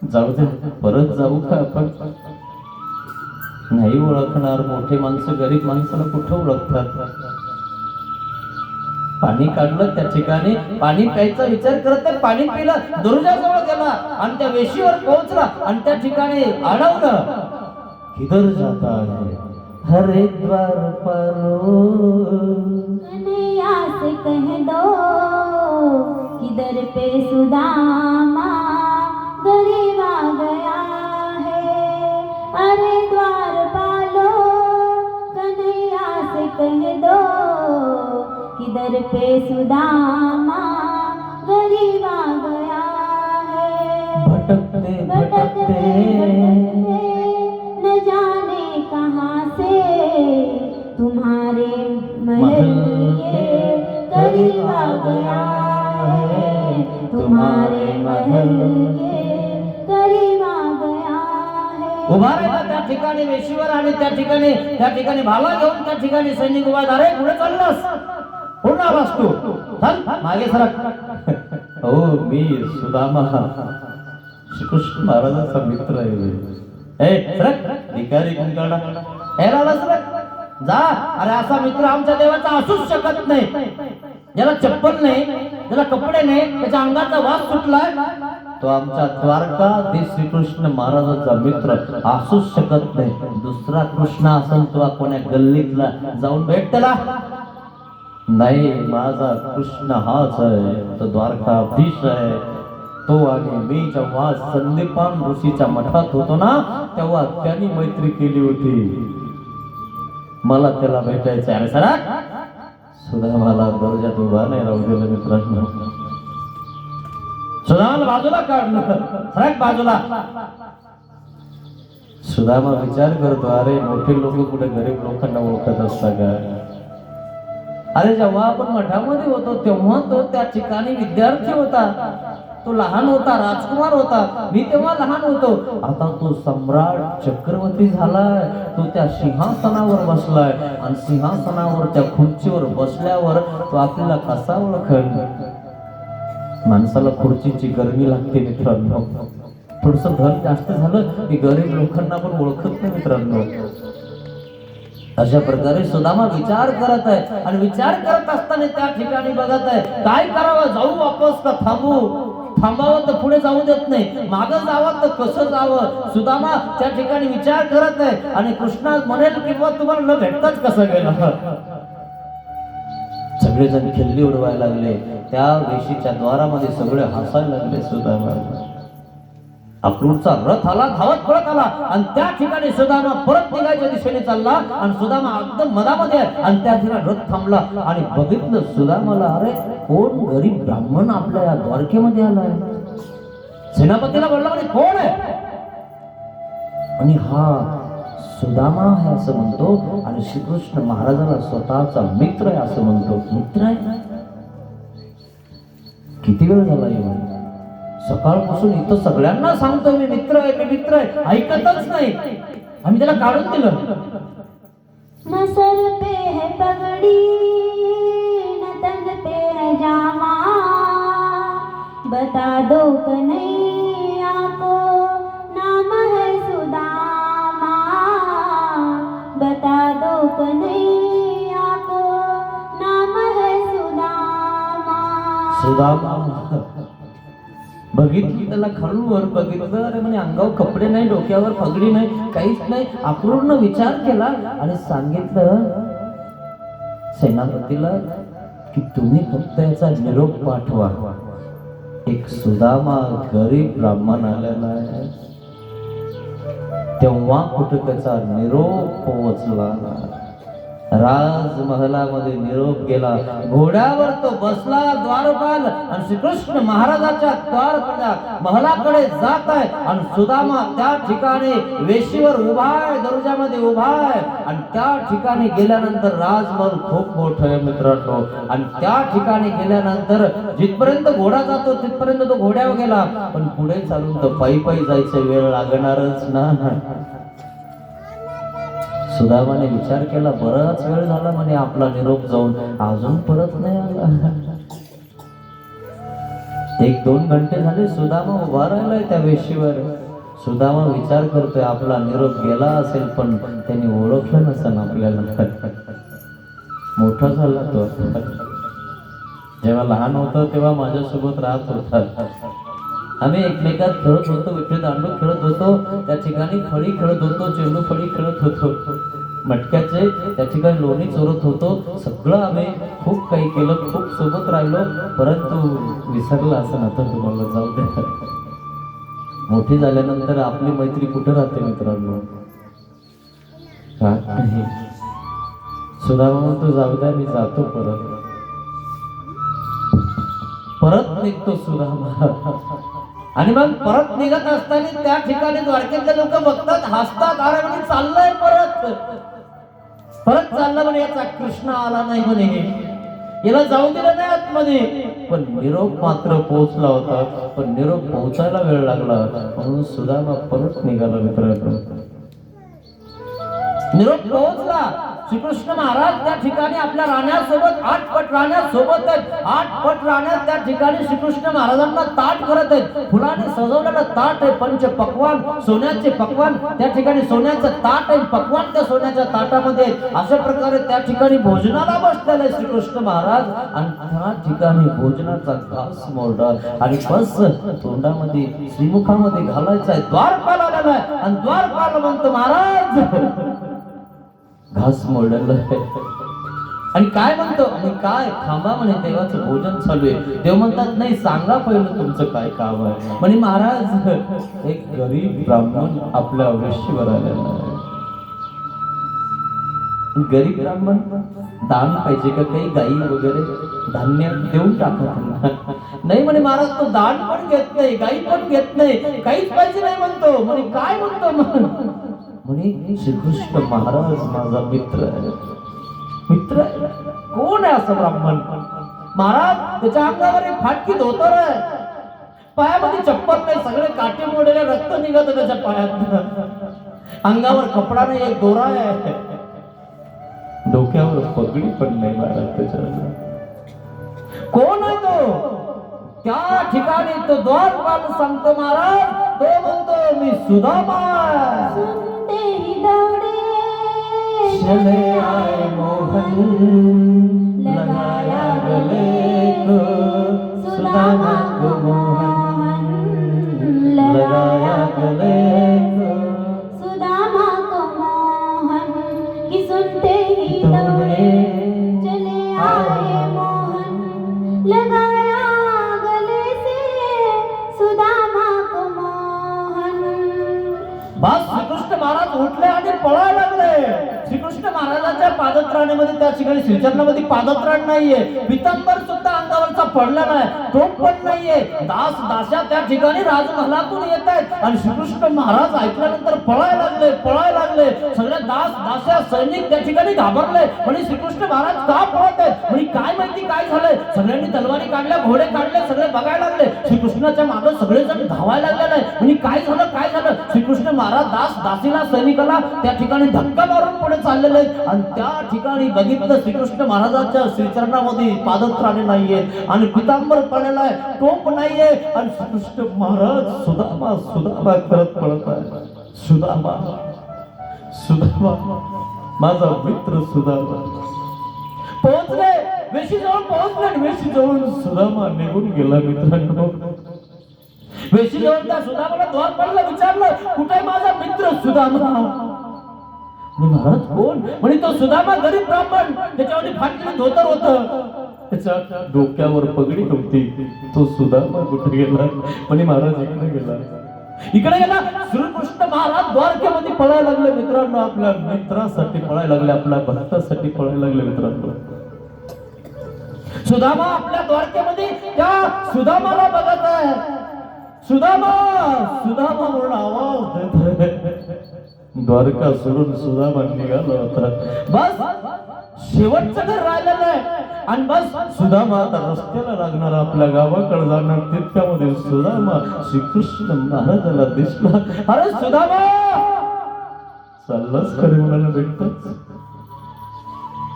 जाऊ दे, परत जाऊ का आपण? नाही ओळखणार. मोठे माणसं गरीब माणसाला कुठं ओळखतात? पाणी काढलं त्या ठिकाणी. पाणी प्यायचा विचार करत आहे. पाणी पिलं, दरुजाजवळ गेला आणि त्या वेशीवर पोहोचला आणि त्या ठिकाणी अडवलं. किधर जाता है? हरिद्वार पारो. कन्हैया से कह दो किधर पे सुदामा गरीब आ गया है. अरे द्वार पालो, कन्हैया से कह दो किधर पे सुदामा गरीब आ गया है. भटकते भटकते भटकते न जाने कहाँ से तुम्हारे महल के करीब आ गया है, तुम्हारे महल के करीब आ गया है. उभा राहिला त्या ठिकाणी वेशीवर आणि त्या ठिकाणी भाला घेऊन त्या ठिकाणी सैनिक उभा झाले. पुढे चाललास पूर्ण आलास तू, चल मागे सरक. हो मी सुदामा श्रीकृष्ण महाराजांचा मित्र आहे. ए सरक भिकारी कुंकाडा, याला सरक जा. अरे असा मित्र आमच्या देवाचा असूच शकत नाही. ज्याला चप्पल नाही, ज्याला कपडे नाही, त्याच्या अंगाचा वास सुटलाय, तो आमच्या द्वारकाधीश श्रीकृष्ण महाराजांचा मित्र असूच शकत नाही. दुसरा कृष्ण असेल तो कोण्या गल्लीतला जाऊन भेट त्याला. नाही, माझा कृष्ण हाच आहे, तो द्वारकाधीश आहे. तो आणि मी जेव्हा संदीपान ऋषीच्या मठात होतो ना, तेव्हा त्यांनी मैत्री केली होती. मला त्याला भेटायचं आहे. सरा सुदामाला दर्जात उभा नाही राहू दिलं मित्रांनो. सुदामाला बाजूला काढलं, सरक बाजूला. सुदामा विचार करतो, अरे मोठे लोक कुठे गरीब लोकांना ओळखत असता का? अरे जेव्हा आपण मठामध्ये होतो तेव्हा तो त्या ठिकाणी विद्यार्थी होता, तो लहान होता, राजकुमार होता. मी तेव्हा लहान होतो. आता तो सम्राट चक्रवर्ती झालाय. तो त्या सिंहासनावर बसलाय आणि सिंहासनावर त्या खुर्चीवर बसल्यावर तो आपल्याला कसा ओळखेल? माणसाला खुर्चीची गरमी लागते मित्रांनो. थोडस धन जास्त झालं की गरीब लोकांना पण ओळखत नाही मित्रांनो. अशा प्रकारे सुदामा विचार करत आहे आणि विचार करत असताना त्या ठिकाणी बघत आहे काय करावं, जाऊ वापस का थांबू? थांबावं तर पुढे जाऊ देत नाही, मागं जावं तर कसं जावं? सुदामा त्या ठिकाणी विचार करत आहे आणि कृष्णा म्हणेल किंवा तुम्हाला न भेटताच कसं गेलं. सगळेजण खिल्ली उडवायला लागले. त्या वेशीच्या द्वारामध्ये सगळे हसायला लागले. सुदामा अक्रूरचा रथ आला, धावत पळत आला आणि त्या ठिकाणी सुदामा परत निघायच्या दिशेने चालला आणि सुदामा एकदम मधामध्ये आणि त्या ठिकाणी रथ थांबला आणि बघितलं सुदामाला, अरे कोण गरीब ब्राह्मण आपल्या या द्वारकेमध्ये आलाय. सेनापतीला बोलला, म्हणजे कोण आहे? आणि हा सुदामा आहे असं म्हणतो आणि श्रीकृष्ण महाराजाला स्वतःचा मित्र आहे असं म्हणतो. मित्र आहे? किती वेळ झाला येऊन? सकाळपासून इथं सगळ्यांना सांगतोय मी मित्र आहे, मी मित्र आहे, ऐकतच नाही. आम्ही त्याला काढून दिलं. न सर पे है पगड़ी, न तन पे है जामा, बता दो कन्हैया को नाम है सुदामा, बता दो कन्हैया को नाम है सुदामा. सुदामा बघितली त्याला खालून बघितलं, अरे म्हणे अंगावर कपडे नाही, डोक्यावर पगडी नाही, काहीच नाही. अक्रूरनं विचार केला आणि सांगितलं सेनापतीला की तुम्ही फक्त याचा निरोप पाठवा. एक सुदामा गरीब ब्राह्मण आलेला आहे. तेव्हा कुठं त्याचा निरोप पोहोचला. राजमहलामध्ये निरोप गेला. घोड्यावर तो बसला द्वारपाल आणि श्रीकृष्ण महाराजाच्या महलाकडे जात आहे आणि सुदामा त्या ठिकाणी वेशीवर उभा आहे, दर्जामध्ये उभा आहे आणि त्या ठिकाणी गेल्यानंतर राजमहल खूप मोठं आहे मित्रांनो. आणि त्या ठिकाणी गेल्यानंतर जिथपर्यंत घोडा जातो तिथपर्यंत तो घोड्यावर गेला, पण पुढे चालून तो पायी पायी जायचं, वेळ लागणारच ना. सुदामाने विचार केला, बराच वेळ झाला म्हणे आपला निरोप जाऊन, अजून परत नाही आला. 1-2 घंटे झाले सुदामा उभा राहिलाय त्या वेशीवर. सुदामा विचार करतोय आपला निरोप गेला असेल पण त्यांनी ओळखलं नसेल आपल्याला. मोठा झाला तो. जेव्हा लहान होता तेव्हा माझ्यासोबत राहत होता. आम्ही एकमेकात खेळत होतो, विठ्ठल दांडू खेळत होतो, त्या ठिकाणी फळी खेळत होतो, चेंडू फळी खेळत होतो, मटक्याचे त्या ठिकाणी लोणी चोरत होतो. सगळं आम्ही खूप काही केलं, खूप सोबत राहिलो. परंतु विसरला असं नव्हतं तुम्हाला, जाऊ द्या. मोठी झाल्यानंतर आपली मैत्री कुठे राहते मित्रांनो? सुदामा म्हणतो जाऊ द्या, मी जातो परत निघतो सुदामा. आणि मग परत निघत असताना त्या ठिकाणी द्वारकेतले लोक बघतात, हसतात, अरे म्हणजे चाललंय परत. परत चालला म्हणे याचा कृष्ण आला नाही म्हणे, याला जाऊ दिलं नाही आतमध्ये. पण निरोप मात्र पोहोचला होता. पण निरोप पोहोचायला वेळ लागला म्हणून सुदामा परत निघाला मित्रांनो. निरोप पोहोचला. श्रीकृष्ण महाराज त्या ठिकाणी आपल्या राण्यासोबत 8 पट राण्यासोबत आहेत. 8 पट राण्यात त्या ठिकाणी श्रीकृष्ण महाराजांना ताट करत आहेत. फुलाने सजवलेलं ताट आहे, पंच पक्वान, सोन्याचे पक्वान त्या ठिकाणी, सोन्याचं ताट आहे, पक्वान त्या सोन्याच्या ताटामध्ये. अशा प्रकारे त्या ठिकाणी भोजनाला बसलेले श्रीकृष्ण महाराज. आणि त्या ठिकाणी भोजनाचा घास मोडा आणि बस तोंडामध्ये श्रीमुखामध्ये घालायचा आहे. द्वारपाल आलेला आहे आणि द्वारपाल म्हणतो महाराज घास मोडलेला आहे. आणि काय म्हणतो, आणि काय थांबा म्हणे, देवाचं भोजन चालू आहे. देव म्हणतात नाही, सांगा पहिलं तुमचं काय काम आहे. म्हणे महाराज एक गरीब ब्राह्मण आपल्या वेशीवर आलेला आहे. गरीब ब्राह्मण दान पाहिजे का, काही गाई वगैरे धान्य देऊन टाकत नाही. म्हणे महाराज तो दान पण घेत नाही, गाई पण घेत नाही, काहीच पाहिजे नाही म्हणतो. म्हणे काय म्हणतो, म्हणे श्रीकृष्ण महाराज माझा मित्र आहे. मित्र आहे? कोण आहे असं ब्राह्मण? महाराज त्याच्या अंगावर एक फाटकी धोतर आहे, पायामध्ये चप्पल नाही, सगळे काटे मोडलेले, रक्त निघत त्याच्या पायात, अंगावर कपडा नाही, एक दोरा आहे, डोक्यावर पगडी पण नाही महाराज त्याच्या. कोण आहे तो? त्या ठिकाणी तो द्वारपाल सांगतो महाराज, तो म्हणतो मी सुदामा. सुनते ही दौड़े चले आए मोहन, लगाया गले को सुदामा को मोहन, लगाया गले को सुदामा को मोहन. कि सुनते ही दौड़े चले आए मोहन, लगाया गले से सुदामा को मोहन. बस श्रीकृष्ण महाराज उठले आणि पळायला लागले. श्रीकृष्ण महाराजांच्या पादत्राणामध्ये त्या ठिकाणी श्रीचरणामध्ये पादत्राण नाहीये, पितांबर सुद्धा अंगावरचा पडला नाही, टोप पण नाहीये. दास दास्या त्या ठिकाणी राजमहालातून येत आहेत आणि श्रीकृष्ण महाराज ऐकल्यानंतर पळायला लागले, पळायला लागले. सगळे दास दास्या सैनिक त्या ठिकाणी घाबरले. म्हणजे श्रीकृष्ण महाराज का पळत आहेत, म्हणजे काय माहिती काय झालंय. सगळ्यांनी तलवारी काढल्या, घोडे काढले, सगळे बघायला लागले. श्रीकृष्णाच्या मागे सगळेजण धावायला लागले. म्हणजे काय झालं, काय झालं. श्रीकृष्ण महाराज दास दासीला सैनिकाला त्या ठिकाणी धक्का मारून पुढे चाललेले आहेत. आणि त्या ठिकाणी बघितलं श्रीकृष्ण महाराजांच्या श्रीचरणामध्ये पादत्राणे नाहीये आणि पितांबर पडलेला आहे, टोप नाहीये. आणि श्रीकृष्ण महाराज सुदामा सुदामा करत पडत आहे. सुदामा सुदामा माझा मित्र सुदामा. पोहोचले, वेशीजवळ पोहोचले. वेशीजवळून सुदामा निघून गेला मित्रांनो. वेशीजवळ त्या सुदामाला द्वारपालला विचारलं, कुठे माझा मित्र सुदामा. महाराज कोण? म्हणे तो सुदामा गरीब ब्राह्मण, त्याच्यावर फाटलेलं धोतर होतं, त्याच्या डोक्यावर पगडी होती. तो सुदामा कुठे गेला? म्हणे महाराज इकडे गेला, इकडे गेला. श्रीकृष्ण महाराज द्वारकेमध्ये पळायला लागले मित्रांनो, आपल्या मित्रासाठी पळायला लागले, आपल्या भक्तासाठी पळायला लागले मित्रांनो. सुदामा आपल्या द्वारकेमध्ये त्या सुदामाला बघत आहे. सुदामा सुदामा म्हणून आवाज देत. द्वारका सोडून सुदामा निघाला होता. बस शेवटचं घर राहिलेलं आहे आणि बस सुदामा आता रस्त्याला लागणार, आपल्या गावाकडे जाणार. तितक्यामध्ये सुदामा श्रीकृष्ण महाराजाला दिसला. अरे सुदामा चाललास खरे म्हणायला भेटत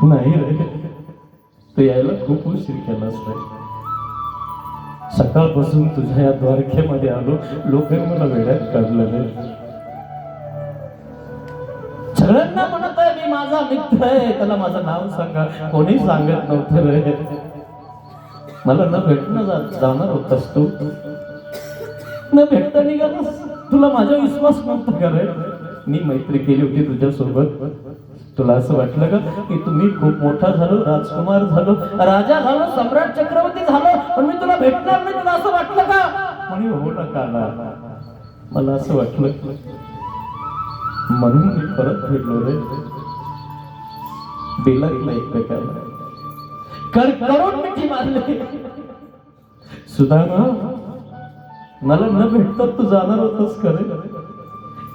नाही रे, तू यायला खूप उशीर केलास रे. सकाळपासून तुझ्या या द्वारकेमध्ये आलो, लोकांनी मला वेड्यात काढलेले. सगळ्यांना म्हणत आहे मी माझा मित्र आहे, त्याला माझं नाव सांगा. कोणी सांगत नव्हतं रे. मला न भेटणं जाणार होतास तू, न भेटता निघालास. तुला माझा विश्वास नव्हता का रे? मी मैत्री केली होती तुझ्या सोबत. तुला असं वाटलं का की तुम्ही खूप मोठा झालो, राजकुमार झालो, राजा झालो, सम्राट चक्रवर्ती झालो, पण मी तुला भेटणार नाही, तुला असं वाटलं का? म्हणे हो ना काना, मला असं वाटलं म्हणून मी परत भेटलो रे. बिलकला एकमेकाला करोड मिठी मारली. सुदामा मला न भेटतात तू जाणार होतास खरे?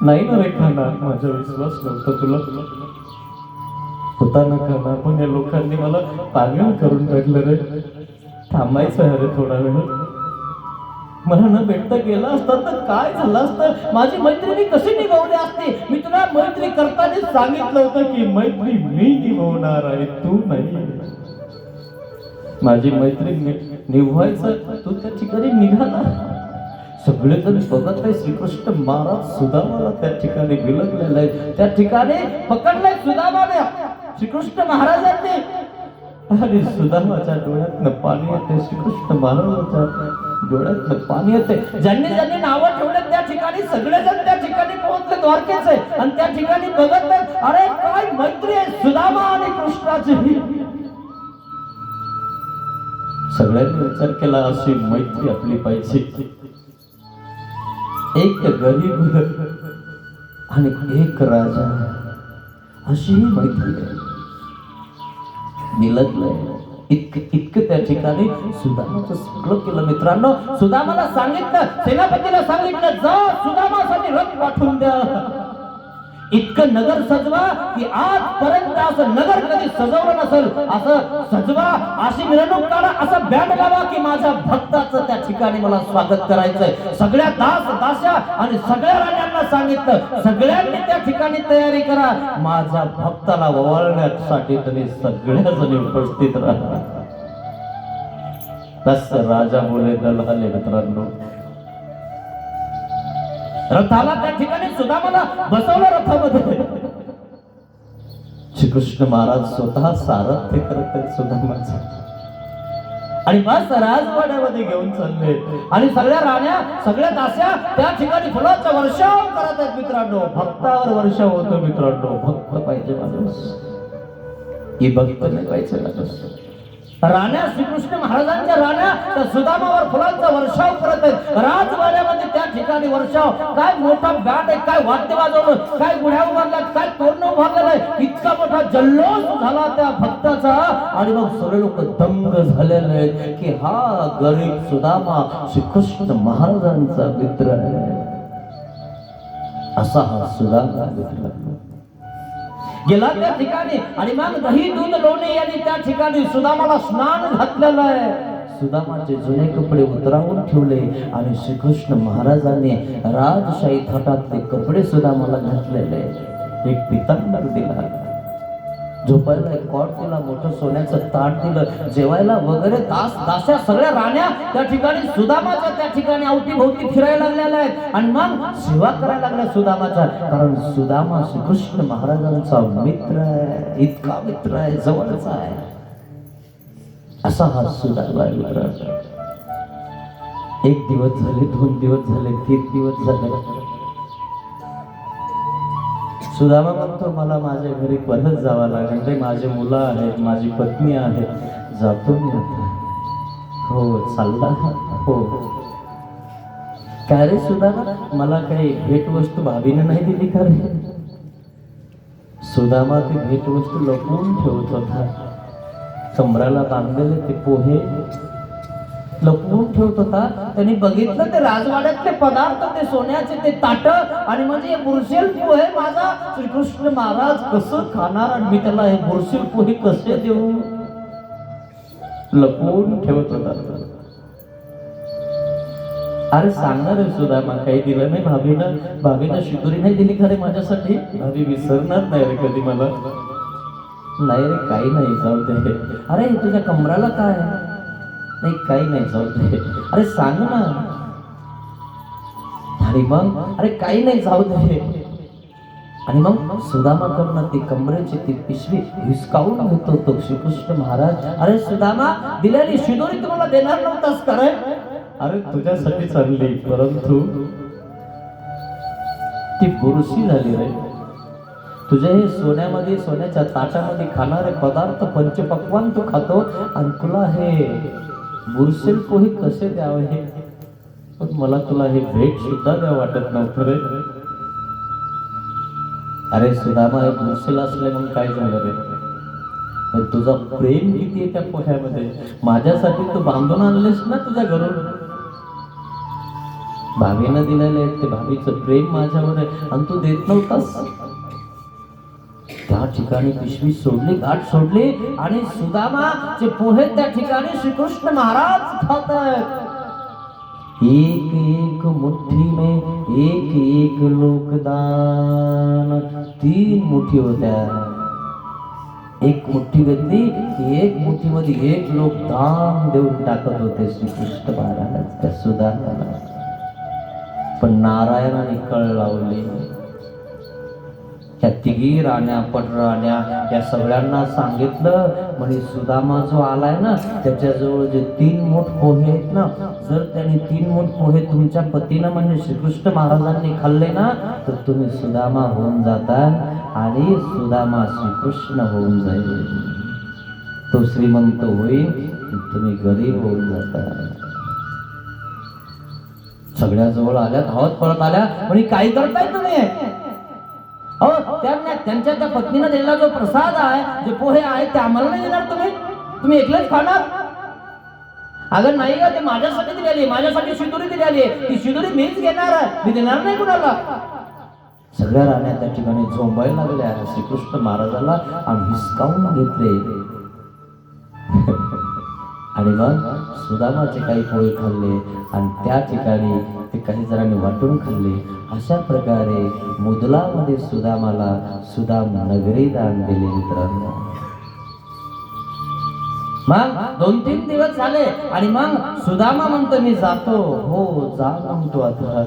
नाही ना रे खाना, माझा विश्वास नव्हता तुला. होता ना का पण या लोकांनी मला पागल करून टाकलं रे. थांबायचं अरे थोडा वेळ. मला न भेटता गेला असता तर काय झालं असतं. माझी मैत्री मी कशी निभावली असती. मी तुला मैत्री करताना सांगितलं होतं की मैत्री मी निभावणार आहे, तू नाही. माझी मैत्री निभवायचं तू त्या ठिकाणी निघाला. सगळेजण बघत आहे श्रीकृष्ण महाराज सुदामाला त्या ठिकाणी विलगलेलं आहे. त्या ठिकाणी पकडलंय सुदामाने श्रीकृष्ण महाराजांनी. आणि सुदामाच्या डोळ्यातनं पाणी येते. श्रीकृष्ण महाराजांच्या डोळ्यातनं पाणी येते. ज्यांनी ज्यांनी नावं ठेवले त्या ठिकाणी सगळेजण त्या ठिकाणी पोहोचले द्वारकेचे. आणि त्या ठिकाणी बघत आहेत अरे काय मैत्री आहे सुदामा आणि कृष्णाची. सगळ्यांनी विचार केला अशी मैत्री आपली पाहिजे. एक गरीब आणि एक राजा अशी मैत्री आहे. निलगलंय इतकं त्या ठिकाणी सुदामाचं सगळं केलं. मित्रांनो सुदामाला सांगितलं, सेनापतीला सांगितलं जा सुदामासाठी रथ पाठवून द्या. इतकं नगर सजवा की आजपर्यंत असं नगर कधी सजवलं नसेल असं सजवा. अशी मिरवणूक काढा, असं बँड लावा की माझ्या भक्ताचं त्या ठिकाणी मला स्वागत करायचंय. सगळ्या दास दास्या आणि सगळ्या राण्यांना सांगितलं सगळ्यांनी त्या ठिकाणी तयारी करा. माझ्या भक्ताला ओवाळण्यासाठी तुम्ही सगळ्याजणी उपस्थित राहा. तसं राजा बोले दल आले. मित्रांनो रथाला त्या ठिकाणी सुदामाला बसवलं रथामध्ये. श्रीकृष्ण महाराज स्वतः सारथ्य करत आहेत सुदामाचं. आणि बस राजवाड्यामध्ये घेऊन चालले. आणि सगळ्या राण्या सगळ्या दास्या त्या ठिकाणी फुलाचा वर्षाव करत आहेत. मित्रांनो भक्तावर वर्षाव होतो. मित्रांनो भक्त पाहिजे माणूस, ही भक्त नाही पाहिजे माणूस. राण्या श्रीकृष्ण महाराजांच्या राण्या त्या सुदामावर फुलांचा वर्षाव करत आहेत. राजवाड्यामध्ये त्या ठिकाणी वर्षाव. काय मोठा बँड आहे, काय वाद्य वाजवलं, काय गुढ्या उभारल्यात, काय तोरण उभारलेलं आहे. इतका मोठा जल्लोष झाला त्या भक्ताचा. आणि मग सगळे लोक दंग झालेले आहेत की हा गरीब सुदामा श्रीकृष्ण महाराजांचा मित्र आहे. असा हा सुदामा मित्र गेला त्या ठिकाणी. आणि मग दही दूध लोणी यांनी त्या ठिकाणी सुदामाला स्नान घातलेलं आहे. सुदामाचे जुने कपडे उतरावून ठेवले आणि श्रीकृष्ण महाराजांनी राजशाही थाटात ते कपडे सुदामाला घातलेले. एक पितांबर दिला, झोपायला एक कॉट दिला, मोठं सोन्याचं ताट दिलं, जेवायला वगैरे दास दास्या सगळ्या राण्या त्या ठिकाणी सुदामाच्या त्या ठिकाणी अवतीभोवती फिरायला लागलेल्या आहेत. आणि मग सेवा करायला लागल्या सुदामाच्या. कारण सुदामा श्रीकृष्ण महाराजांचा मित्र आहे. इतका मित्र आहे, जवळचा आहे. असा हा सुदामा मित्र. एक दिवस झाले, 2 दिवस झाले, 3 दिवस झाले. सुदामा म्हणतो मला माझ्या घरी परत जावं लागेल. माझे मुलं आहेत, माझी पत्नी आहे, जातो मी आता. हो चालला. हो काय रे सुदामा, मला काही भेटवस्तू भाभीने नाही दिली का रे? सुदामा ती भेटवस्तू लपवून ठेवत होता. कमराला बांधलेले ते पोहे लपवून ठेवत होता. त्यांनी बघितलं ते राजवाड्यातले पदार्थ, ते सोन्याचे ते ताट. आणि म्हणजे बुरशील पोहे माझा श्रीकृष्ण महाराज कसं खाणार आणि मी त्याला हे बुरशील पोहे कसे देऊ, लपवून ठेवत होता. अरे सांगणार आहे सुदामा काही दिलं नाही भाभीनं. भाभीनं शिदोरी नाही दिली खरे माझ्यासाठी. भाभी विसरणार नाही रे कधी मला. नाही रे काही नाही, जाऊ दे. अरे तुझ्या कमराला काय? नाही काही नाही, जाऊ दे. अरे सांग ना. आणि मग अरे काही नाही, जाऊ दे. आणि मग सुदामाकडनं ती कमरेची ती पिशवी हिसकावून घेतो तो श्रीकृष्ण महाराज. अरे सुदामा दिलेली शिदोरी तुम्हाला देणार नव्हतास का रे? अरे तुझ्यासाठी चालली, परंतु ती बुरशी झाली रे. तुझे हे सोन्यामध्ये सोन्याच्या ताटामध्ये खाणारे पदार्थ पंचपक्वान तू खातो आणि तुला हे बुरशील पोहे कसे द्यावे हे. पण मला तुला हे भेट सुद्धा द्या वाटत नव्हतं रे. अरे सुदामा हे बुरशील असले मग काय झालं रे? पण तुझा प्रेम किती आहे त्या पोह्यामध्ये. माझ्यासाठी तू बांधून आणलेस ना तुझ्या घरून. भाभीनं दिलेले ते भाभीचं प्रेम माझ्यावर आहे आणि तू देत नव्हतास. त्या ठिकाणी पिशवी सोडली, घाट सोडली आणि सुदामाचे पोहे त्या ठिकाणी श्रीकृष्ण महाराज खात आहेत. एक एक मुट्ठी में एक एक लोकदान. 3 मुठी होत्या. एक मुट्ठी घेतली की एक मुठीमध्ये एक लोक दान देऊन टाकत होते श्रीकृष्ण महाराज त्या सुदामाला. पण नारायणाने कळ लावली. त्या तिघी राण्या पटराण्या या सगळ्यांना सांगितलं म्हणे सुदामा जो आलाय ना त्याच्याजवळ जे 3 मूठ पोहे आहेत ना, जर त्याने 3 मूठ पोहे तुमच्या पतीनं म्हणजे श्रीकृष्ण महाराजांनी खाल्ले ना तर तुम्ही सुदामा होऊन जाता आणि सुदामा श्रीकृष्ण होऊन जाईल. तो श्रीमंत होईल, तुम्ही गरीब होऊन जाता. सगळ्या जवळ आल्या, धावत पळत आल्या म्हणे काय करताय तुम्ही? त्यांच्या त्या पत्नीनं दिलेला जो प्रसाद आहे, जे पोहे आहे ते आम्हाला नाही देणार तुम्ही एकलेच खाणार? अगर नाही का ते माझ्यासाठी दिलेली, माझ्यासाठी शिदोरी दिलेली, ती शिदोरी मीच घेणार आहे, मी देणार नाही कुणाला. सगळ्या राण्या त्या ठिकाणी झोंबायला लागल्या श्रीकृष्ण महाराजाला आणि हिसकावून घेतले. आणि मग सुदामाचे काही पोहे खाल्ले आणि त्या ठिकाणी ते काही जणांनी वाटून खाल्ले. अशा प्रकारे मुदलामध्ये सुदामाला सुदाम नगरी दान दिले मित्रांनो. मग 2-3 दिवस झाले आणि मग सुदामा म्हणतो मी जातो. हो जा म्हणतो आता.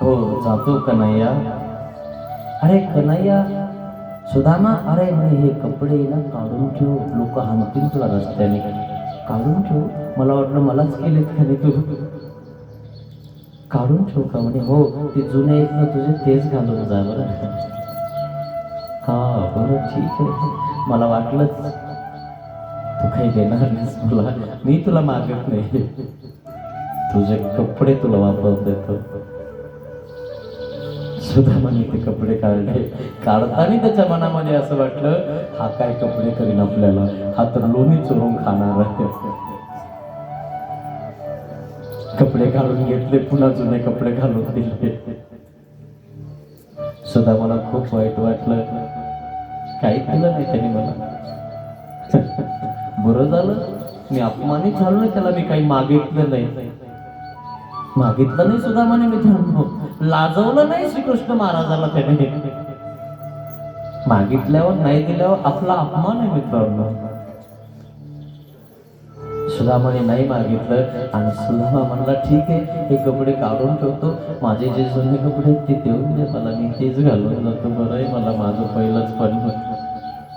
हो जातो कन्हैया. अरे कन्हैया, सुदामा अरे म्हणे हे कपडे ना काढून ठेव, लोक हाणतील तुला रस्त्याने. काढून ठेव? मला वाटलं मलाच केलेत का नाही तू? काढून ठेव का? म्हणे हो ते जुने आहेत ना तुझे तेच घालून जा बरं. हा बरं ठीक आहे. मला वाटलंच तू काही देणार नाहीस मला, मी तुला मागत नाही, तुझे कपडे तुला वापरत देतो. सुदामाने ते कपडे काढले. काढताना त्याच्या मनामध्ये असं वाटलं हा काय कपडे करीन आपल्याला, हा तर लोणी चोरून खाणार आहे. कपडे काढून घेतले, पुन्हा जुने कपडे घालून दिले. सुदामाला खूप वाईट वाटलं. काही दिलं नाही त्याने मला. बरं झालं मी अपमानित झालो नाही, त्याला मी काही मागितलं नाही. मागितलं नाही सुदामाने मित्रांनो, लाजवलं नाही श्रीकृष्ण महाराजाला त्याने. मागितल्यावर नाही दिल्यावर आपला अपमान आहे मित्रांनो. सुदामाने नाही मागितलं आणि सुदामा म्हणला ठीक आहे हे कपडे काढून ठेवतो, माझे जे जुने कपडे ते देऊन दे मला, मी तेच घालून जातो. बरं आहे मला माझं पहिलंच पण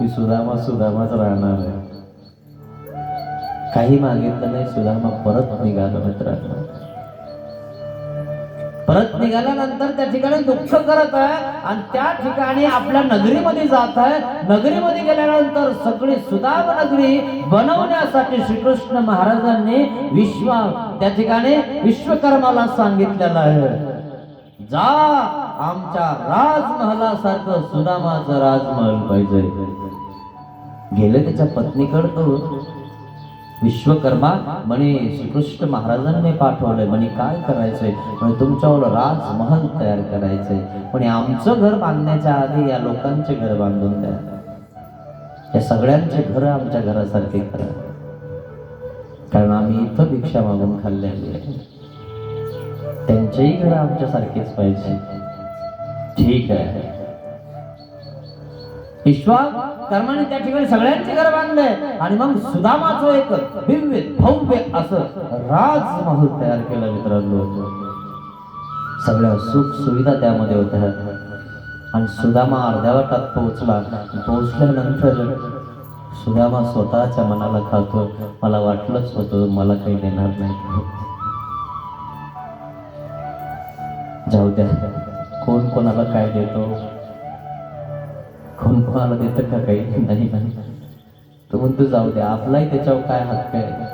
मी सुदामाच राहणार आहे. काही मागितलं नाही. सुदामा परत निघाला मित्रांनो. परत निघाल्यानंतर त्या ठिकाणी दुःख करत आहे आणि त्या ठिकाणी आपल्या नगरीमध्ये जात आहे. नगरीमध्ये गेल्यानंतर सगळी सुदाम नगरी बनवण्यासाठी श्रीकृष्ण महाराजांनी त्या ठिकाणी विश्वकर्माला सांगितलेलं आहे, जा आमच्या राजमहलासारखं सुदामाचं राजमहल पाहिजे. गेले त्याच्या पत्नीकडे तो विश्वकर्मा म्हणे श्रीकृष्ण महाराजांनी पाठवलंय म्हणे काय करायचंय म्हणे तुमच्यावर राजमहल तयार करायचंय म्हणे आमचं घर बांधण्याच्या आधी या लोकांचे घर बांधून द्या, या सगळ्यांचे घर आमच्या घरासारखे करा, कारण आम्ही इथं भिक्षा मागून खाल्लेली आहे, त्यांचेही घर आमच्यासारखेच पाहिजे. ठीक आहे. विश्वकर्माने त्या ठिकाणी सगळ्यांचे घर बांधले आणि मग सुदामाचं एक दिव्य भव्य असं राजमहल तयार केला मित्रांनो. सगळ्या सुख सुविधा त्यामध्ये होत्या आणि सुदामा अर्ध्या वाटात पोहोचल्यानंतर सुदामा स्वतःच्या मनाला खातो, मला वाटलंच होतं मला काही देणार नाही, जाऊ द्या, कोण कोणाला काय देतो, कोण कोणाला देतं का काही नाही. तो म्हणतो जाऊ द्या, आपलाही त्याच्यावर काय हक्क आहे.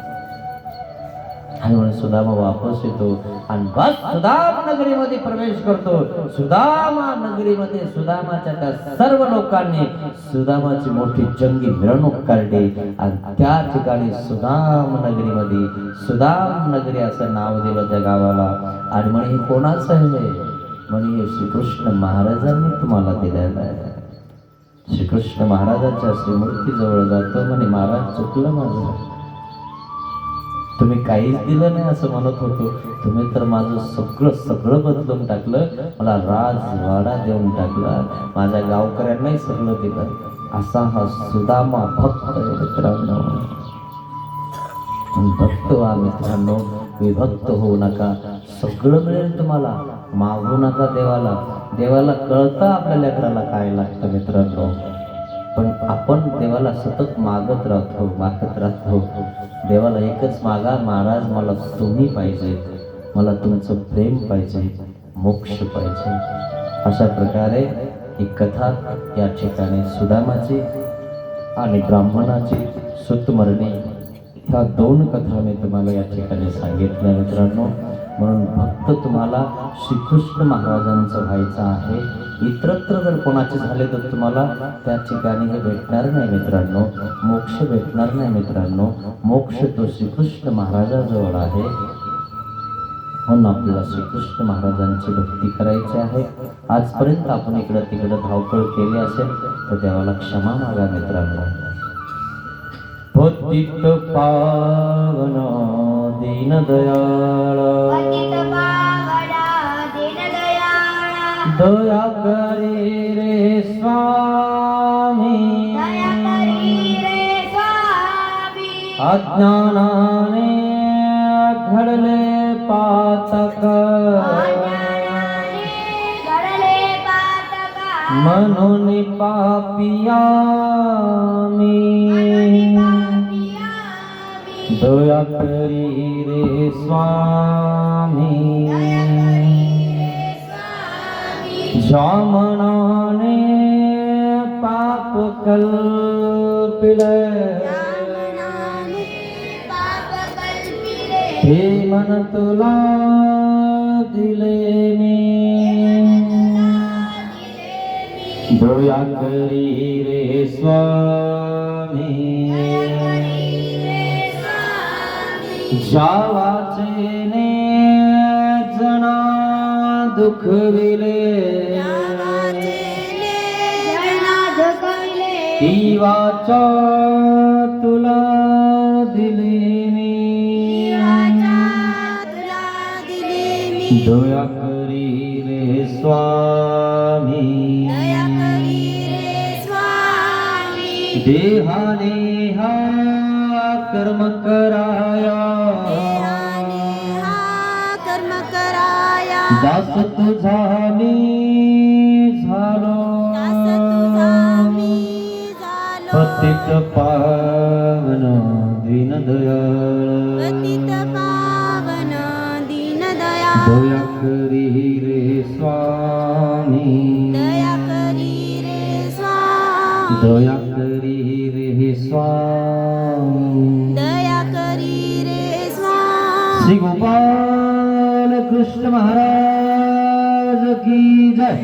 आणि म्हणून सुदामा वापस येतो आणि बस सुदामा नगरीमध्ये प्रवेश करतो. सुदामा नगरीमध्ये सुदामाच्या त्या सर्व लोकांनी सुदामाची मोठी जंगी मिरवणूक काढली आणि त्या ठिकाणी सुदाम नगरीमध्ये सुदाम नगरी असं नाव दिलं त्या गावाला. आणि म्हणे हे कोणाचं आहे? म्हणे हे श्रीकृष्ण महाराजांनी तुम्हाला दिलेलं आहे. श्रीकृष्ण महाराजांच्या श्रीमूर्तीजवळ जातो म्हणे, महाराज चुकलं माझं, तुम्ही काहीच दिलं नाही असं म्हणत होतो, तुम्ही तर माझं सगळं सगळं बदलून टाकलं, मला राजवाडा देऊन टाकला, माझ्या गावकऱ्यांनाही सगळं दिलं. असा हा सुदामा भक्त आहे मित्रांनो. भक्त व्हा मित्रांनो, विभक्त होऊ नका. सगळं मिळेल तुम्हाला, मागू नका देवाला. देवाला कळतं आपल्या लेकराला काय लागतं मित्रांनो, पण आपण देवाला सतत मागत राहतो. देवाला एकच मागा, महाराज मला तुम्ही पाहिजे, मला तुमचं प्रेम पाहिजे, मोक्ष पाहिजे. अशा प्रकारे ही कथा या ठिकाणी सुदामाची आणि ब्राह्मणाची सुतमरणी ह्या दोन कथा मी तुम्हाला या ठिकाणी सांगितल्या मित्रांनो. म्हणून भक्त तुम्हाला श्रीकृष्ण महाराजांचं व्हायचं आहे. इतरत्र जर कोणाचे झाले तर तुम्हाला त्या ठिकाणी हे भेटणार नाही मित्रांनो, मोक्ष भेटणार नाही मित्रांनो. मोक्ष तो श्रीकृष्ण महाराजाजवळ आहे. म्हणून आपल्याला श्रीकृष्ण महाराजांची भक्ती करायची आहे. आजपर्यंत आपण इकडं तिकडं धावपळ केली असेल तर देवाला क्षमा मागा मित्रांनो. पतित पावन दीनदयाळ, दया करी रे स्वामी, अज्ञानाने घडले पातक, म्हणून पापिया मी, दया करी रे स्वामी, जामनाने पाप कल्पिले, हे मन तुला दिले मी, दया करी रे स्वामी, जावाचेने जना दुखविले, ती वाचा तुला दिली मी, दया करी रे स्वामी, देहाने हा कर्म कराया, दास तुझा मी झालो, पतित पावन दीनदयाळ, दया करी रे स्वामी, दया करी रे स्वामी, श्री गोपाल कृष्ण महाराज की जय.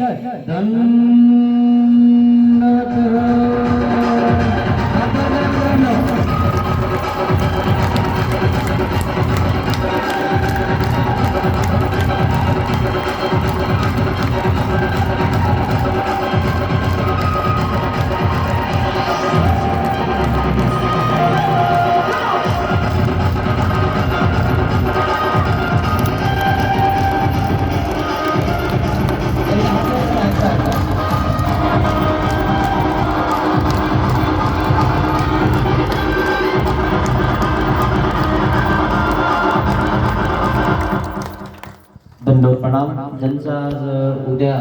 दंडवत प्रणाम. ज्यांचा आज उद्या